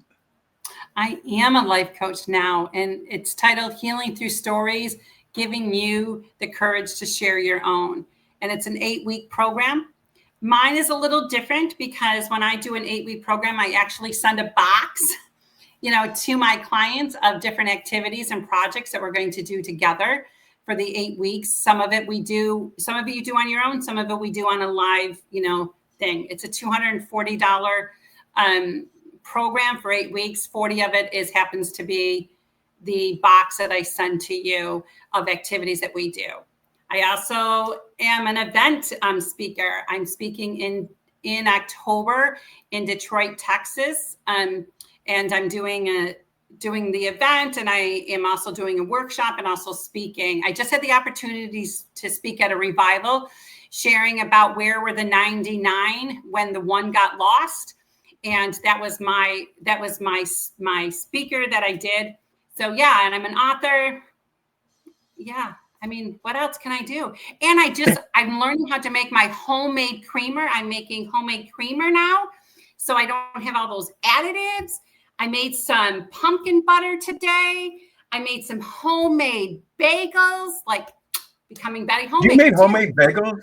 I am a life coach now, and it's titled Healing Through Stories, giving you the courage to share your own. And it's an 8-week program. Mine is a little different because when I do an 8-week program, I actually send a box, to my clients of different activities and projects that we're going to do together for the 8 weeks. Some of it some of it you do on your own, some of it we do on a live, thing. It's a $240 program for 8 weeks. 40 of it happens to be the box that I send to you of activities that we do. I also am an event speaker. I'm speaking in October in Detroit, Texas, and I'm doing the event, and I am also doing a workshop and also speaking. I just had the opportunities to speak at a revival, sharing about where were the 99 when the one got lost. and that was my speaker that I did. So yeah, and I'm an author. Yeah. I mean, what else can I do? And I'm learning how to make my homemade creamer. I'm making homemade creamer now, so I don't have all those additives. I made some pumpkin butter today. I made some homemade bagels, like becoming Betty You homemade. made homemade bagels?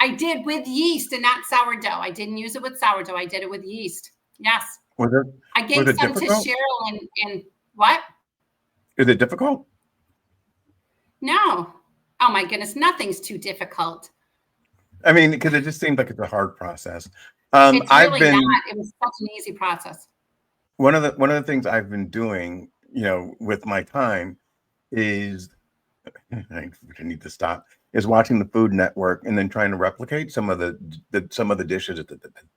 I did with yeast and not sourdough. I didn't use it with sourdough. I did it with yeast. Yes. Was I gave it some to difficult? Cheryl and what? Is it difficult? No. Oh my goodness, nothing's too difficult. I mean, because it just seems like it's a hard process. It's I've really been not. It was such an easy process. one of the things I've been doing, with my time is I need to stop is watching the Food Network and then trying to replicate some of the dishes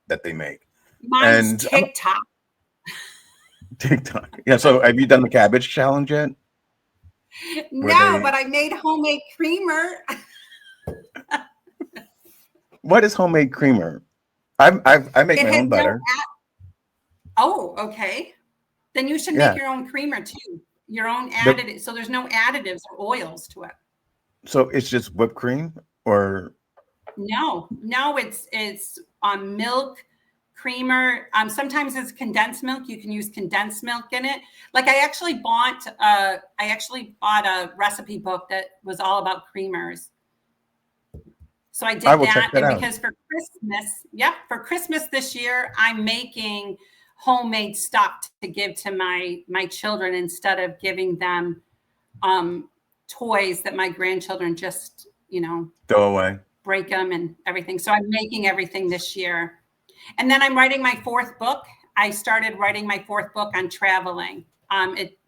that they make. Mine's And TikTok. TikTok. Yeah. So have you done the cabbage challenge yet? No, but I made homemade creamer. What is homemade creamer? I make It my has own butter. Oh, okay. Then you should Yeah. make your own creamer too. Your own But- additives. So there's no additives or oils to it. So it's just whipped cream or No, it's milk, creamer. Sometimes it's condensed milk. You can use condensed milk in it. Like I actually bought a recipe book that was all about creamers. So I did I will that, check that and out. because for Christmas this year, I'm making homemade stuff to give to my children instead of giving them toys that my grandchildren just, throw away. break them and everything. So I'm making everything this year. And then I'm writing my fourth book. I started writing my fourth book on traveling.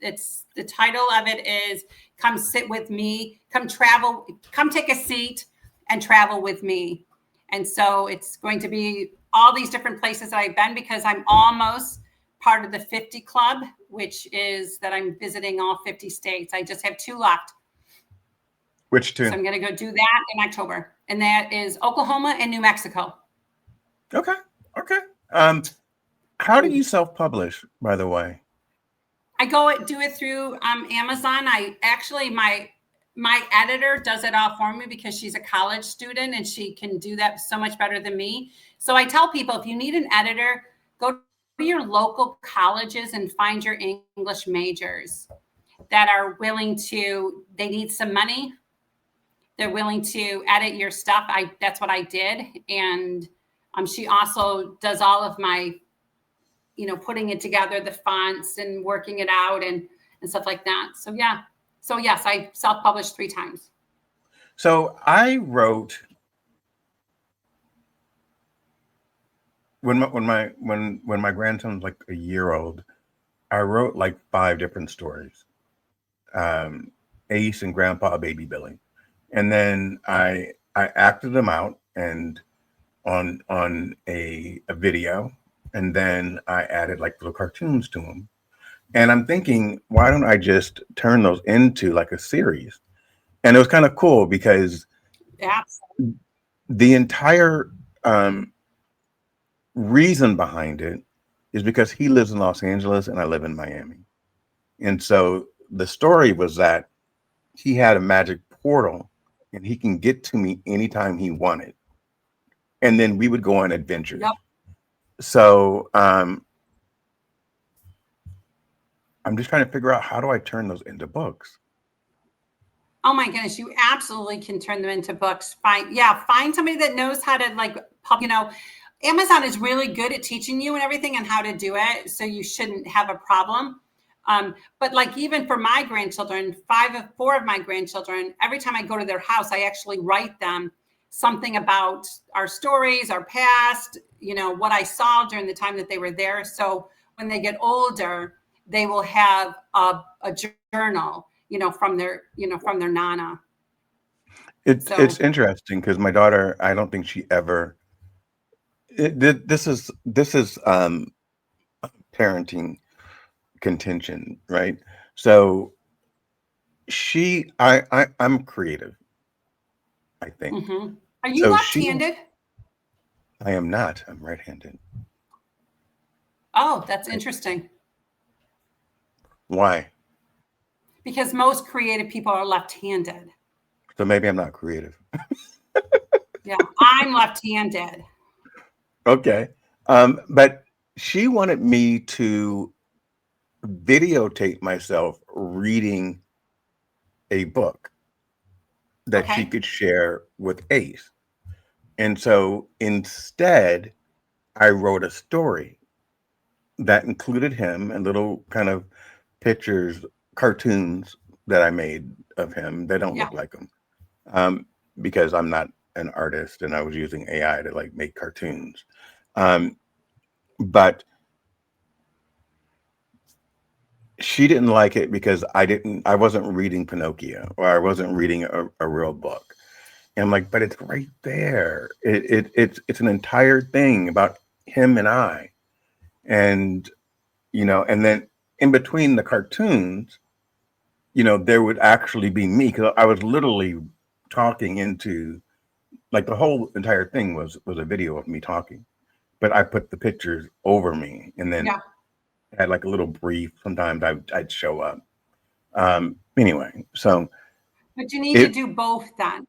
It's the title of it is Come Sit With Me, Come Travel, Come Take a Seat and Travel With Me. And so it's going to be all these different places that I've been because I'm almost part of the 50 Club, which is that I'm visiting all 50 states. I just have 2 left. Which two? So I'm going to go do that in October. And that is Oklahoma and New Mexico. Okay. How do you self-publish, by the way? I do it through Amazon. My editor does it all for me because she's a college student and she can do that so much better than me. So I tell people, if you need an editor, go to your local colleges and find your English majors that are willing to, they need some money. They're willing to edit your stuff. That's what I did. And she also does all of my, putting it together, the fonts and working it out and stuff like that. So yeah. So yes, I self-published 3 times. So I wrote when my grandson was like a year old, I wrote like 5 different stories. Ace and Grandpa Baby Billy. And then I acted them out and on a video, and then I added like little cartoons to them. And I'm thinking, why don't I just turn those into like a series? And it was kind of cool because the entire reason behind it is because he lives in Los Angeles and I live in Miami. And so the story was that he had a magic portal and he can get to me anytime he wanted. And then we would go on adventures. Yep. So I'm just trying to figure out, how do I turn those into books? Oh my goodness, you absolutely can turn them into books. Find somebody that knows how to Amazon is really good at teaching you and everything and how to do it. So you shouldn't have a problem. But like even for my grandchildren, 4 of my grandchildren, every time I go to their house, I actually write them something about our stories, our past, what I saw during the time that they were there. So when they get older, they will have a journal, from their nana. It's interesting because my daughter, I don't think she ever. This is parenting contention, right? So I'm creative, I think. Mm-hmm. Are you So left-handed? I am not. I'm right-handed. Oh, that's interesting. Why? Because most creative people are left-handed. So maybe I'm not creative. Yeah, I'm left-handed. Okay. But she wanted me to videotape myself reading a book that she Okay. could share with Ace. And so instead, I wrote a story that included him and little kind of pictures, cartoons that I made of him. They don't Yeah. look like him, um, because I'm not an artist and I was using AI to like make cartoons. Um, but she didn't like it because I wasn't reading Pinocchio or I wasn't reading a real book. And I'm like, but it's right there. It's an entire thing about him and I. And, and then in between the cartoons, there would actually be me because I was literally talking into, like, the whole entire thing was a video of me talking, but I put the pictures over me and then Yeah. had like a little brief. Sometimes I'd show up. Anyway, so But you need to it do both then.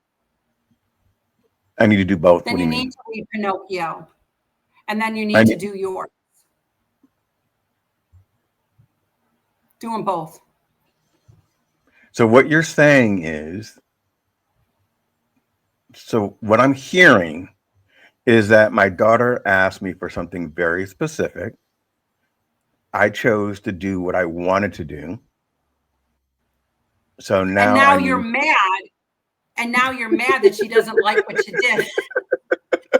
I need to do both. What Then do you you need mean? to read Pinocchio. And then you I need to do yours. Do them both. So what you're saying is, so what I'm hearing is that my daughter asked me for something very specific. I chose to do what I wanted to do. So And now now I you're need. mad. And now you're mad that she doesn't like what you did.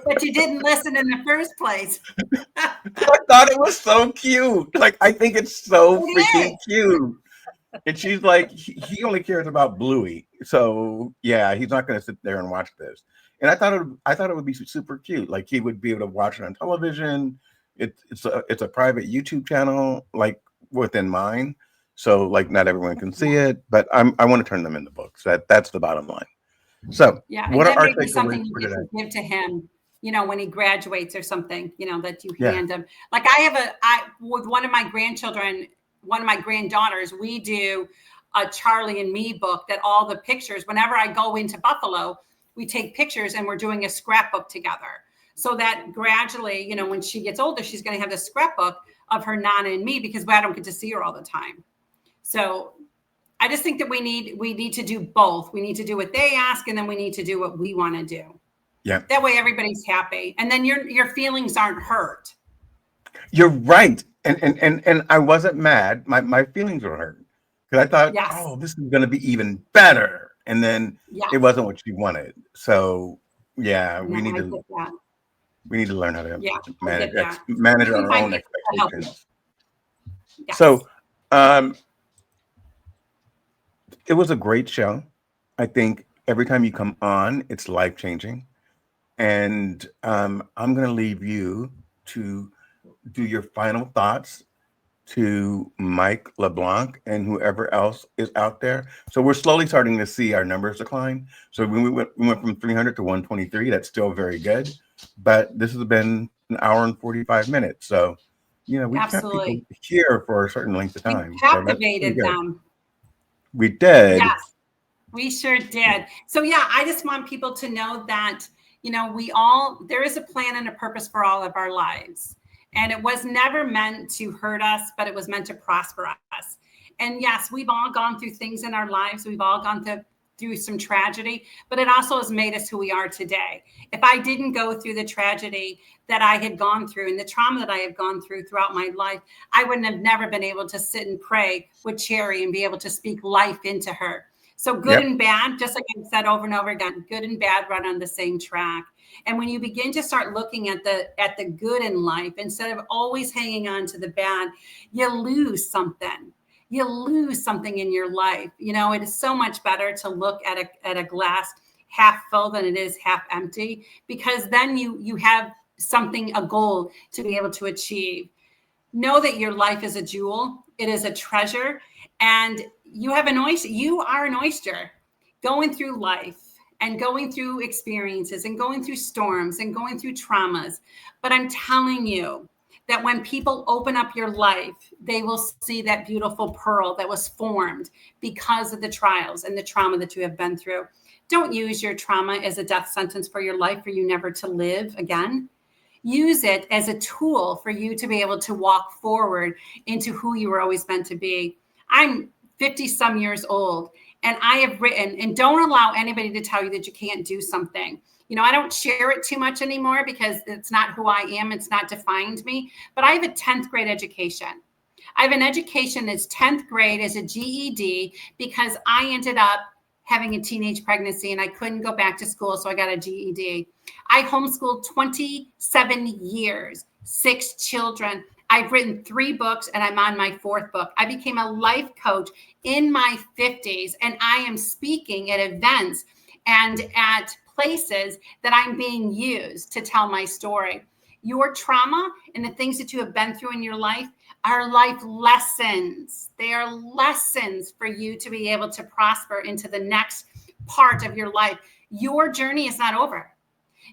But you didn't listen in the first place. I thought it was so cute. Like, I think it's so It freaking is. cute. And she's like, he only cares about Bluey. So yeah, he's not going to sit there and watch this. And I thought it would be super cute. Like, he would be able to watch it on television. It's a private YouTube channel, like within mine. So like not everyone can see it, but I want to turn them into books. That's the bottom line. So Yeah. And what are then our maybe takeaways something you for get today? to give to him, when he graduates or something, that you Yeah. hand him. Like with one of my grandchildren, one of my granddaughters, we do a Charlie and Me book that all the pictures, whenever I go into Buffalo, we take pictures and we're doing a scrapbook together. So that gradually, when she gets older, she's going to have this scrapbook of her Nana and me because I don't get to see her all the time. So I just think that we need to do both. We need to do what they ask, and then we need to do what we want to do. Yeah. That way everybody's happy. And then your feelings aren't hurt. You're right. And I wasn't mad. My feelings were hurt. Because I thought, Yes. oh, this is gonna be even better. And then Yeah. it wasn't what she wanted. So yeah, No, I get that. we need to learn how to Yeah, I get that. manage You can our find own people to help you. expectations. Yes. So it was a great show. I think every time you come on, it's life changing. And I'm gonna leave you to do your final thoughts to Mike LeBlanc and whoever else is out there. So we're slowly starting to see our numbers decline. So when we went from 300 to 123, that's still very good. But this has been an hour and 45 minutes. So, we kept people Absolutely. here for a certain length of We time. So that's pretty captivated good. them. We did. Yes, we sure did. So yeah, I just want people to know that, there is a plan and a purpose for all of our lives. And it was never meant to hurt us, but it was meant to prosper us. And yes, we've all gone through things in our lives. We've all gone through some tragedy, but it also has made us who we are today. If I didn't go through the tragedy that I had gone through and the trauma that I have gone through throughout my life, I wouldn't have never been able to sit and pray with Cherry and be able to speak life into her. So good Yep. and bad, just like I said over and over again, good and bad run on the same track. And when you begin to start looking at the good in life, instead of always hanging on to the bad, you lose something. You lose something in your life. It is so much better to look at a glass half full than it is half empty, because then you have something, a goal to be able to achieve. Know that your life is a jewel. It is a treasure. And you have an oyster. You are an oyster going through life and going through experiences and going through storms and going through traumas. But I'm telling you that when people open up your life, they will see that beautiful pearl that was formed because of the trials and the trauma that you have been through. Don't use your trauma as a death sentence for your life, for you never to live again. Use it as a tool for you to be able to walk forward into who you were always meant to be. I'm 50 some years old, and I have written, and don't allow anybody to tell you that you can't do something. You know, I don't share it too much anymore because it's not who I am. It's not defined me, but I have a 10th grade education. I have an education that's 10th grade as a GED because I ended up having a teenage pregnancy and I couldn't go back to school. So I got a GED. I homeschooled 27 years, 6 children. I've written 3 books and I'm on my 4th book. I became a life coach in my 50s and I am speaking at events and at places that I'm being used to tell my story. Your trauma and the things that you have been through in your life are life lessons. They are lessons for you to be able to prosper into the next part of your life. Your journey is not over.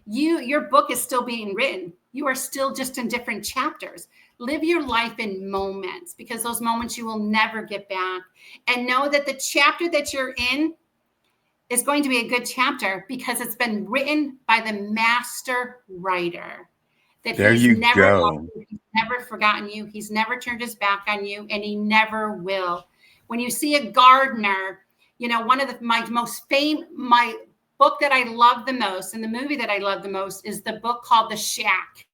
Your book is still being written. You are still just in different chapters. Live your life in moments because those moments you will never get back. And know that the chapter that you're in is going to be a good chapter because it's been written by the master writer. That There he's you never go. loved you, he's never forgotten you, he's never turned his back on you, and he never will. When you see a gardener, you know, one of my book that I love the most and the movie that I love the most is the book called The Shack.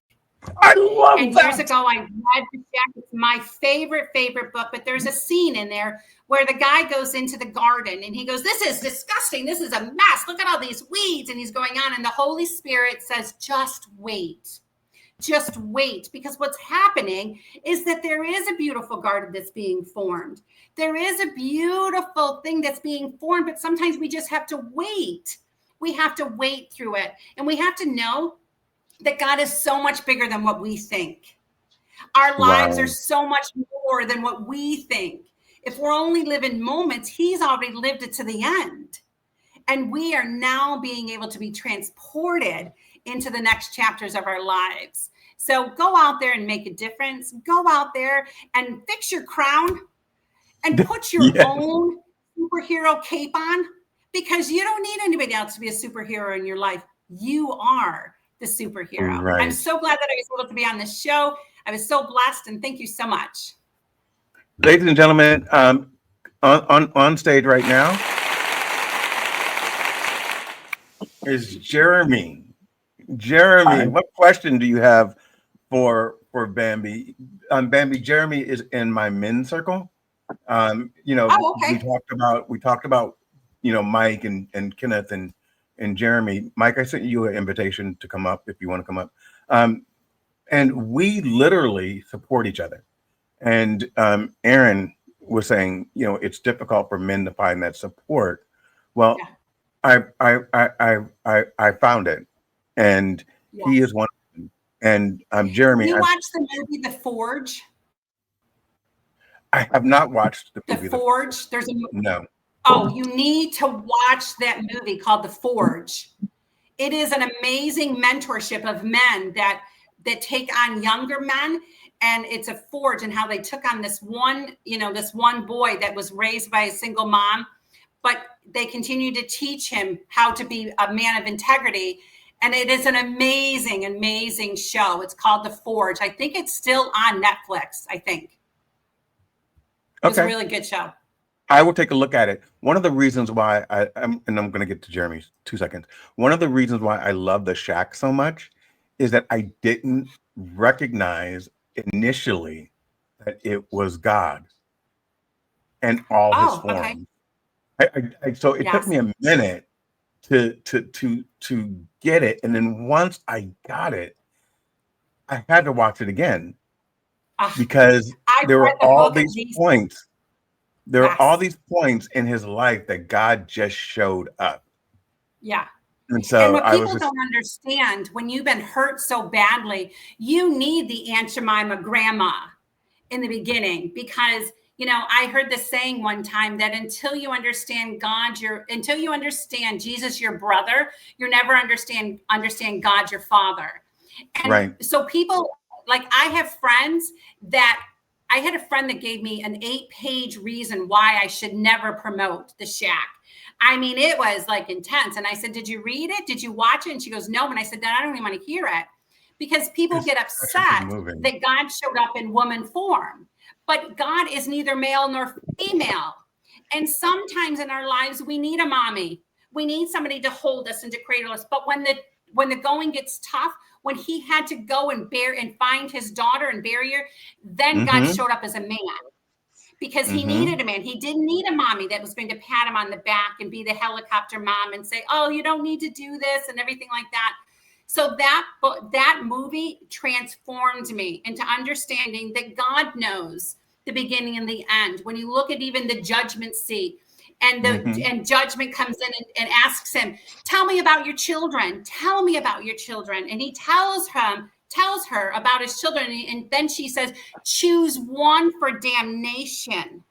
I love And that. years ago, I read The Shack. It's my favorite book, but there's a scene in there where the guy goes into the garden and he goes, "This is disgusting. This is a mess. Look at all these weeds." And he's going on. And the Holy Spirit says, "Just wait. Just wait." Because what's happening is that there is a beautiful garden that's being formed. There is a beautiful thing that's being formed, but sometimes we just have to wait. We have to wait through it. And we have to know that God is so much bigger than what we think. Our lives are so much more than what we think. If we're only living moments, he's already lived it to the end. And we are now being able to be transported into the next chapters of our lives. So go out there and make a difference. Go out there and fix your crown and put your own superhero cape on, because you don't need anybody else to be a superhero in your life. You are the superhero. Right. I'm so glad that I was able to be on this show. I was so blessed, and thank you so much. Ladies and gentlemen, on stage right now is Jeremy. Jeremy, what question do you have for Bambi? Bambi, Jeremy is in my men's circle. You know, okay. we talked about, you know, Mike and Kenneth and Jeremy. Mike, I sent you an invitation to come up if you want to come up. And we literally support each other. And Aaron was saying, you know, it's difficult for men to find that support. Well, yeah. I found it, and he is one of them. And Jeremy, you watched the movie The Forge? I have not watched the movie The Forge. There's a no. Oh, you need to watch that movie called The Forge. It is an amazing mentorship of men that take on younger men. And it's a forge, and how they took on this one boy that was raised by a single mom, but they continue to teach him how to be a man of integrity. And it is an amazing, amazing show. It's called The Forge. I think it's still on Netflix, I think. It was a really good show. I will take a look at it. One of the reasons why I'm going to get to Jeremy's 2 seconds. One of the reasons why I love The Shack so much is that I didn't recognize initially that it was God and all his forms. Okay. So it took me a minute to get it, and then once I got it, I had to watch it again because there were all these points. There are all these points in his life that God just showed up. Yeah. And so what people don't understand, when you've been hurt so badly, you need the Aunt Jemima grandma in the beginning, because, you know, I heard this saying one time that until you understand God, until you understand Jesus, your brother, you never understand God, your father. And so people like I have friends that I had a friend that gave me an 8-page reason why I should never promote the Shack. I mean, it was like intense. And I said, did you read it? Did you watch it? And she goes, no. And I said, then I don't even want to hear it, because people get upset that God showed up in woman form, but God is neither male nor female. And sometimes in our lives, we need a mommy. We need somebody to hold us and to cradle us. But when the going gets tough, when he had to go and find his daughter and bury her, then God showed up as a man, because he needed a man. He didn't need a mommy that was going to pat him on the back and be the helicopter mom and say, oh, you don't need to do this and everything like that. So that movie transformed me into understanding that God knows the beginning and the end. When you look at even the judgment seat, and and judgment comes in and asks him, tell me about your children. Tell me about your children. And he tells her about his children. And then she says, choose one for damnation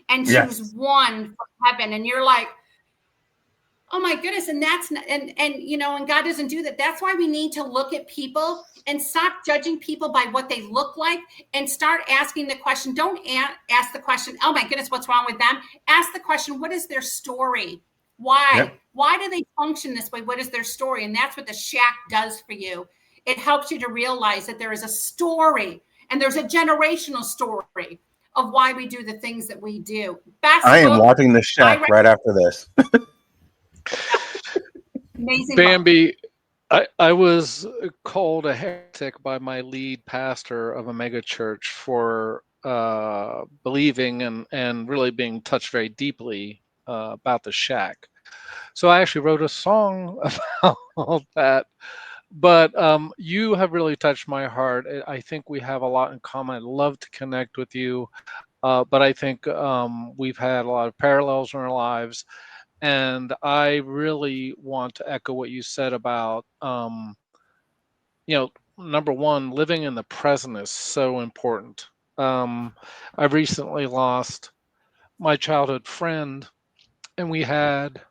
and choose one for heaven. And you're like, oh my goodness. And that's not, and God doesn't do that. That's why we need to look at people and stop judging people by what they look like, and start asking the question. Don't ask the question, oh my goodness, what's wrong with them? Ask the question, what is their story? Why? Why do they function this way? What is their story? And that's what the Shack does for you. It helps you to realize that there is a story, and there's a generational story of why we do the things that we do. I am watching the Shack right after this. Amazing Bambi, I was called a heretic by my lead pastor of a mega church for believing and really being touched very deeply about the Shack. So I actually wrote a song about that. But you have really touched my heart. I think we have a lot in common. I'd love to connect with you. But I think we've had a lot of parallels in our lives. And I really want to echo what you said about, number one, living in the present is so important. I recently lost my childhood friend, and we had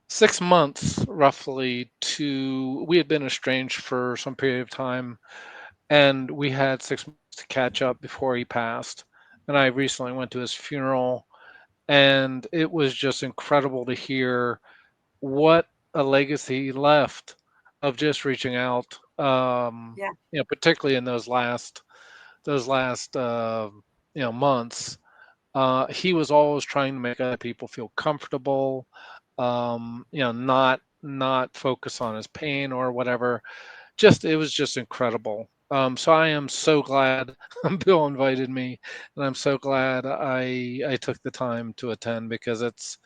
6 months roughly we had been estranged for some period of time, and we had 6 months to catch up before he passed. And I recently went to his funeral, and it was just incredible to hear what a legacy he left of just reaching out. Particularly in those last months. He was always trying to make other people feel comfortable, not focus on his pain or whatever. It was just incredible. So I am so glad Bill invited me, and I'm so glad I took the time to attend, because it's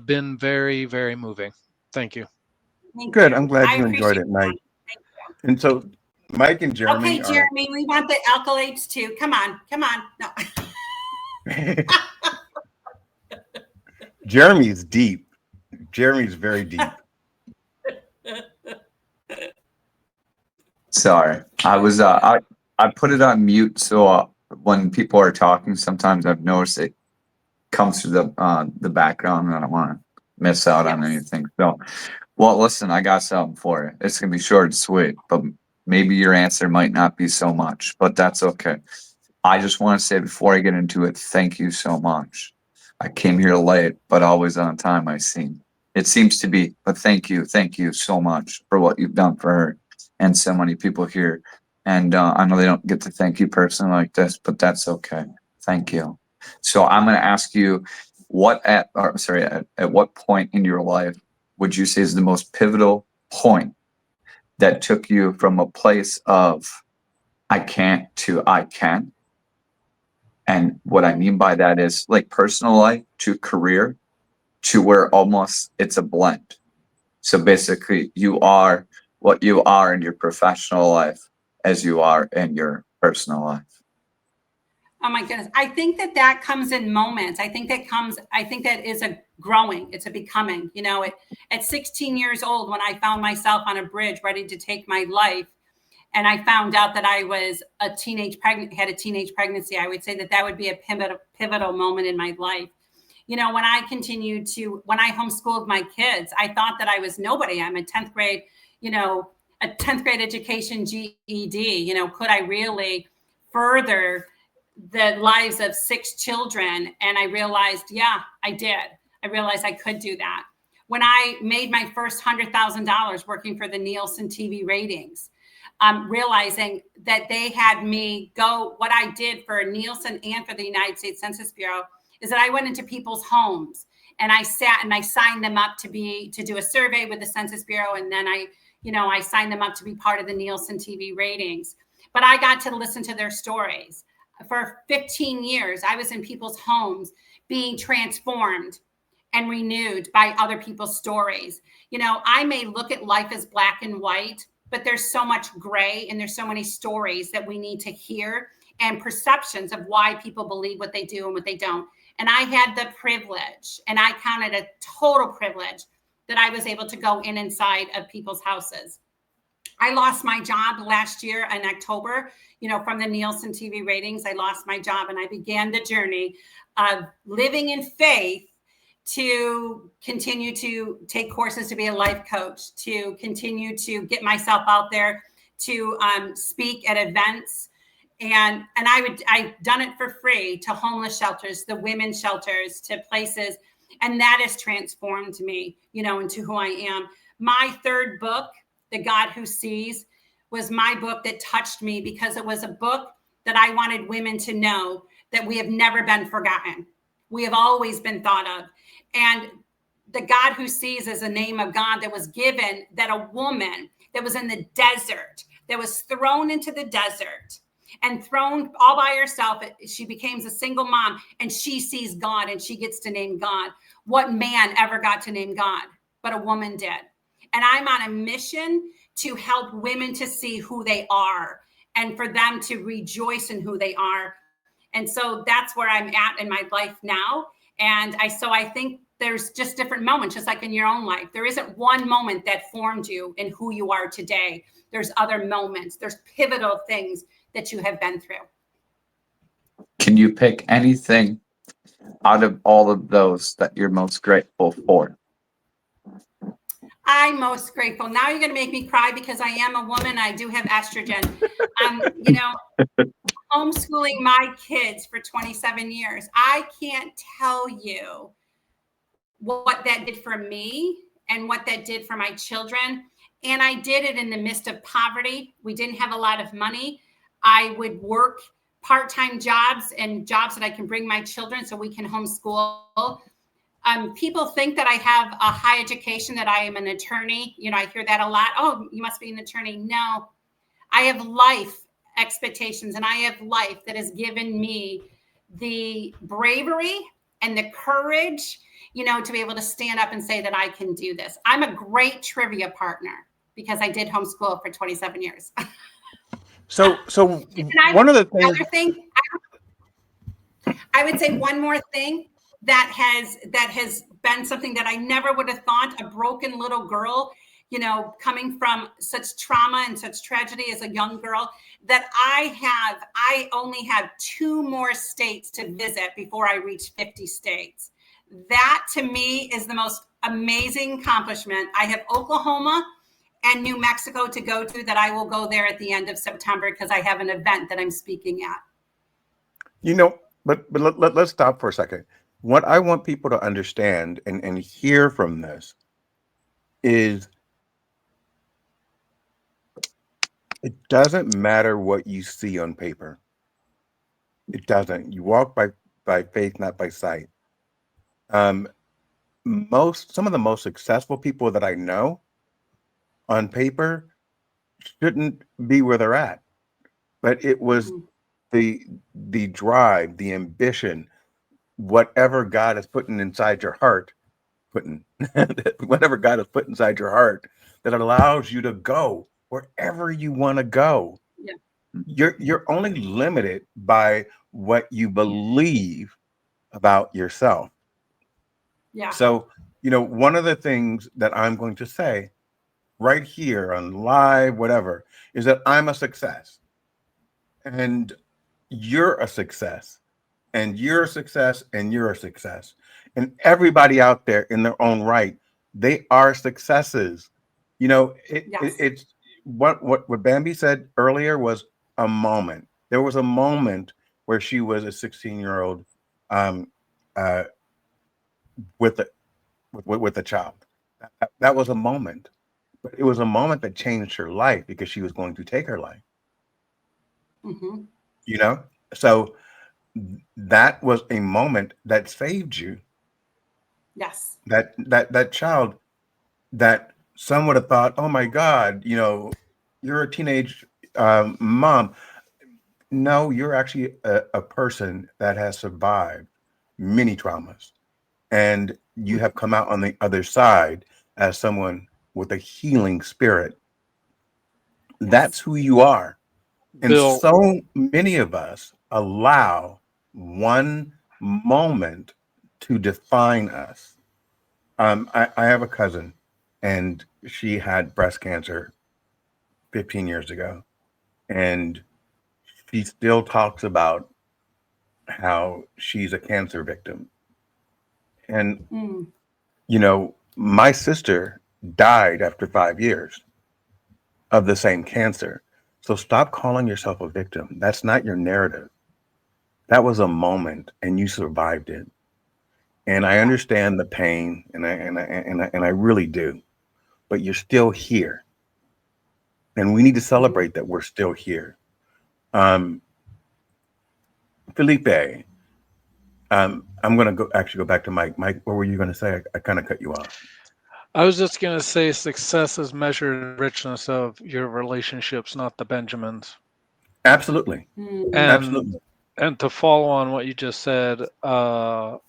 been very, very moving. Thank you. Good. I'm glad you enjoyed it, Mike. And so Mike and Jeremy. Okay, Jeremy, we want the accolades too. Come on. No. Jeremy's deep. Jeremy's very deep. Sorry, I was I put it on mute, so when people are talking, sometimes I've noticed it comes through the background, and I don't want to miss out on anything. So, well, listen, I got something for you. It's gonna be short and sweet, but maybe your answer might not be so much, but that's okay. I just want to say before I get into it, thank you so much. I came here late, but always on time. It seems to be, but thank you so much for what you've done for her and so many people here. And I know they don't get to thank you personally like this, but that's okay. Thank you. So I'm going to ask you, at what point in your life would you say is the most pivotal point that took you from a place of I can't to I can? And what I mean by that is like personal life to career, to where almost it's a blend. So basically you are what you are in your professional life as you are in your personal life. Oh my goodness. I think that comes in moments. I think that is a growing, it's a becoming, at 16 years old, when I found myself on a bridge ready to take my life, and I found out that I was had a teenage pregnancy, I would say that would be a pivotal moment in my life. When I homeschooled my kids, I thought that I was nobody. I'm a 10th grade, a 10th grade education, GED. You know, could I really further the lives of 6 children? And I realized, yeah, I did. I realized I could do that. When I made my first $100,000 working for the Nielsen TV ratings, realizing that they had me go, what I did for Nielsen and for the United States Census Bureau is that I went into people's homes and I sat and I signed them up to do a survey with the Census Bureau. And then I signed them up to be part of the Nielsen TV ratings. But I got to listen to their stories. For 15 years, I was in people's homes being transformed and renewed by other people's stories. You know, I may look at life as black and white, but there's so much gray and there's so many stories that we need to hear and perceptions of why people believe what they do and what they don't. And I had the privilege, and I counted a total privilege, that I was able to go inside of people's houses. I lost my job last year in October, you know, from the Nielsen TV ratings. I lost my job and I began the journey of living in faith to continue to take courses to be a life coach, to continue to get myself out there, to speak at events. And I've done it for free to homeless shelters, the women's shelters, to places. And that has transformed me, you know, into who I am. My third book, The God Who Sees, was my book that touched me because it was a book that I wanted women to know that we have never been forgotten. We have always been thought of. And the God Who Sees is a name of God that was given, that a woman that was in the desert, that was thrown into the desert and thrown all by herself. She becomes a single mom and she sees God and she gets to name God. What man ever got to name God? But a woman did. And I'm on a mission to help women to see who they are and for them to rejoice in who they are. And so that's where I'm at in my life now. And I think there's just different moments, just like in your own life. There isn't one moment that formed you in who you are today. There's other moments. There's pivotal things that you have been through. Can you pick anything out of all of those that you're most grateful for? I'm most grateful. Now you're going to make me cry because I am a woman. I do have estrogen. You know, homeschooling my kids for 27 years. I can't tell you what that did for me and what that did for my children. And I did it in the midst of poverty. We didn't have a lot of money. I would work part-time jobs and jobs that I can bring my children so we can homeschool. People think that I have a high education, that I am an attorney. You know, I hear that a lot. Oh, you must be an attorney. No, I have life expectations and I have life that has given me the bravery and the courage, you know, to be able to stand up and say that I can do this. I'm a great trivia partner because I did homeschool for 27 years. So one of the things, I would say one more thing that has been something that I never would have thought, a broken little girl, you know, coming from such trauma and such tragedy as a young girl, that I only have 2 more states to visit before I reach 50 states. That to me is the most amazing accomplishment. I have Oklahoma and New Mexico to go to, that I will go there at the end of September because I have an event that I'm speaking at. you know, but let's stop for a second. What I want people to understand and hear from this is it doesn't matter what you see on paper. It doesn't. You walk by faith, not by sight. Some of the most successful people that I know on paper shouldn't be where they're at, but it was the drive, the ambition, whatever God has put inside your heart, whatever God has put inside your heart, that allows you to go wherever you want to go. Yeah. You're only limited by what you believe about yourself. Yeah. So, you know, one of the things that I'm going to say right here on live, whatever, is that I'm a success and you're a success and you're a success and you're a success. And everybody out there in their own right, they are successes. You know, Yes. it's what Bambi said earlier was a moment. There was a moment where she was a 16-year-old um, uh, with a with a child. That was a moment, but it was a moment that changed her life because she was going to take her life. Mm-hmm. You know, so that was a moment that saved you. Yes. That child that some would have thought, oh my God, you're a teenage mom. No, you're actually a person that has survived many traumas, and you have come out on the other side as someone with a healing spirit. That's Yes. who you are. And Bill, so many of us allow one moment to define us. I have a cousin, and she had breast cancer 15 years ago, and she still talks about how she's a cancer victim. And, Mm. my sister died after 5 years of the same cancer. So stop calling yourself a victim. That's not your narrative. That was a moment, and you survived it. And I Yeah. understand the pain, and I really do. But you're still here, and we need to Mm-hmm. celebrate that we're still here. Um, Felipe, I'm going to go back to Mike. Mike, what were you going to say? I kind of cut you off. I was just going to say success is measured in the richness of your relationships, not the Benjamins. Absolutely, Mm. And absolutely. and to follow on what you just said, I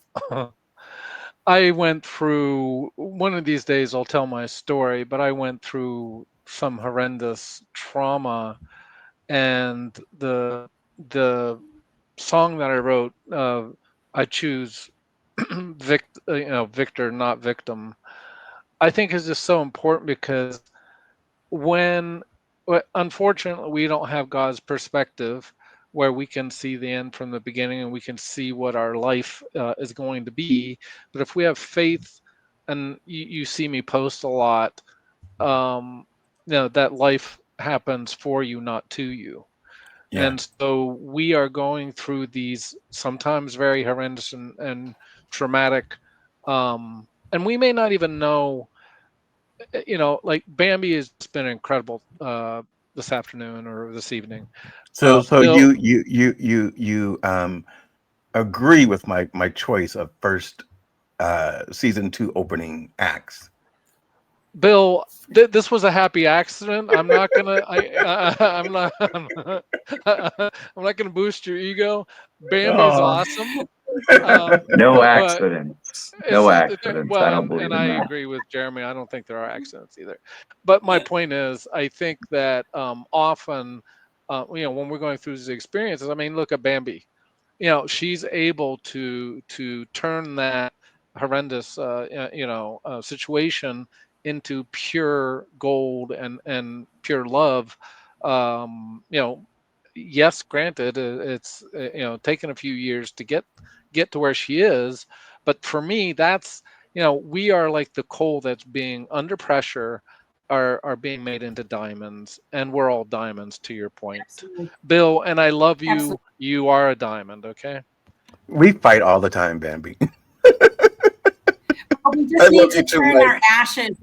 went through one of these days. I'll tell my story, but I went through some horrendous trauma, and the song that I wrote, I choose Victor, not victim. I think is just so important because when unfortunately we don't have God's perspective where we can see the end from the beginning and we can see what our life is going to be. But if we have faith, and you see me post a lot, um, that life happens for you, not to you. Yeah. And so we are going through these sometimes very horrendous and traumatic, and we may not even know, like Bambi has been incredible this afternoon or this evening. So Bill, you agree with my choice of first season 2 opening acts. Bill, this was a happy accident. I'm not gonna. I'm not. I'm not gonna boost your ego. Bambi's Oh. awesome. No But accidents. it's No accidents. I well, don't and believe in I that. agree with Jeremy. I don't think there are accidents either. But my point is, I think that often, when we're going through these experiences, I mean, look at Bambi. She's able to turn that horrendous situation into pure gold and pure love. Yes, granted, it's taken a few years to get to where she is, but for me, that's, we are like the coal that's being under pressure, are being made into diamonds, and we're all diamonds, to your point, Absolutely. Bill. And I love Absolutely. you. You are a diamond. Okay. We fight all the time, Bambi. But we I just love need you to too, turn Mike. our ashes.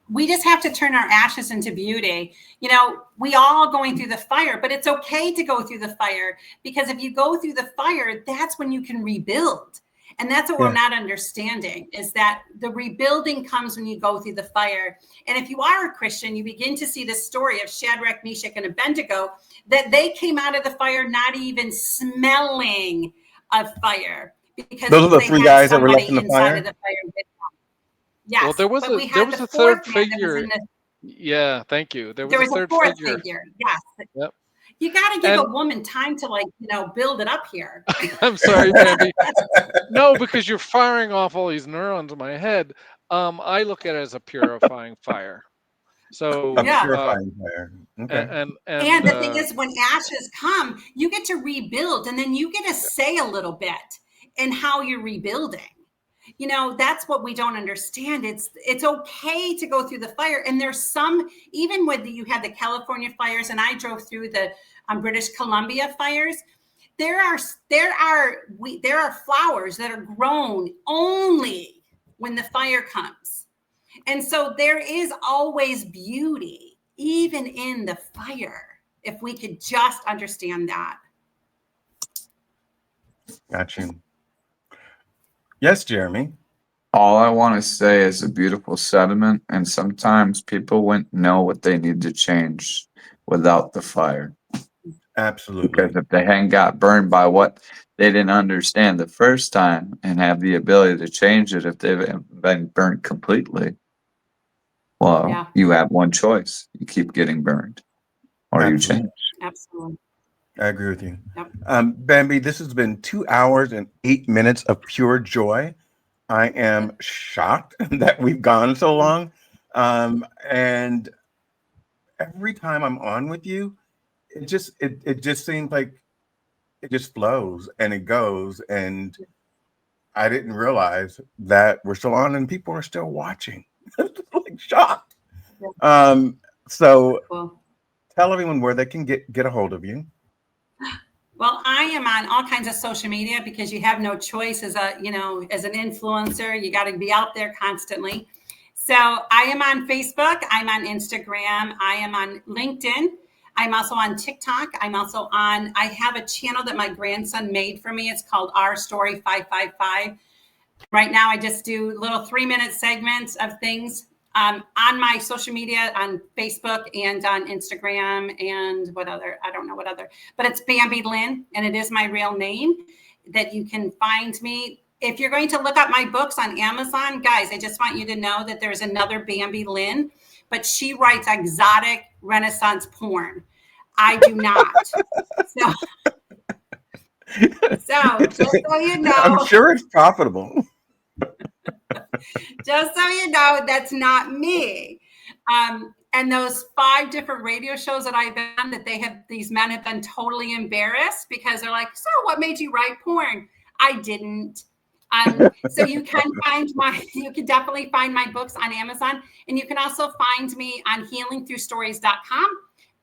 We just have to turn our ashes into beauty. We all going through the fire, but it's okay to go through the fire, because if you go through the fire, that's when you can rebuild. And that's what we're Yeah. not understanding, is that the rebuilding comes when you go through the fire. And if you are a Christian, you begin to see the story of Shadrach, Meshach, and Abednego, that they came out of the fire not even smelling of fire, because Those are the they three had guys that were left in somebody the inside of fire. the fire with them. Well, Yes, there was but a we there had was the a fourth third man that was figure. in the. Yeah, thank you. There was There a was a third fourth figure. figure. Yes, Yep. you got to give a And woman time to build it up here. I'm sorry, Bambi. No, because you're firing off all these neurons in my head. I look at it as a purifying fire. A So, Yeah. purifying fire. Okay. And the thing is, when ashes come, you get to rebuild, and then you get to say a little bit in how you're rebuilding. You know, that's what we don't understand. It's okay to go through the fire. And there's some, even when you had the California fires, and I drove through the British Columbia fires, there are flowers that are grown only when the fire comes. And so there is always beauty, even in the fire, if we could just understand that. Got you. Yes, Jeremy. All I want to say is a beautiful sentiment, and sometimes people wouldn't know what they need to change without the fire. Absolutely. Because if they hadn't got burned by what they didn't understand the first time and have the ability to change it if they've been burnt completely, well, Yeah. you have one choice. You keep getting burned or you Absolutely. change. Absolutely. I agree with you. Yep. Bambi, this has been 2 hours and 8 minutes of pure joy. I am shocked that we've gone so long. And every time I'm on with you, it just seems like it just flows and it goes. And I didn't realize that we're still on and people are still watching. Like shocked. So Cool. tell everyone where they can get a hold of you. Well, I am on all kinds of social media because you have no choice as an influencer. You got to be out there constantly. So I am on Facebook. I'm on Instagram. I am on LinkedIn. I'm also on TikTok. I have a channel that my grandson made for me. It's called Our Story 555. Right now, I just do little 3-minute segments of things on my social media, on Facebook and on Instagram, and I don't know what other, but it's Bambi Lynne, and it is my real name that you can find me. If you're going to look up my books on Amazon, guys, I just want you to know that there's another Bambi Lynne, but she writes exotic Renaissance porn. I do not. So just so you know. I'm sure it's profitable. Just so you know, that's not me. And those 5 different radio shows that I've been on, these men have been totally embarrassed because they're like, so what made you write porn? I didn't. So you can definitely find my books on Amazon. And you can also find me on healingthroughstories.com.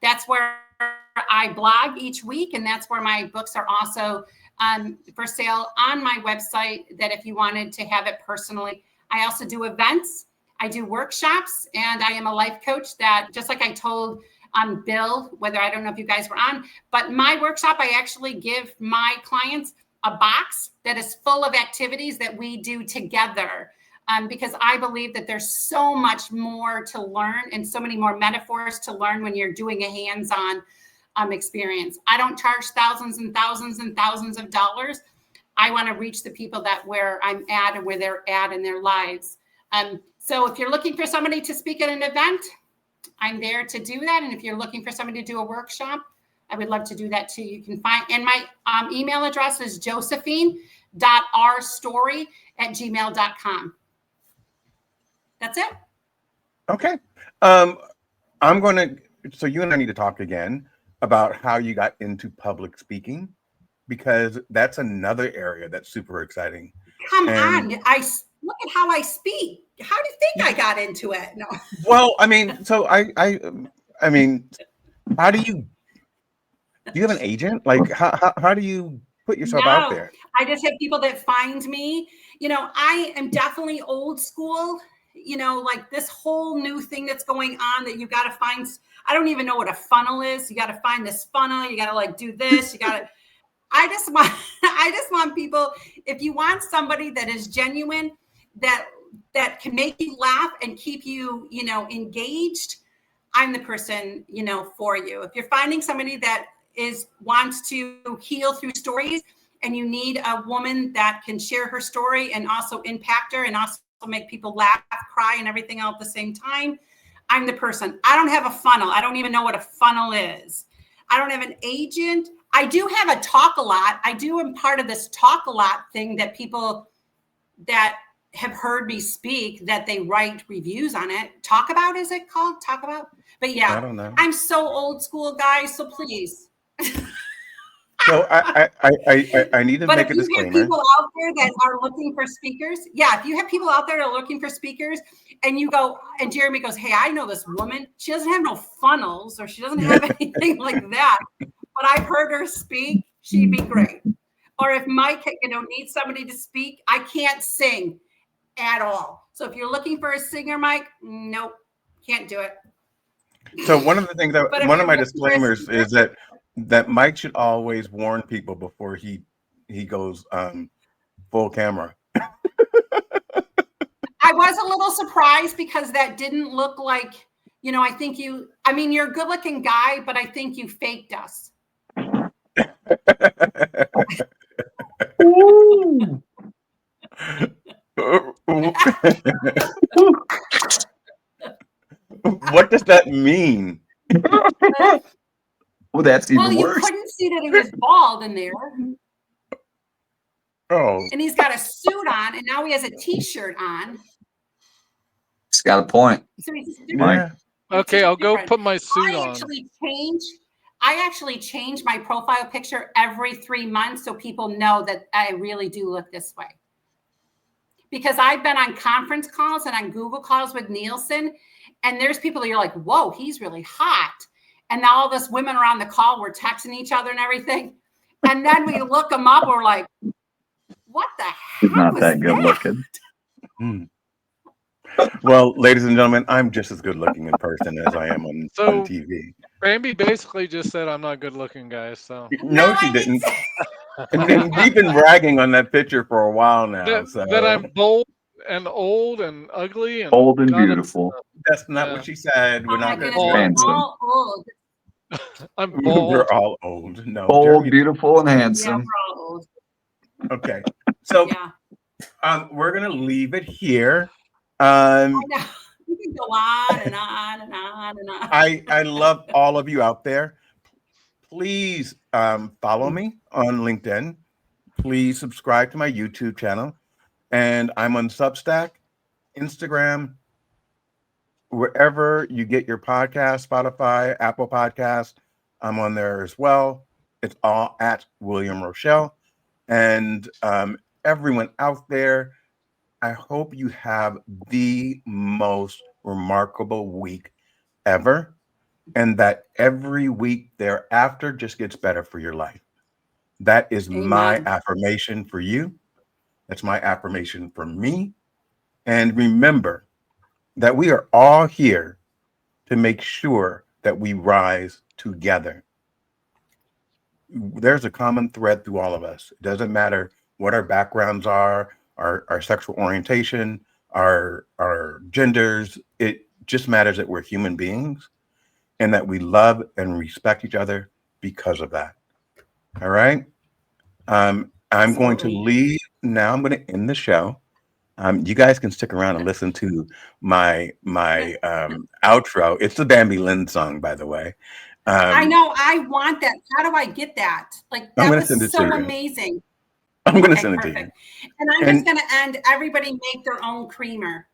That's where I blog each week. And that's where my books are also for sale on my website, that if you wanted to have it personally. I also do events. I do workshops, and I am a life coach that, just like I told Bill, whether I don't know if you guys were on, but my workshop, I actually give my clients a box that is full of activities that we do together. Because I believe that there's so much more to learn and so many more metaphors to learn when you're doing a hands-on experience. I don't charge thousands and thousands and thousands of dollars. I want to reach the people that where I'm at and where they're at in their lives. So if you're looking for somebody to speak at an event, I'm there to do that. And if you're looking for somebody to do a workshop, I would love to do that too. You can find, and my email address is josephine.rstory@gmail.com. That's it. Okay. So you and I need to talk again about how you got into public speaking, because that's another area that's super exciting. Come on. Look at how I speak. How do you think I got into it? No. Well, I mean, so I mean, how do you have an agent? Like, how do you put yourself out there? I just have people that find me. I am definitely old school, like this whole new thing that's going on that you got to find. I don't even know what a funnel is. You got to find this funnel. You got to do this. You got to, I just want people, if you want somebody that is genuine, that can make you laugh and keep you, engaged, I'm the person, for you. If you're finding somebody that wants to heal through stories, and you need a woman that can share her story and also impact her and also make people laugh, cry, and everything all at the same time, I'm the person. I don't have a funnel. I don't even know what a funnel is. I don't have an agent. I do have a talk a lot. am part of this talk a lot thing that people that have heard me speak, that they write reviews on it. Talk About, is it called? Talk About? But yeah, I don't know. I'm so old school, guys. So please. So I need to But make if a you have disclaimer. people out there that are looking for speakers, if you have people out there that are looking for speakers, and you go, and Jeremy goes, "Hey, I know this woman. She doesn't have no funnels, or she doesn't have anything like that, but I've heard her speak. She'd be great." Or if Mike, needs somebody to speak, I can't sing at all. So if you're looking for a singer, Mike, nope, can't do it. So one of the things that But if one of you're my looking for a disclaimers speaker- is that Mike should always warn people before he goes full camera. I was a little surprised because that didn't look like, I mean, you're a good looking guy, but I think you faked us. What does that mean? Well, that's even Well, you worse. couldn't see that he was bald in there. Oh, And he's got a suit on, and now he has a t-shirt on. He's got a point. So he's Mike. yeah. Okay, I'll go different. put my suit I on. actually change my profile picture every 3 months so people know that I really do look this way. Because I've been on conference calls and on Google calls with Nielsen, and there's people that you're like, whoa, he's really hot. And now all this women are on the call, we're texting each other and everything. And then we look them up, we're like, what the heck? He's not was that good looking. Well, ladies and gentlemen, I'm just as good looking in person as I am on TV. Bambi basically just said I'm not a good looking, guys. So No, she didn't. And we've been bragging on that picture for a while now. that I'm bold and old and ugly and Old and God, beautiful. That's not what she said. We're Oh my not goodness, gonna we're Handsome. all old. I'm bold. We're all old. No, Old, Jeremy- beautiful, and Yeah, handsome. we're all old. Okay, so Yeah. we're gonna leave it here. I know. You can go on and on and on and on. I love all of you out there. Please follow me on LinkedIn. Please subscribe to my YouTube channel. And I'm on Substack, Instagram, wherever you get your podcast, Spotify, Apple Podcast. I'm on there as well. It's all at William Rochelle. And everyone out there, I hope you have the most remarkable week ever, and that every week thereafter just gets better for your life. That is my affirmation for you. That's my affirmation for me. And remember that we are all here to make sure that we rise together. There's a common thread through all of us. It doesn't matter what our backgrounds are, our sexual orientation, our genders. It just matters that we're human beings and that we love and respect each other because of that. All right. I'm going to leave now. I'm going to end the show. You guys can stick around and listen to my outro. It's the Bambi Lynne song, by the way. I know. I want that. How do I get that? Like, that was so amazing. I'm going to send it to you. And I'm just going to end. Everybody make their own creamer.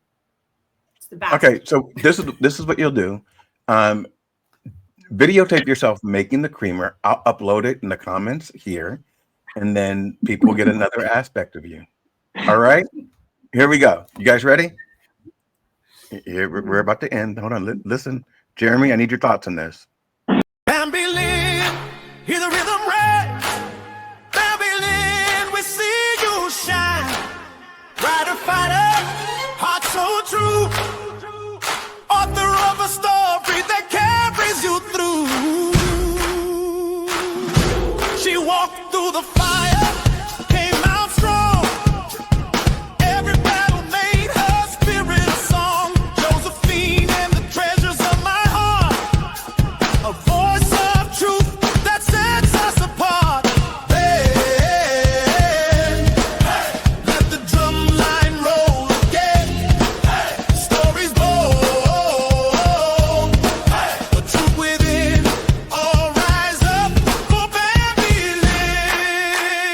It's the best. Okay, so this is what you'll do. Videotape yourself making the creamer. I'll upload it in the comments here, and then people will get another aspect of you. All right, here we go. You guys ready? Here, we're about to end. Hold on, listen, Jeremy. I need your thoughts on this. Bambi Lynne, hear the rhythm red. Bambi Lynne, we see you shine. Rider, fighter, heart so true. Author of a story that carries you through. She walked through the fire, came out strong. Every battle made her spirit a song. Josephine and the treasures of my heart. A voice of truth that sets us apart. Hey, let the drum line roll again. Stories bold, the truth within. All rise up for Bambi Lynne.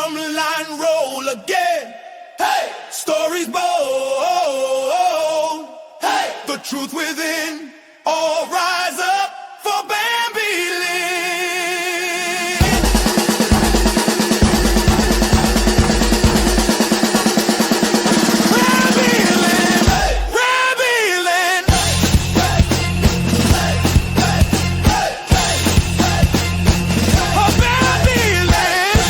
drum line roll again. Hey, stories bold. Hey, the truth within. All rise up for Bambi Lynne. Bambi Lynne. Bambi Lynne. Oh, Bambi Lynne.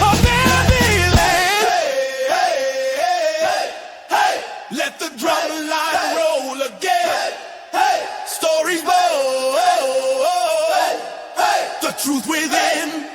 Oh, Bambi Lynne. Let the drum line roll again. Stories bold. The truth within.